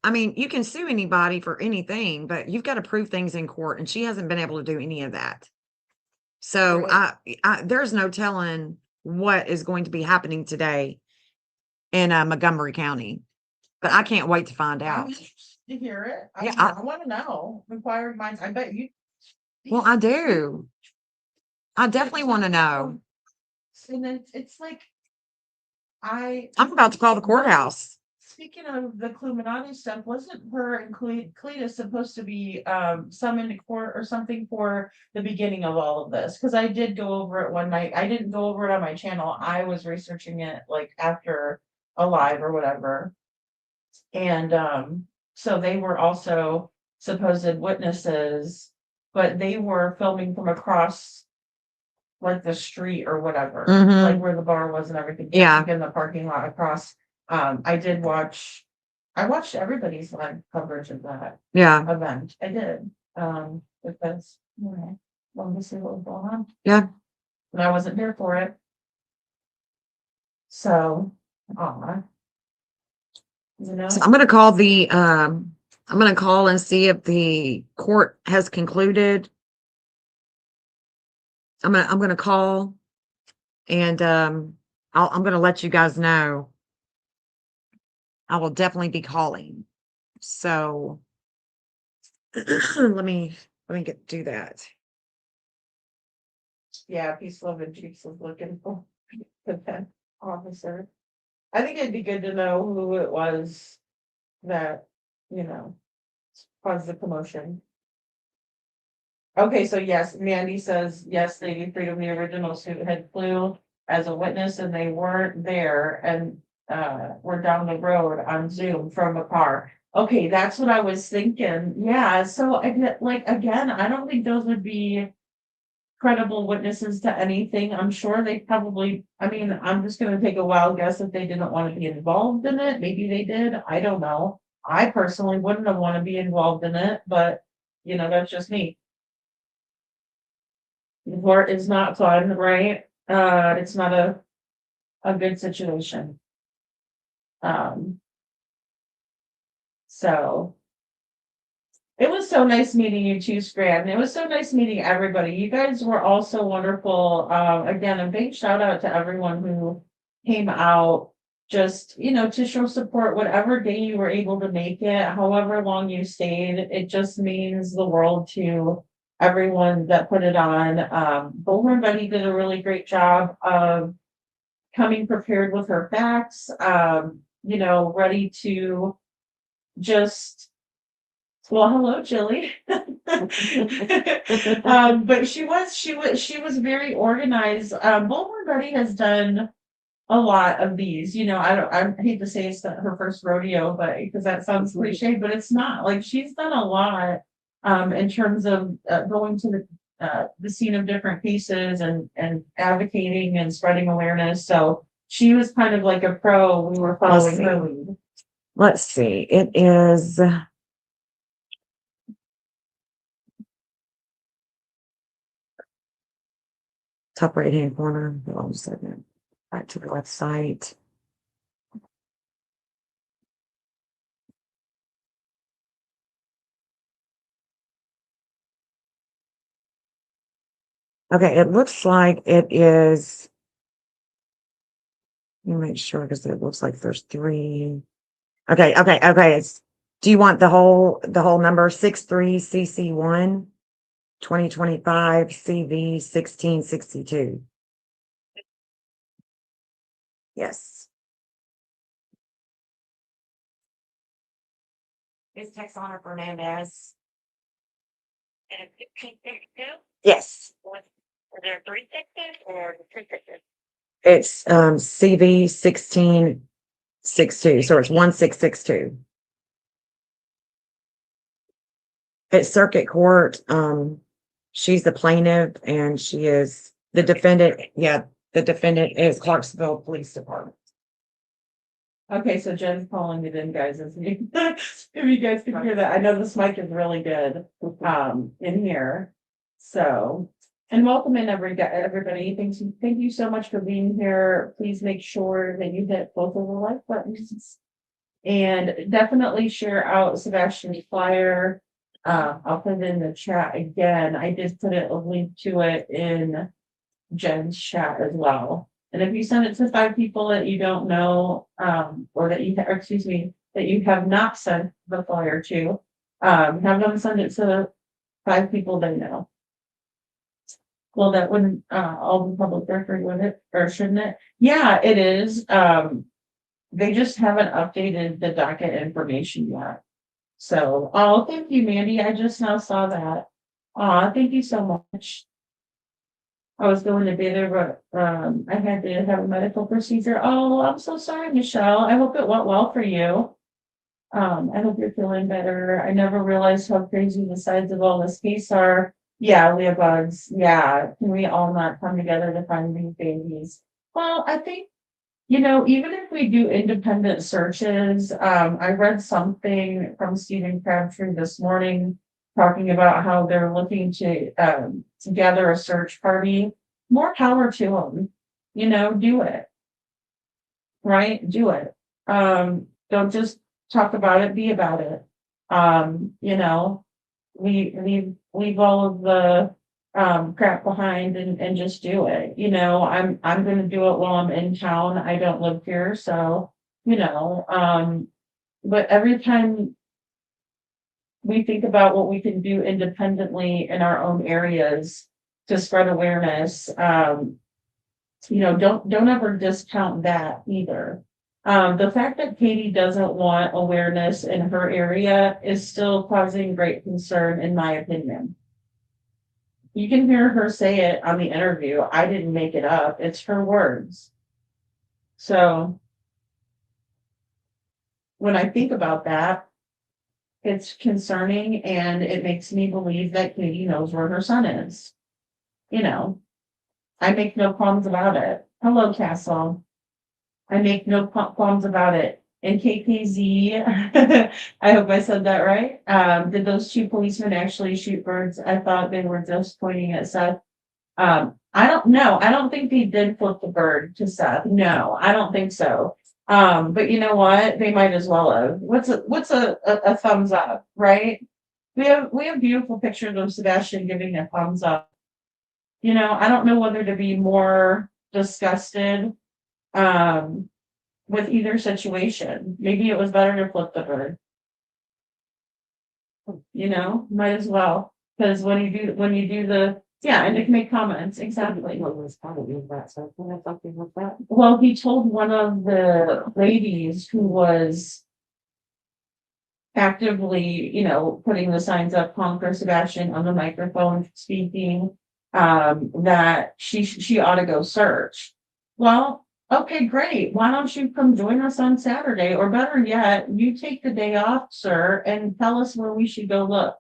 I mean, you can sue anybody for anything, but you've got to prove things in court, and she hasn't been able to do any of that. So there's no telling what is going to be happening today in Montgomery County, but I can't wait to find out. To hear it, I want to know. Inquiring minds. I bet you. Well, I do. I definitely want to know. And it's like, I'm about to call the courthouse. Speaking of the Cluminati stuff, wasn't her and Cletus supposed to be summoned to court or something for the beginning of all of this? Because I did go over it one night. I didn't go over it on my channel. I was researching it like after a live or whatever. And so they were also supposed witnesses, but they were filming from across like the street or whatever, like where the bar was and everything. Yeah. In the parking lot across. I watched everybody's live coverage of that event. I did. Because wanted to see what was going on. Yeah. And I wasn't there for it. So So I'm gonna call I'm gonna call and see if the court has concluded. I'm gonna call, and I'm gonna let you guys know. I will definitely be calling. So let me do that. Yeah, Peace, Love, and Cheeks is looking for the officer. I think it'd be good to know who it was that, caused the commotion. Okay, so yes, Mandy says, yes, Lady Freedom, the original suit had flew as a witness, and they weren't there, and were down the road on Zoom from a car. Okay, that's what I was thinking. Yeah, so again, I don't think those would be credible witnesses to anything. I'm sure they probably, I'm just gonna take a wild guess if they didn't want to be involved in it. Maybe they did. I don't know. I personally wouldn't have want to be involved in it, but that's just me. The court is not fun, right? It's not a good situation. So it was so nice meeting you too, Scran. It was so nice meeting everybody. You guys were all so wonderful. Again, a big shout out to everyone who came out just, to show support, whatever day you were able to make it, however long you stayed. It just means the world to everyone that put it on. Bullhorn Betty did a really great job of coming prepared with her facts, ready to just, well, hello, Jilly. But she was very organized. Bullhorn Betty has done a lot of these, I hate to say it's her first rodeo, but because that sounds cliche, but it's not. Like, she's done a lot in terms of going to the scene of different cases and advocating and spreading awareness. So she was kind of like a pro. We were following her lead. Let's see. It is top right hand corner. Hold on a second. Back to the website. Okay, it looks like it is. Let me make sure because it looks like there's 3. Okay. Do you want the whole number? 63CC1 2025 CV 1662. Yes. Is Texana Fernandez? Yes. Are there 3 sixes or 2 sixes? It's CV 1662, so it's 1662. It's circuit court. She's the plaintiff and she is the defendant. Yeah, the defendant is Clarksville Police Department. Okay, so Jen's calling it in, guys. If you guys can hear that, I know this mic is really good in here. So, and welcome in everybody. Thank you so much for being here. Please make sure that you hit both of the like buttons and definitely share out Sebastian's flyer. I'll put it in the chat again. I did put a link to it in Jen's chat as well. And if you send it to 5 people that you don't know, or that you have not sent the flyer to, have them send it to 5 people they know. Well, that wouldn't all the public record, would it, or shouldn't it? Yeah, it is. They just haven't updated the docket information yet. So, thank you, Mandy. I just now saw that. Thank you so much. I was going to be there, but I had to have a medical procedure. Oh, I'm so sorry, Michelle. I hope it went well for you. I hope you're feeling better. I never realized how crazy the sides of all this case are. Yeah, Leah bugs. Yeah, can we all not come together to find these babies? Well, I think, even if we do independent searches, I read something from Stephen Crabtree this morning talking about how they're looking to gather a search party. More power to them. Do it. Right? Do it. Don't just talk about it, be about it. Leave all of the crap behind and just do it. I'm gonna do it while I'm in town. I don't live here, so but every time we think about what we can do independently in our own areas to spread awareness, don't ever discount that either. The fact that Katie doesn't want awareness in her area is still causing great concern, in my opinion. You can hear her say it on the interview. I didn't make it up. It's her words. So when I think about that, it's concerning, and it makes me believe that Katie knows where her son is. I make no qualms about it. Hello, Castle. I make no qualms about it. And KKZ, I hope I said that right. Did those 2 policemen actually shoot birds? I thought they were just pointing at Seth. I don't know. I don't think they did flip the bird to Seth. No, I don't think so. But you know what? They might as well have. What's a thumbs up, right? We have beautiful pictures of Sebastian giving a thumbs up. I don't know whether to be more disgusted with either situation. Maybe it was better to flip the bird. Might as well. Because when you do the and it can make comments, exactly. What was probably that something like that? Well, he told one of the ladies who was actively, putting the signs up, Conquer Sebastian on the microphone speaking, that she ought to go search. Well, okay, great. Why don't you come join us on Saturday? Or better yet, you take the day off, sir, and tell us where we should go look.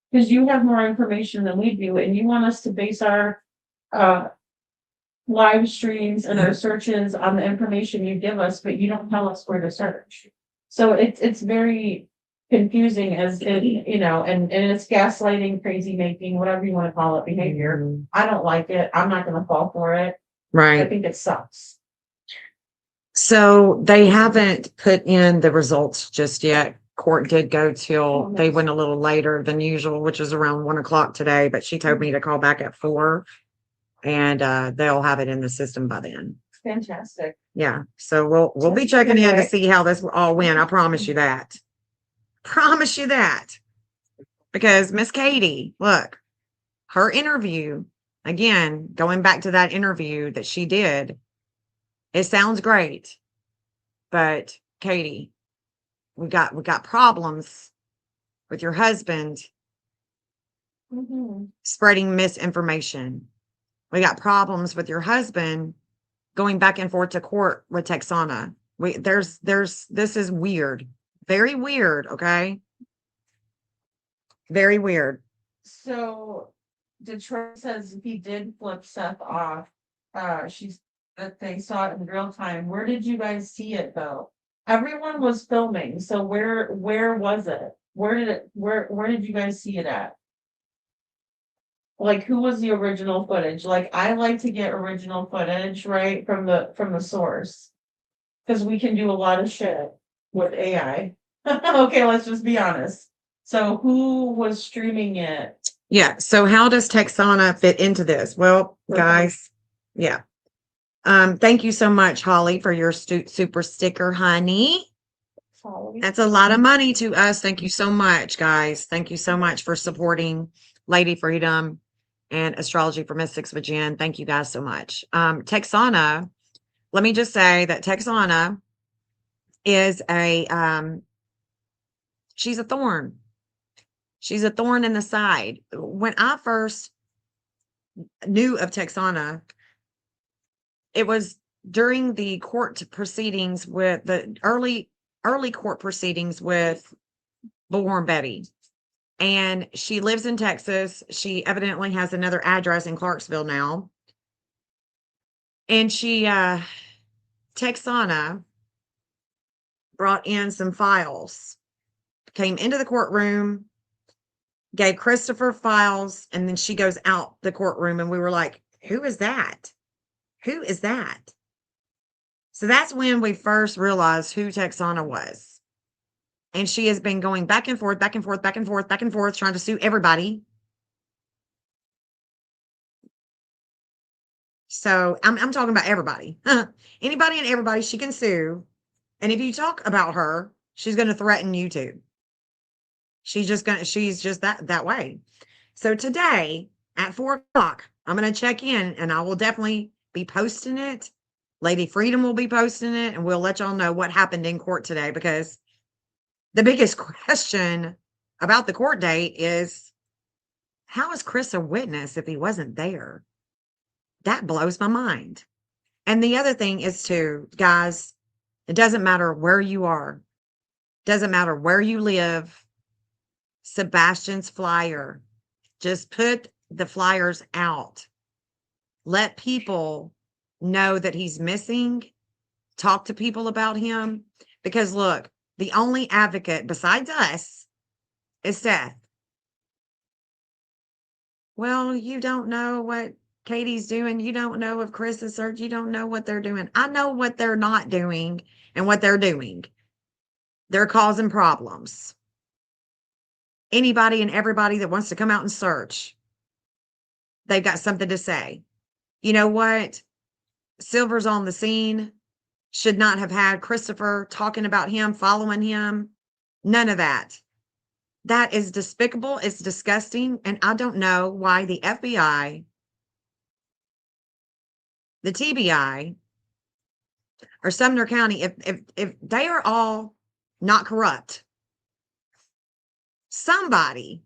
Because you have more information than we do, and you want us to base our live streams and our searches on the information you give us, but you don't tell us where to search. So it's very confusing and it's gaslighting, crazy making, whatever you want to call it, behavior. I don't like it. I'm not going to fall for it. Right. I think it sucks. So they haven't put in the results just yet. Court did go till they went a little later than usual, which is around 1 o'clock today, but she told me to call back at 4. and they'll have it in the system by then. Fantastic. Yeah. So we'll be checking in to see how this all went. I promise you that. Promise you that. Because Miss Katie, look, her interview, again, going back to that interview that she did, it sounds great. But Katie, we got problems with your husband spreading misinformation. We got problems with your husband going back and forth to court with Texana. This is weird. Very weird, okay? Very weird. So Detroit says he did flip Seth off. She's that they saw it in real time. Where did you guys see it though? Everyone was filming, so where was it? Where did you guys see it at? Like, who was the original footage? Like, I like to get original footage, right, from the source, because we can do a lot of shit with AI. Okay, let's just be honest. So who was streaming it? Yeah. So how does Texana fit into this? Well, guys, yeah. Thank you so much, Holly, for your super sticker, honey. That's a lot of money to us. Thank you so much, guys. Thank you so much for supporting Lady Freedom and Astrology for Mystics with Jen. Thank you guys so much. Texana, let me just say that Texana is she's a thorn. She's a thorn in the side. When I first knew of Texana, it was during the court proceedings with the early court proceedings with Bullhorn Betty. And she lives in Texas. She evidently has another address in Clarksville now. And she, Texana, brought in some files, came into the courtroom, gave Christopher files, and then she goes out the courtroom. And we were like, who is that? Who is that? So that's when we first realized who Texana was. And she has been going back and forth, back and forth, back and forth, back and forth, trying to sue everybody. So I'm talking about everybody. Anybody and everybody she can sue. And if you talk about her, she's going to threaten you too. She's just that way. So today at 4:00, I'm going to check in and I will definitely be posting it. Lady Freedom will be posting it, and we'll let y'all know what happened in court today, because the biggest question about the court date is, how is Chris a witness if he wasn't there? That blows my mind. And the other thing is too, guys, it doesn't matter where you are. Doesn't matter where you live. Sebastian's flyer. Just put the flyers out. Let people know that he's missing. Talk to people about him. Because look, the only advocate besides us is Seth. Well, you don't know what Katie's doing. You don't know if Chris is searching. You don't know what they're doing. I know what they're not doing and what they're doing. They're causing problems. Anybody and everybody that wants to come out and search, they've got something to say. You know what? Silver's on the scene. Should not have had Christopher talking about him, following him. None of that. That is despicable. It's disgusting. And I don't know why the FBI, the TBI, or Sumner County, if they are all not corrupt, somebody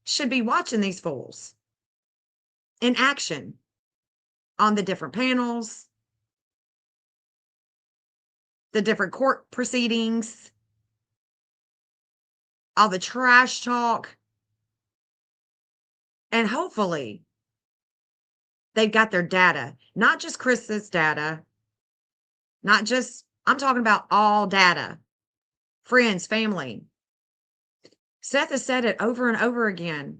should be watching these fools in action on the different panels, the different court proceedings, all the trash talk. And hopefully they've got their data, not just Chris's data, not just, I'm talking about all data, friends, family. Seth has said it over and over again.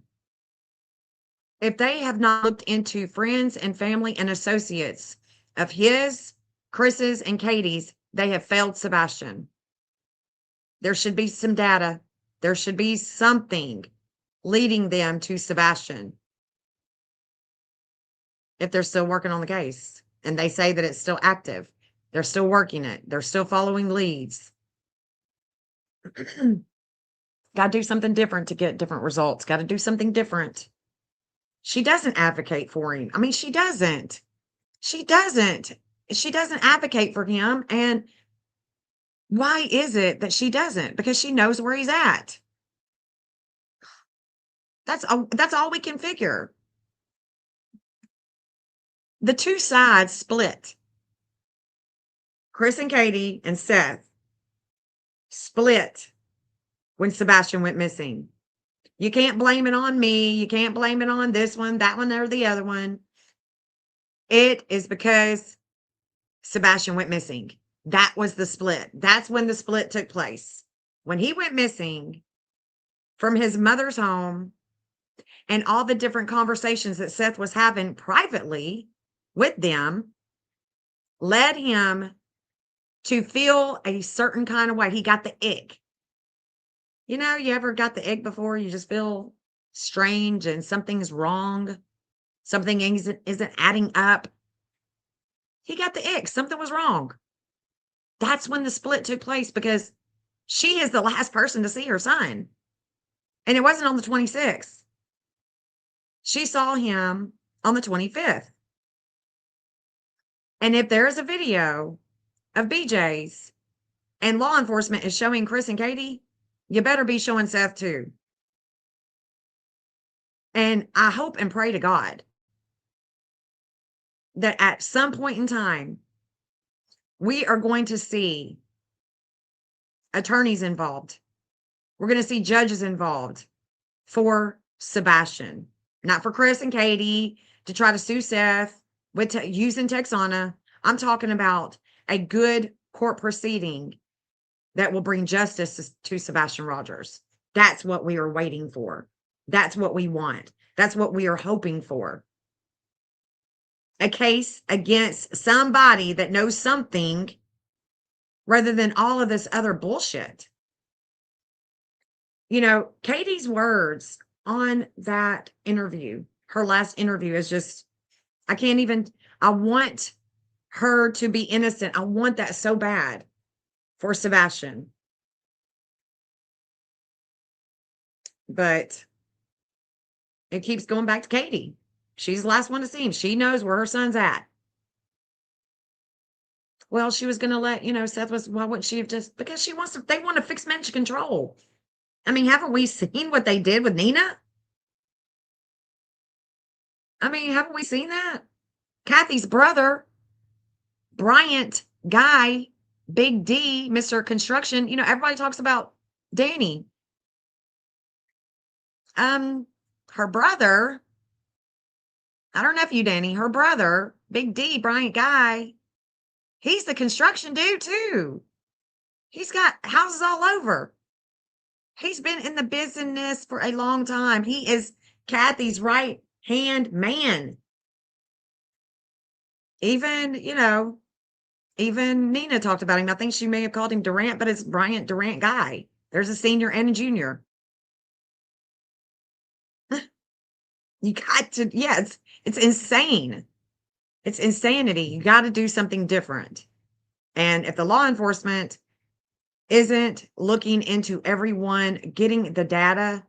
If they have not looked into friends and family and associates of his, Chris's, and Katie's, they have failed Sebastian. There should be some data. There should be something leading them to Sebastian. if they're still working on the case. And they say that it's still active. They're still working it. They're still following leads. Got to do something different to get different results. Got to do something different. She doesn't advocate for him. I mean, she doesn't. She doesn't. She doesn't advocate for him. And why is it that she doesn't? Because she knows where he's at. That's all we can figure. The two sides split. Chris and Katie and Seth split when Sebastian went missing. You can't blame it on me. You can't blame it on this one, that one, or the other one. It is because Sebastian went missing. That was the split. That's when the split took place. When he went missing from his mother's home and all the different conversations that Seth was having privately with them led him to feel a certain kind of way. He got the ick. You know, you ever got the ick before? You just feel strange and something's wrong. Something isn't adding up. He got the ick. Something was wrong. That's when the split took place because she is the last person to see her son. And it wasn't on the 26th. She saw him on the 25th. And if there is a video of BJ's and law enforcement is showing Chris and Katie, you better be showing Seth too. And I hope and pray to God that at some point in time, we are going to see attorneys involved. We're going to see judges involved for Sebastian, not for Chris and Katie to try to sue Seth with using Texana. I'm talking about a good court proceeding that will bring justice to Sebastian Rogers. That's what we are waiting for. That's what we want. That's what we are hoping for. A case against somebody that knows something rather than all of this other bullshit. You know, Katie's words on that interview, her last interview is just, I want her to be innocent. I want that so bad for Sebastian. But it keeps going back to Katie. She's the last one to see him. She knows where her son's at. Well, she was going to let, Seth why wouldn't she have just, because they want to fix mental control. I mean, haven't we seen what they did with Nina? I mean, haven't we seen that? Kathy's brother, Bryant Guy, Big D, Mr. Construction, everybody talks about Danny. Her brother, not her nephew Danny, her brother, Big D, Bryant Guy, he's the construction dude too. He's got houses all over. He's been in the business for a long time. He is Kathy's right-hand man. Even Nina talked about him. I think she may have called him Durant, but it's Bryant Durant Guy. There's a senior and a junior. You got to, it's insane. It's insanity. You got to do something different. And if the law enforcement isn't looking into everyone, getting the data,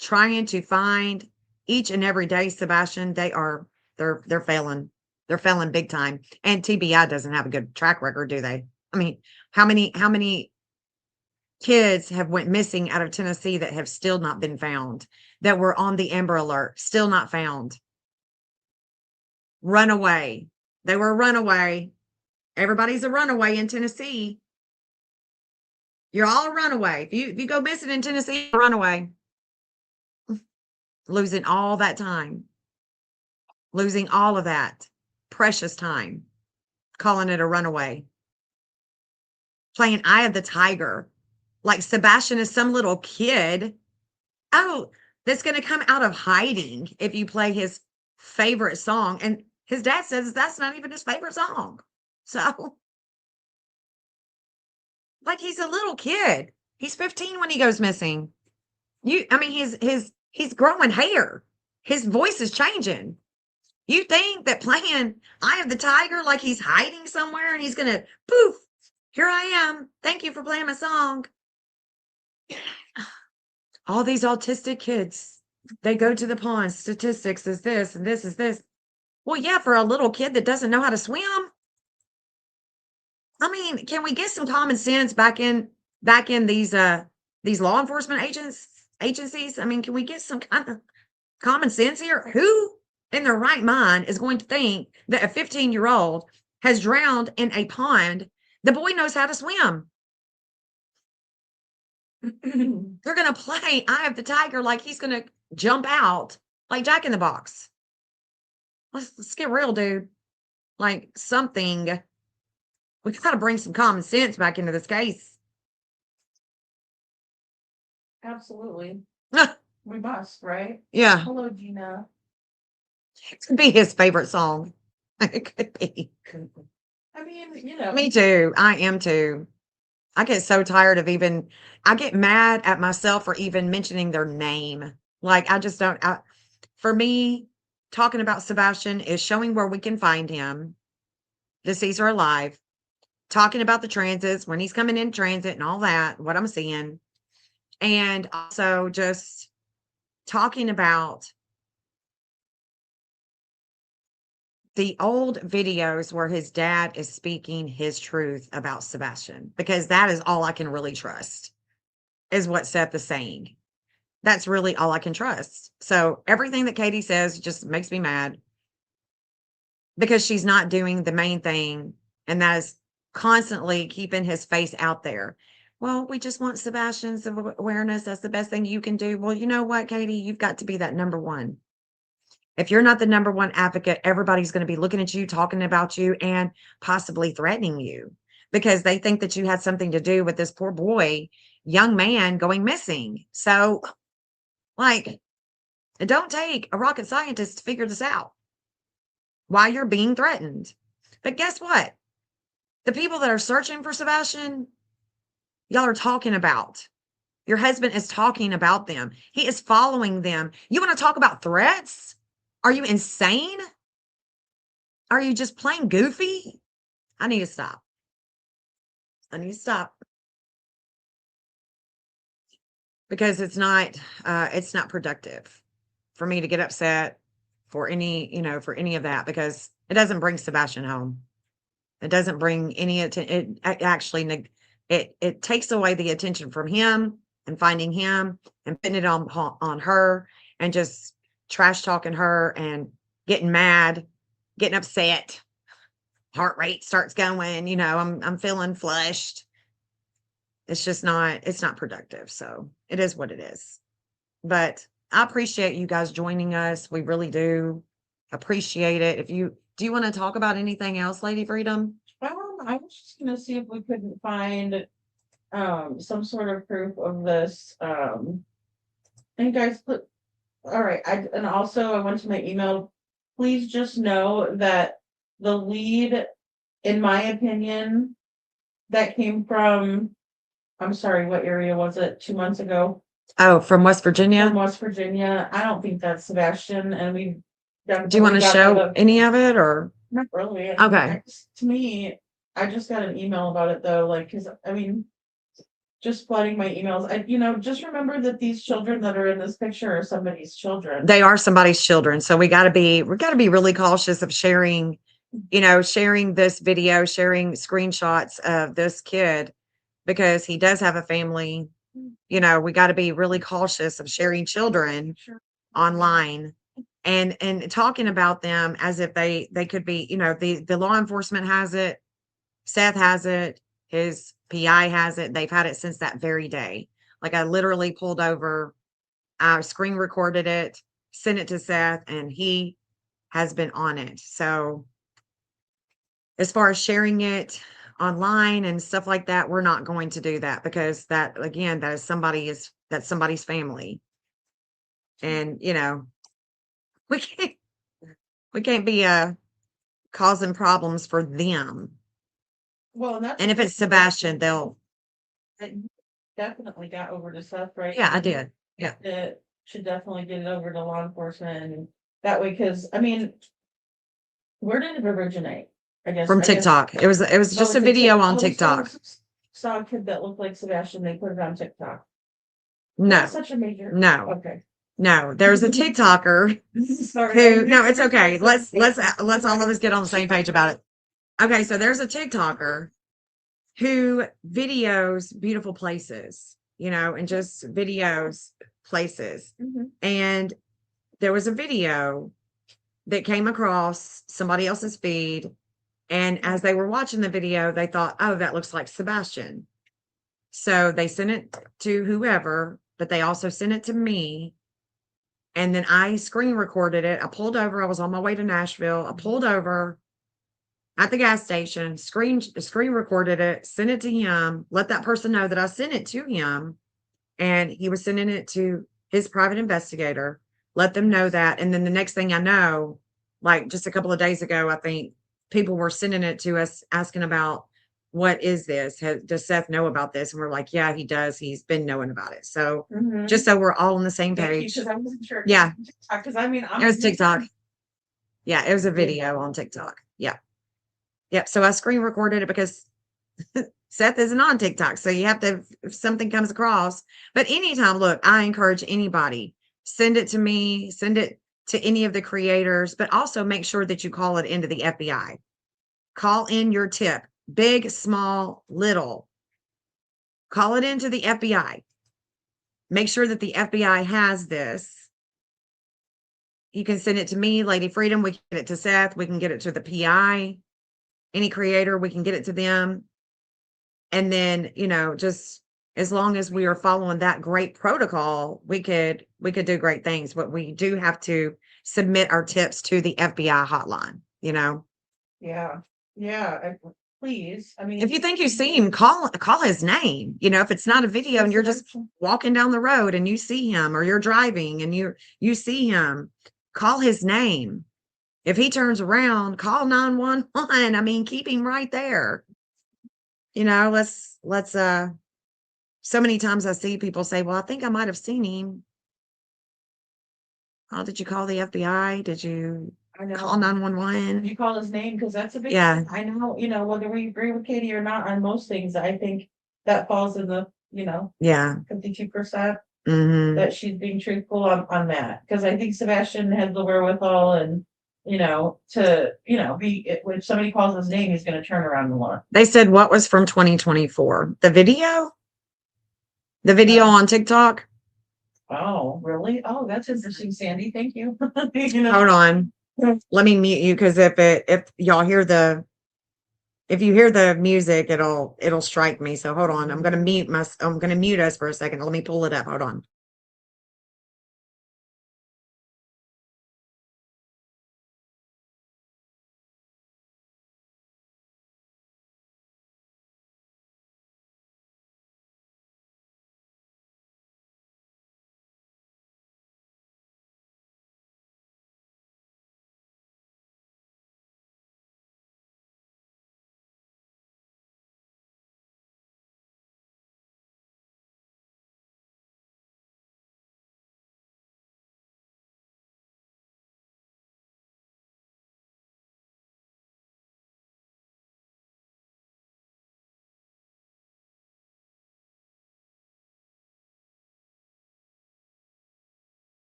trying to find each and every day, Sebastian, they're failing. They're failing big time. And TBI doesn't have a good track record, do they? I mean, how many kids have went missing out of Tennessee that have still not been found, that were on the Amber Alert, still not found? Runaway. They were a runaway. Everybody's a runaway in Tennessee. You're all a runaway. If you go missing in Tennessee, you're a runaway. Losing all that time. Losing all of that precious time. Calling it a runaway. Playing Eye of the Tiger. Like Sebastian is some little kid. Oh, that's going to come out of hiding if you play his favorite song. And his dad says that's not even his favorite song. So, like, he's a little kid. He's 15 when he goes missing. He's growing hair. His voice is changing. You think that playing Eye of the Tiger like he's hiding somewhere and he's gonna poof, here I am. Thank you for playing my song. All these autistic kids, they go to the pond. Statistics is this and this is this. Well, yeah, for a little kid that doesn't know how to swim. I mean, can we get some common sense back in these law enforcement agencies? I mean, can we get some kind of common sense here? Who in their right mind is going to think that a 15-year-old has drowned in a pond? The boy knows how to swim. They're going to play Eye of the Tiger like he's going to jump out like Jack in the Box. Let's get real, dude. Like something. We got to bring some common sense back into this case. Absolutely. We must, right? Yeah. Hello, Gina. It could be his favorite song. It could be. I mean, you know. Me too. I am too. I get so tired of I get mad at myself for even mentioning their name. Like, I just don't. For me, talking about Sebastian is showing where we can find him, deceased or alive, talking about the transits, when he's coming in transit and all that, what I'm seeing. And also just talking about the old videos where his dad is speaking his truth about Sebastian, because that is all I can really trust, is what Seth is saying. That's really all I can trust. So everything that Katie says just makes me mad, because she's not doing the main thing, and that is constantly keeping his face out there. Well, we just want Sebastian's awareness. That's the best thing you can do. Well, you know what, Katie? You've got to be that number one. If you're not the number one advocate, everybody's going to be looking at you, talking about you, and possibly threatening you, because they think that you had something to do with this poor boy, young man going missing. So, like, it don't take a rocket scientist to figure this out, why you're being threatened. But guess what? The people that are searching for Sebastian, y'all are talking about. Your husband is talking about them. He is following them. You want to talk about threats? Are you insane? Are you just plain goofy? I need to stop. I need to stop. Because it's not productive for me to get upset for any of that, because it doesn't bring Sebastian home. It doesn't bring any attention. It actually it takes away the attention from him and finding him and putting it on her and just trash talking her and getting mad, getting upset. Heart rate starts going, I'm feeling flushed. It's not productive. So it is what it is. But I appreciate you guys joining us. We really do appreciate it. Do you want to talk about anything else, Lady Freedom? I was just gonna see if we couldn't find some sort of proof of this. And guys, all right. And also I went to my email. Please just know that the lead, in my opinion, that came from, I'm sorry, what area was it? 2 months ago? Oh, from West Virginia? From West Virginia. I don't think that's Sebastian. And we Do you want to show any of it, or? Not really. Okay. To me, I just got an email about it though, like, because I mean, just flooding my emails. Just remember that these children that are in this picture are somebody's children. They are somebody's children. So we got to be really cautious of sharing this video, sharing screenshots of this kid, because he does have a family. We got to be really cautious of sharing children online and talking about them as if they could be, the law enforcement has it, Seth has it, his PI has it. They've had it since that very day. Like, I literally pulled over, I screen recorded it, sent it to Seth, and he has been on it. So as far as sharing it online and stuff like that, we're not going to do that, because that, again, that's somebody's family. And, we can't be causing problems for them. Well, and if it's Sebastian, they'll definitely got over to Seth, right? Yeah, I did. Yeah. It should definitely get it over to law enforcement, and that way, because I mean, Where did it originate? I guess from TikTok. It was just a video on TikTok. Saw a kid that looked like Sebastian. They put it on TikTok. No, That's such a major. no, Okay. no. There's a TikToker Sorry. who. No, it's okay. Let's all of us get on the same page about it. Okay, so there's a TikToker who videos beautiful places, you know, and just videos places. And there was a video that came across somebody else's feed. And as they were watching the video, they thought, oh, that looks like Sebastian. So they sent it to whoever, but they also sent it to me. And then I screen recorded it. I pulled over. I was on my way to Nashville. I pulled over at the gas station, screen recorded it, sent it to him, let that person know that I sent it to him. And he was sending it to his private investigator, let them know that. And then the next thing I know, like just a couple of days ago, I think people were sending it to us asking about, what is this? Does Seth know about this? And we're like, yeah, he does. He's been knowing about it. So just so we're all on the same page. Because I wasn't sure. Yeah. Because I mean, It was TikTok. Yeah, it was a video on TikTok. Yeah. Yep. So I screen recorded it because Seth isn't on TikTok. So you have to, if something comes across, but anytime, look, I encourage anybody, send it to me, send it to any of the creators, but also make sure that you call it into the FBI. Call in your tip, big, small, little. Call it into the FBI. Make sure that the FBI has this. You can send it to me, Lady Freedom. We can get it to Seth. We can get it to the PI. Any creator, we can get it to them. And then, you know, just as long as we are following that great protocol, we could do great things. But we do have to submit our tips to the FBI hotline, you know. Yeah. Yeah. Please. I mean, If you think you see him, call his name. You know, if it's not a video and you're just walking down the road and you see him, or you're driving and you see him, call his name. If he turns around, call 911. I mean, keep him right there. You know, let's so many times I see people say, well, I think I might have seen him. Oh, did you call the FBI? Did you call 911? You call his name, because that's a big Yeah. I know, you know, whether we agree with Katie or not on most things, I think that falls in the, you know, Yeah. 52%. Mm-hmm. That she's being truthful on that. Because I think Sebastian had the wherewithal and, you know, to, you know, when somebody calls his name, he's going to turn around and look. They said what was from 2024? The video? The video on TikTok? Oh, really? Oh, that's interesting, Sandy. Thank you. You know? Hold on. Let me mute you, because if y'all hear if you hear the music, it'll strike me. So hold on. I'm gonna mute us for a second. Let me pull it up. Hold on.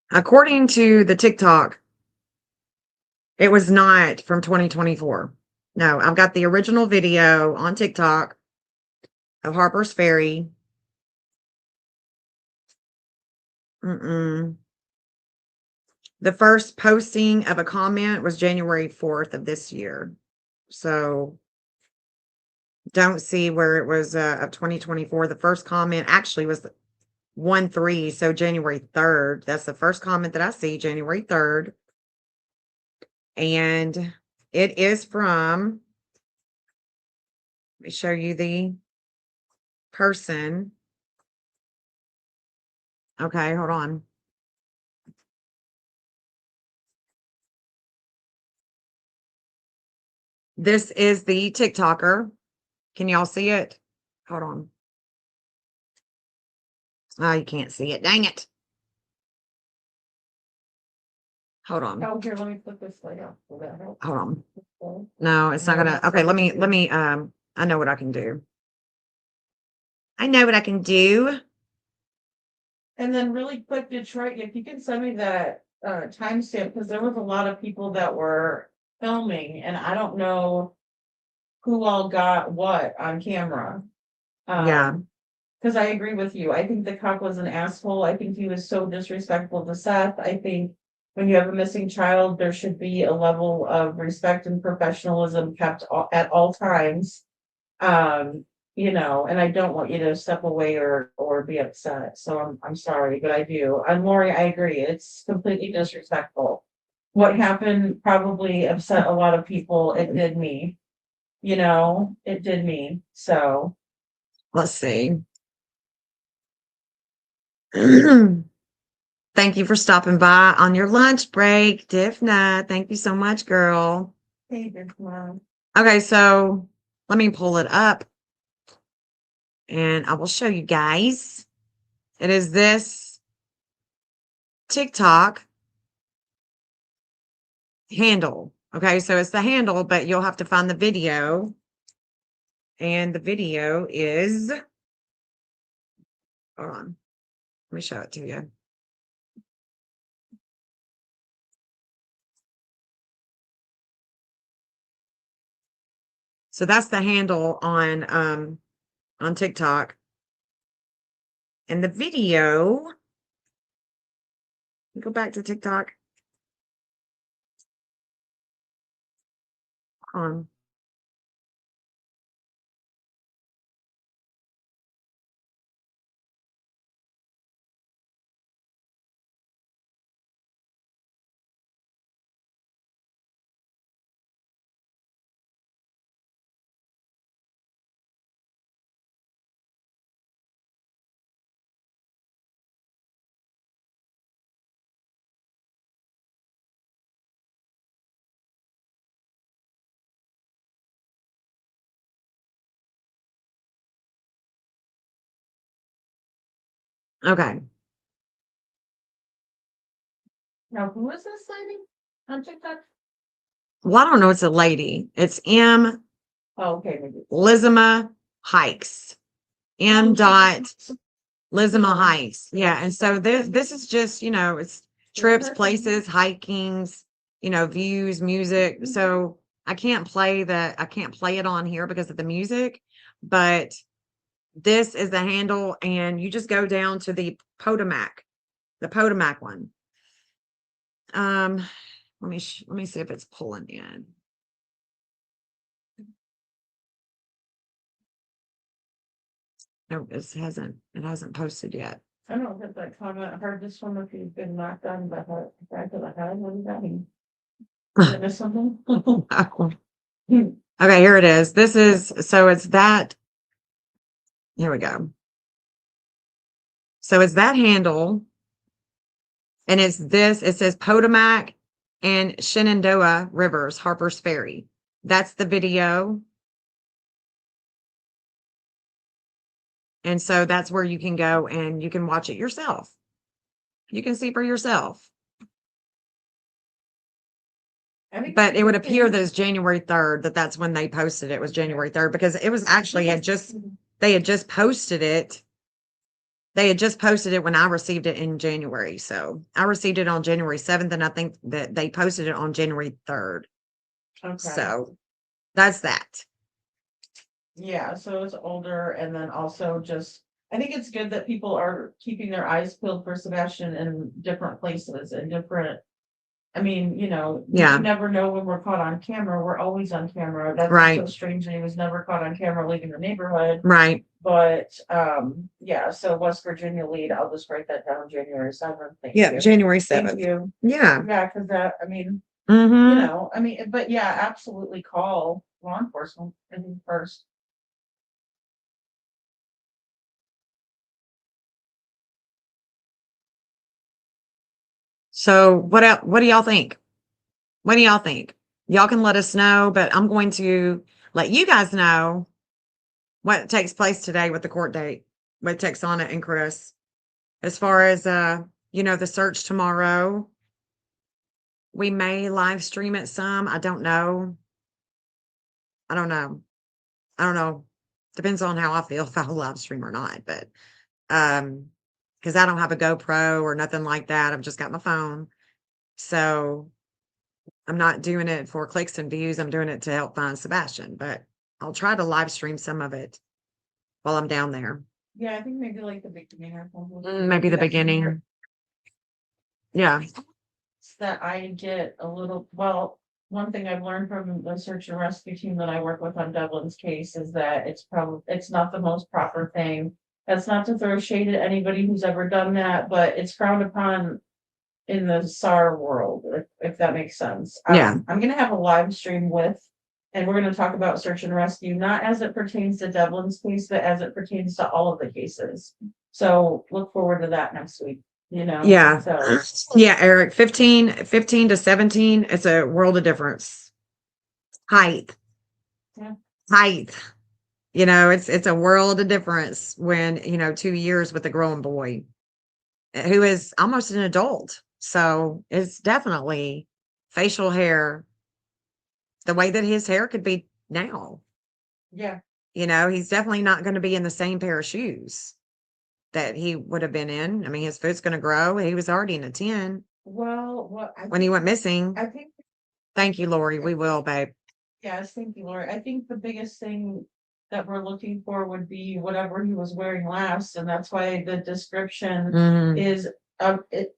According to the TikTok, it was not from 2024. No, I've got the original video on TikTok of Harper's Ferry. The first posting of a comment was January 4th of this year. So don't see where it was of 2024. The first comment actually was 1/3, so January 3rd. That's the first comment that I see, January 3rd. And it is from, let me show you the person. Okay, hold on. This is the TikToker. Can y'all see it? Hold on. Oh, you can't see it. Dang it. Hold on. Oh, here, let me put this light up. Will that help? Hold on. No, it's not gonna. Okay, let me, I know what I can do. I know what I can do. And then really quick, Detroit, if you can send me that timestamp, because there was a lot of people that were filming, and I don't know who all got what on camera. Yeah. Because I agree with you. I think the cop was an asshole. I think he was so disrespectful to Seth. I think when you have a missing child, there should be a level of respect and professionalism kept at all times. You know, and I don't want you to step away or be upset. So I'm sorry, but I do. And Lori, I agree. It's completely disrespectful. What happened probably upset a lot of people. It did me. You know, it did me. So Let's see. Thank you for stopping by on your lunch break, Difna. Thank you so much, girl. hey, big mom. Okay, so let me pull it up and I will show you guys. It is this TikTok handle. Okay, so it's the handle, but you'll have to find the video. And the video is, hold on, let me show it to you. So that's the handle on TikTok. And the video, go back to TikTok. Okay. Now, who is this lady on TikTok? Well, I don't know. It's a lady. It's M. Oh, okay, maybe. Lizima Hikes. M. Dot Lizima Hikes. Yeah. And so this is just, you know, it's trips, places, hikings, you know, views, music. So I can't play it on here because of the music, but this is the handle, and you just go down to the Potomac one. Let me see if it's pulling in. No, it hasn't posted yet. I don't get that comment. I heard this one if you've been knocked on the back of the head. What does that mean? Did I miss something? Okay, here it is. It's that. Here we go. So it's that handle. And it says Potomac and Shenandoah Rivers, Harper's Ferry. That's the video. And so that's where you can go and you can watch it yourself. You can see for yourself. But it would appear that it's January 3rd, that's when they posted it. It was January 3rd, because it was actually they had just posted it. They had just posted it when I received it in January. So I received it on January 7th, and I think that they posted it on January 3rd. Okay. So that's that. Yeah, so it's older, and then also just, I think it's good that people are keeping their eyes peeled for Sebastian in different places and different, I mean, you know, Yeah. you never know when we're caught on camera. We're always on camera. That's Right. so strange that he was never caught on camera leaving the neighborhood. Right. But yeah, so West Virginia lead, I'll just write that down, January 7th. Thank Yeah, you. January Thank 7th. you. Yeah. Yeah, because that, I mean, Mhm. you know, I mean, but yeah, absolutely call law enforcement first. So what do y'all think? What do y'all think? Y'all can let us know, but I'm going to let you guys know what takes place today with the court date with Texana and Chris. As far as the search tomorrow, we may live stream it some. I don't know. I don't know. Depends on how I feel if I'll live stream or not. But because I don't have a GoPro or nothing like that. I've just got my phone. So I'm not doing it for clicks and views. I'm doing it to help find Sebastian. But I'll try to live stream some of it while I'm down there. Yeah, I think maybe like the beginning or Maybe the beginning. Yeah. that I get a little, well, one thing I've learned from the search and rescue team that I work with on Devlin's case is that it's not the most proper thing. That's not to throw shade at anybody who's ever done that, but it's frowned upon in the SAR world, if that makes sense. Yeah. I'm gonna have a live stream and we're gonna talk about search and rescue, not as it pertains to Devlin's case, but as it pertains to all of the cases. So look forward to that next week. Yeah. So Yeah, Eric, 15 to 17, it's a world of difference. Height. Yeah. Height. It's a world of difference when, 2 years with a growing boy who is almost an adult. So it's definitely facial hair, the way that his hair could be now. yeah. He's definitely not going to be in the same pair of shoes that he would have been in. I mean, his foot's going to grow. He was already in a 10 Well, when he went missing. I think, Thank you, Lori. We will, babe. yes, thank you, Laura. I think the biggest thing that we're looking for would be whatever he was wearing last, and that's why the description Mhm. is,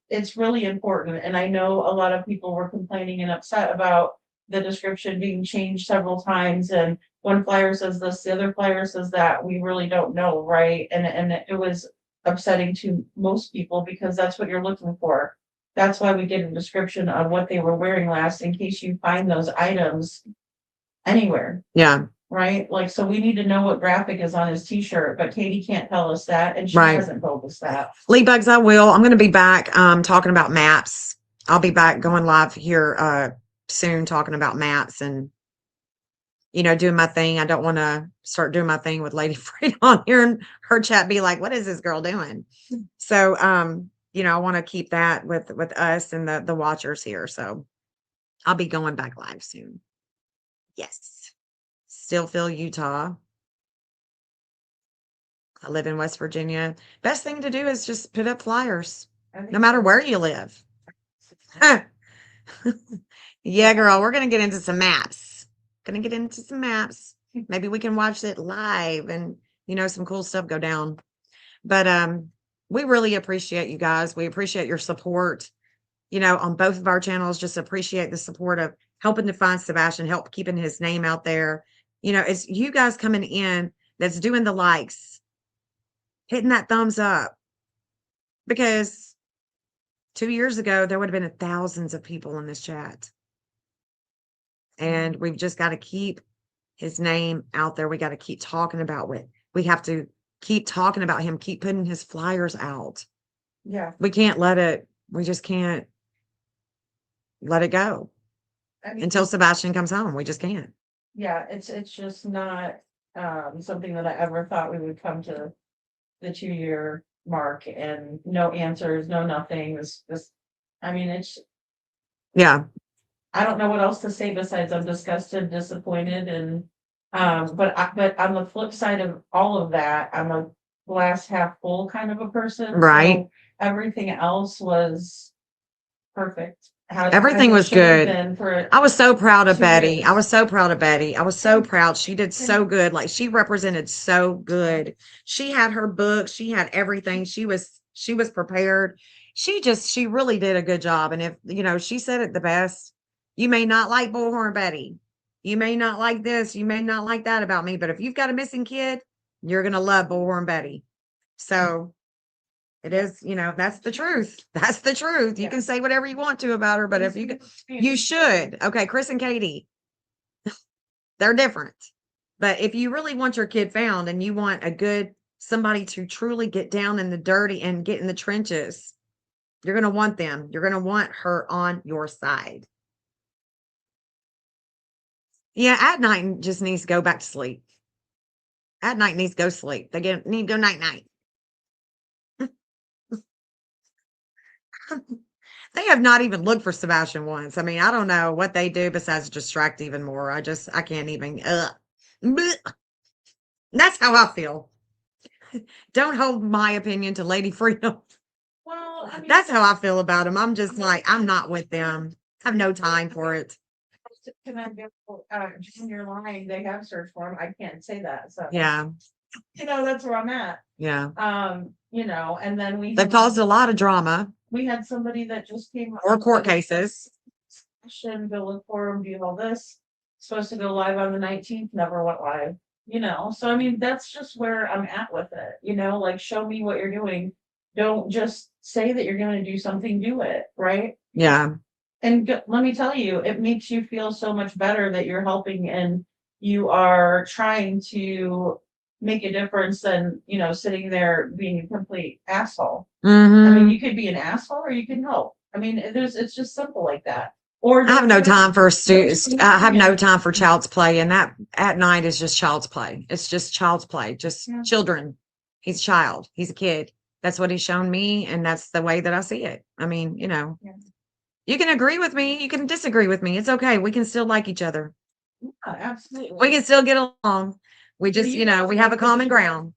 it's really important. And I know a lot of people were complaining and upset about the description being changed several times, and one flyer says this, the other flyer says that. We really don't know, right? And it was upsetting to most people because that's what you're looking for. That's why we did a description of what they were wearing last in case you find those items anywhere, Yeah. right? Like, so we need to know what graphic is on his t-shirt, but Katie can't tell us that, and she Right. hasn't told us that. Lee Bugs, I will. I'm going to be back talking about maps. I'll be back going live here soon talking about maps and, doing my thing. I don't want to start doing my thing with Lady Freedom on here and her chat be like, what is this girl doing? So, I want to keep that with us and the watchers here. So I'll be going back live soon. Yes. Stillfield, Utah. I live in West Virginia. Best thing to do is just put up flyers, no matter where you live. Yeah, girl, we're going to get into some maps. Maybe we can watch it live and, some cool stuff go down. But we really appreciate you guys. We appreciate your support, on both of our channels. Just appreciate the support of helping to find Sebastian, help keeping his name out there. It's you guys coming in that's doing the likes, hitting that thumbs up. Because 2 years ago, there would have been thousands of people in this chat. And we've just got to keep his name out there. We got to keep talking about it. We have to keep talking about him, keep putting his flyers out. Yeah. We just can't let it go until Sebastian comes home. We just can't. Yeah, it's just not something that I ever thought we would come to the 2-year mark and no answers, no nothing. Yeah. I don't know what else to say besides I'm disgusted, disappointed, and but on the flip side of all of that, I'm a glass half full kind of a person. Right. So everything else was perfect. Everything was good. I was so proud of Betty. years. I was so proud of Betty. I was so proud. She did so good. Like, she represented so good. She had her book. She had everything. She was prepared. She really did a good job. And if, she said it the best. You may not like Bullhorn Betty. You may not like this. You may not like that about me. But if you've got a missing kid, you're going to love Bullhorn Betty. So it is, that's the truth. That's the truth. You can say whatever you want to about her, but if you should. Okay, Chris and Katie, they're different. But if you really want your kid found and you want somebody to truly get down in the dirty and get in the trenches, you're going to want them. You're going to want her on your side. Yeah, at night just needs to go back to sleep. At night needs to go sleep. They need to go night-night. They have not even looked for Sebastian once. I mean, I don't know what they do besides distract even more. I can't even. Blech. That's how I feel. Don't hold my opinion to Lady Freedom. Well, I mean, That's how I feel about them. I'm just like, I'm not with them. I have no time for it. can I get, Jen, you're lying, they have searched for him, I can't say that, so. Yeah. That's where I'm at. Yeah. And then They've caused a lot of drama we had somebody that just came. or court cases. Go look for him, do all this, supposed to go live on the 19th, never went live, so I mean, that's just where I'm at with it, like, show me what you're doing. Don't just say that you're going to do something, do it, right? Yeah. And let me tell you, it makes you feel so much better that you're helping and you are trying to make a difference than, sitting there being a complete asshole. I mean, you could be an asshole or you can help. I mean, it's just simple like that. Or I have no time for I have no time for child's play, and that at night is just child's play. It's just child's play, just children. He's a child. He's a kid. That's what he's shown me, and that's the way that I see it. I mean, you can agree with me, you can disagree with me. It's okay. We can still like each other. Yeah, absolutely. We can still get along. We just, we have a common ground.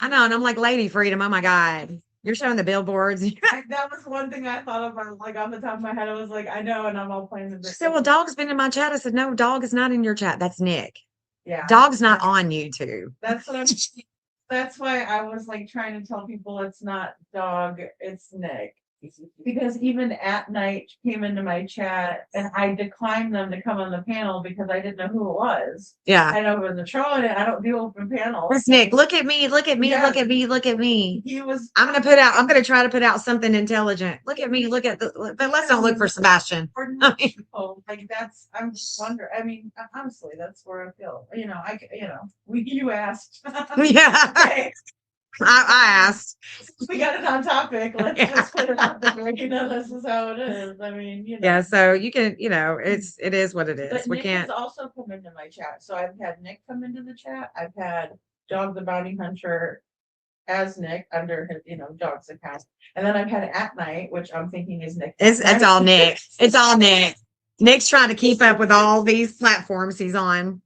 I know, and I'm like, Lady Freedom. Oh my God. You're showing the billboards. That was one thing I thought about, like, off the top of my head. I was like, I know, and I'm all playing the. She said, well, Dog's been in my chat. I said, no, Dog is not in your chat. That's Nick. Yeah. Dog's not on YouTube. That's what I'm. That's why I was like trying to tell people it's not Dog, it's Nick. Because even at night came into my chat and I declined them to come on the panel because I didn't know who it was. Yeah. I know it was a troll and I don't do open panels. That's Nick. Look at me. Look at me. Yeah. Look at me. Look at me. He was. I'm going to try to put out something intelligent. Look at me. Look at but let's not look for Sebastian. Like that's, I'm just wondering. I mean, honestly, that's where I feel. You asked. Yeah. Okay. I asked. We got it on topic. Let's just put it out there. This is how it is. I mean, Yeah, so you can, it is what it is. But We Nick can't. has also come into my chat. So I've had Nick come into the chat. I've had Dog the Bounty Hunter as Nick under his, Dog's account. And then I've had At Night, which I'm thinking is Nick. It's all Nick. It's all Nick. Nick's trying to keep up with all these platforms he's on,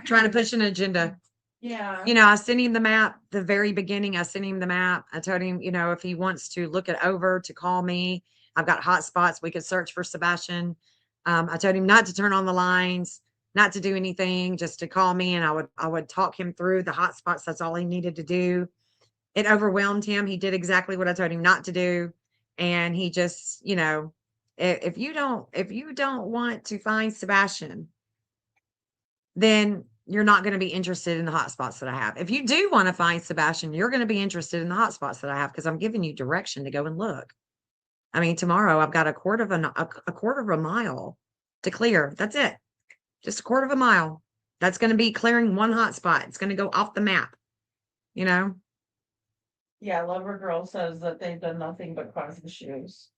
trying to push an agenda. Yeah. I sent him the map, the very beginning. I sent him the map. I told him, if he wants to look it over, to call me. I've got hot spots. We could search for Sebastian. I told him not to turn on the lines, not to do anything, just to call me, and I would talk him through the hot spots. That's all he needed to do. It overwhelmed him. He did exactly what I told him not to do. And he just, if you don't want to find Sebastian, then you're not going to be interested in the hot spots that I have. If you do want to find Sebastian, you're going to be interested in the hot spots that I have, because I'm giving you direction to go and look. I mean, tomorrow I've got a quarter of a mile to clear. That's it. Just a quarter of a mile. That's going to be clearing one hot spot. It's going to go off the map. Yeah, Lover Girl says that they've done nothing but cause issues.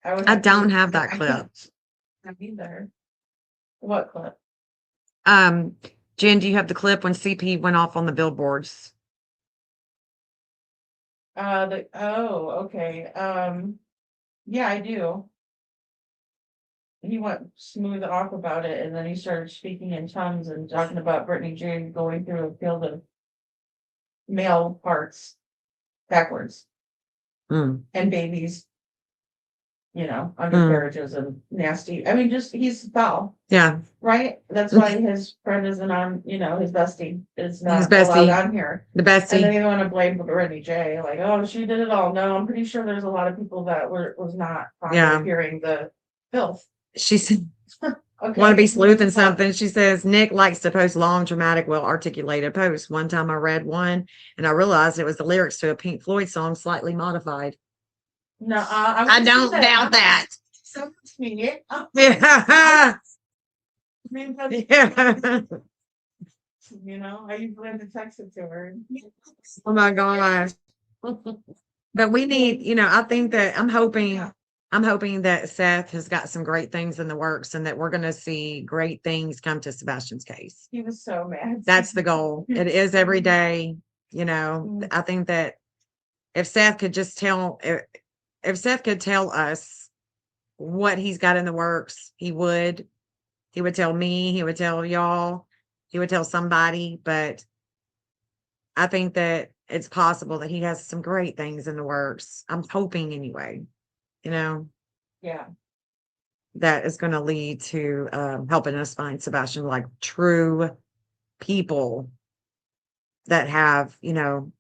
I don't have that clip. Not either. What clip? Jen, do you have the clip when CP went off on the billboards? Okay. Yeah, I do. He went smooth off about it, and then he started speaking in tongues and talking about Brittany Jane going through a field of male parts backwards and babies, undercarriages and nasty. I mean, just he's foul. Yeah. Right? That's why his friend isn't on, his bestie is not allowed on here. The bestie. And then they want to blame Brittany J. Like, oh, she did it all. No, I'm pretty sure there's a lot of people that was not fond of hearing the filth. She said, want to be sleuthing something. She says, Nick likes to post long, dramatic, well-articulated posts. One time I read one and I realized it was the lyrics to a Pink Floyd song, slightly modified. No, I don't doubt that. Someone's me. Yeah. I usually have to text it to her. Oh my gosh. But we need, I think that I'm hoping that Seth has got some great things in the works and that we're going to see great things come to Sebastian's case. He was so mad. That's the goal. It is every day. I think that if Seth could just tell, if Seth could tell us what he's got in the works, he would. He would tell me, he would tell y'all, he would tell somebody, but I think that it's possible that he has some great things in the works. I'm hoping anyway, you know, Yeah. that is going to lead to helping us find Sebastian, like true people that have, you know,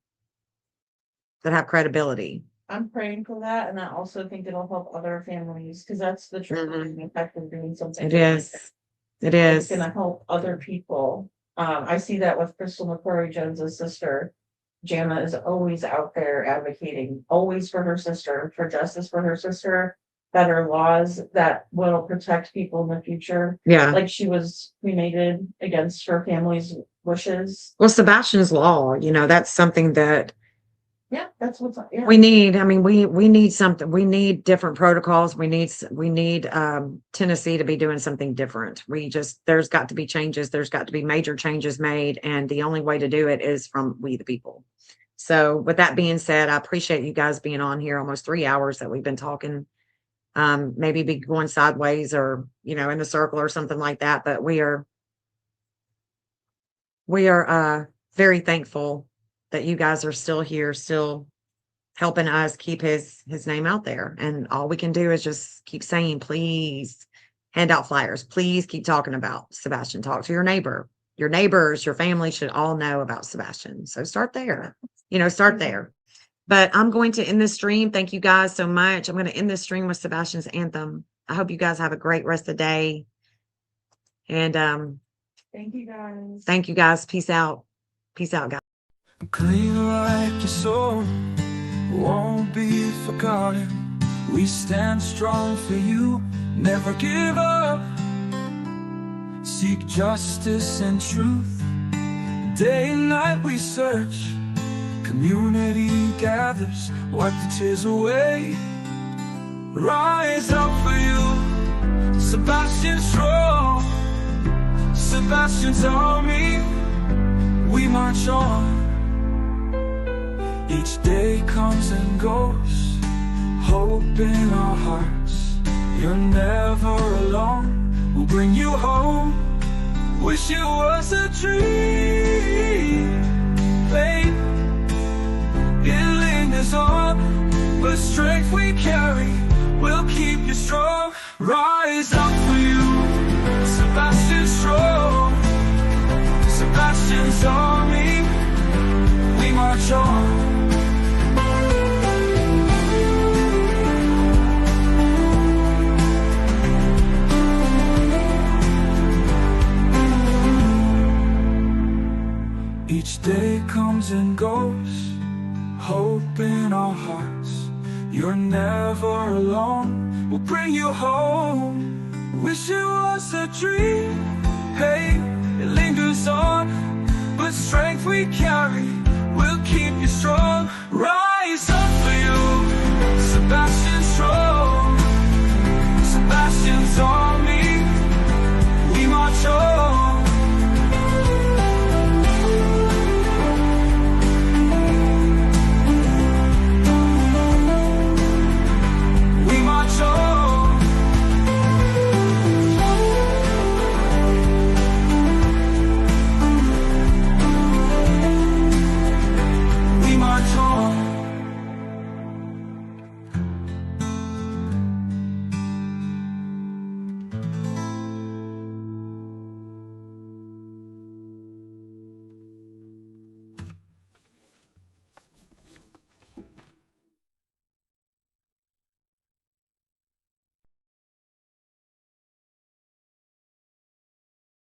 that have credibility. I'm praying for that, and I also think it'll help other families, because that's the trickling effect of doing something. It is. It is. It's gonna help other people. I see that with Crystal McCrory, Jen's sister. Jana is always out there advocating, always for her sister, for justice for her sister, better laws that will protect people in the future. Yeah. Like she was cremated against her family's wishes. Well, Sebastian's law, you know, that's something that Yeah, that's what's yeah. we need. I mean, we need something. We need different protocols. We need Tennessee to be doing something different. There's got to be changes. There's got to be major changes made. And the only way to do it is from we the people. So with that being said, I appreciate you guys being on here almost 3 hours that we've been talking. Maybe be going sideways or, you know, in a circle or something like that. But we are very thankful that you guys are still here, still helping us keep his name out there. And all we can do is just keep saying, please hand out flyers. Please keep talking about Sebastian. Talk to your neighbor. Your neighbors, your family should all know about Sebastian. So start there, you know, start there. But I'm going to end this stream. Thank you guys so much. I'm going to end this stream with Sebastian's anthem. I hope you guys have a great rest of the day. And thank you guys. Thank you guys. Peace out. Peace out, guys. Clean like your soul, won't be forgotten. We stand strong for you, never give up. Seek justice and truth, day and night we search. Community gathers, wipe the tears away. Rise up for you, Sebastian strong. Sebastian's army, we march on. Each day comes and goes, hope in our hearts. You're never alone, we'll bring you home. Wish it was a dream, babe. It lingers on, but strength we carry will keep you strong. Rise up for you, Sebastian strong. Sebastian's army, we march on. Each day comes and goes, hope in our hearts. You're never alone, we'll bring you home. Wish it was a dream, hey, it lingers on, but strength we carry will keep you strong. Rise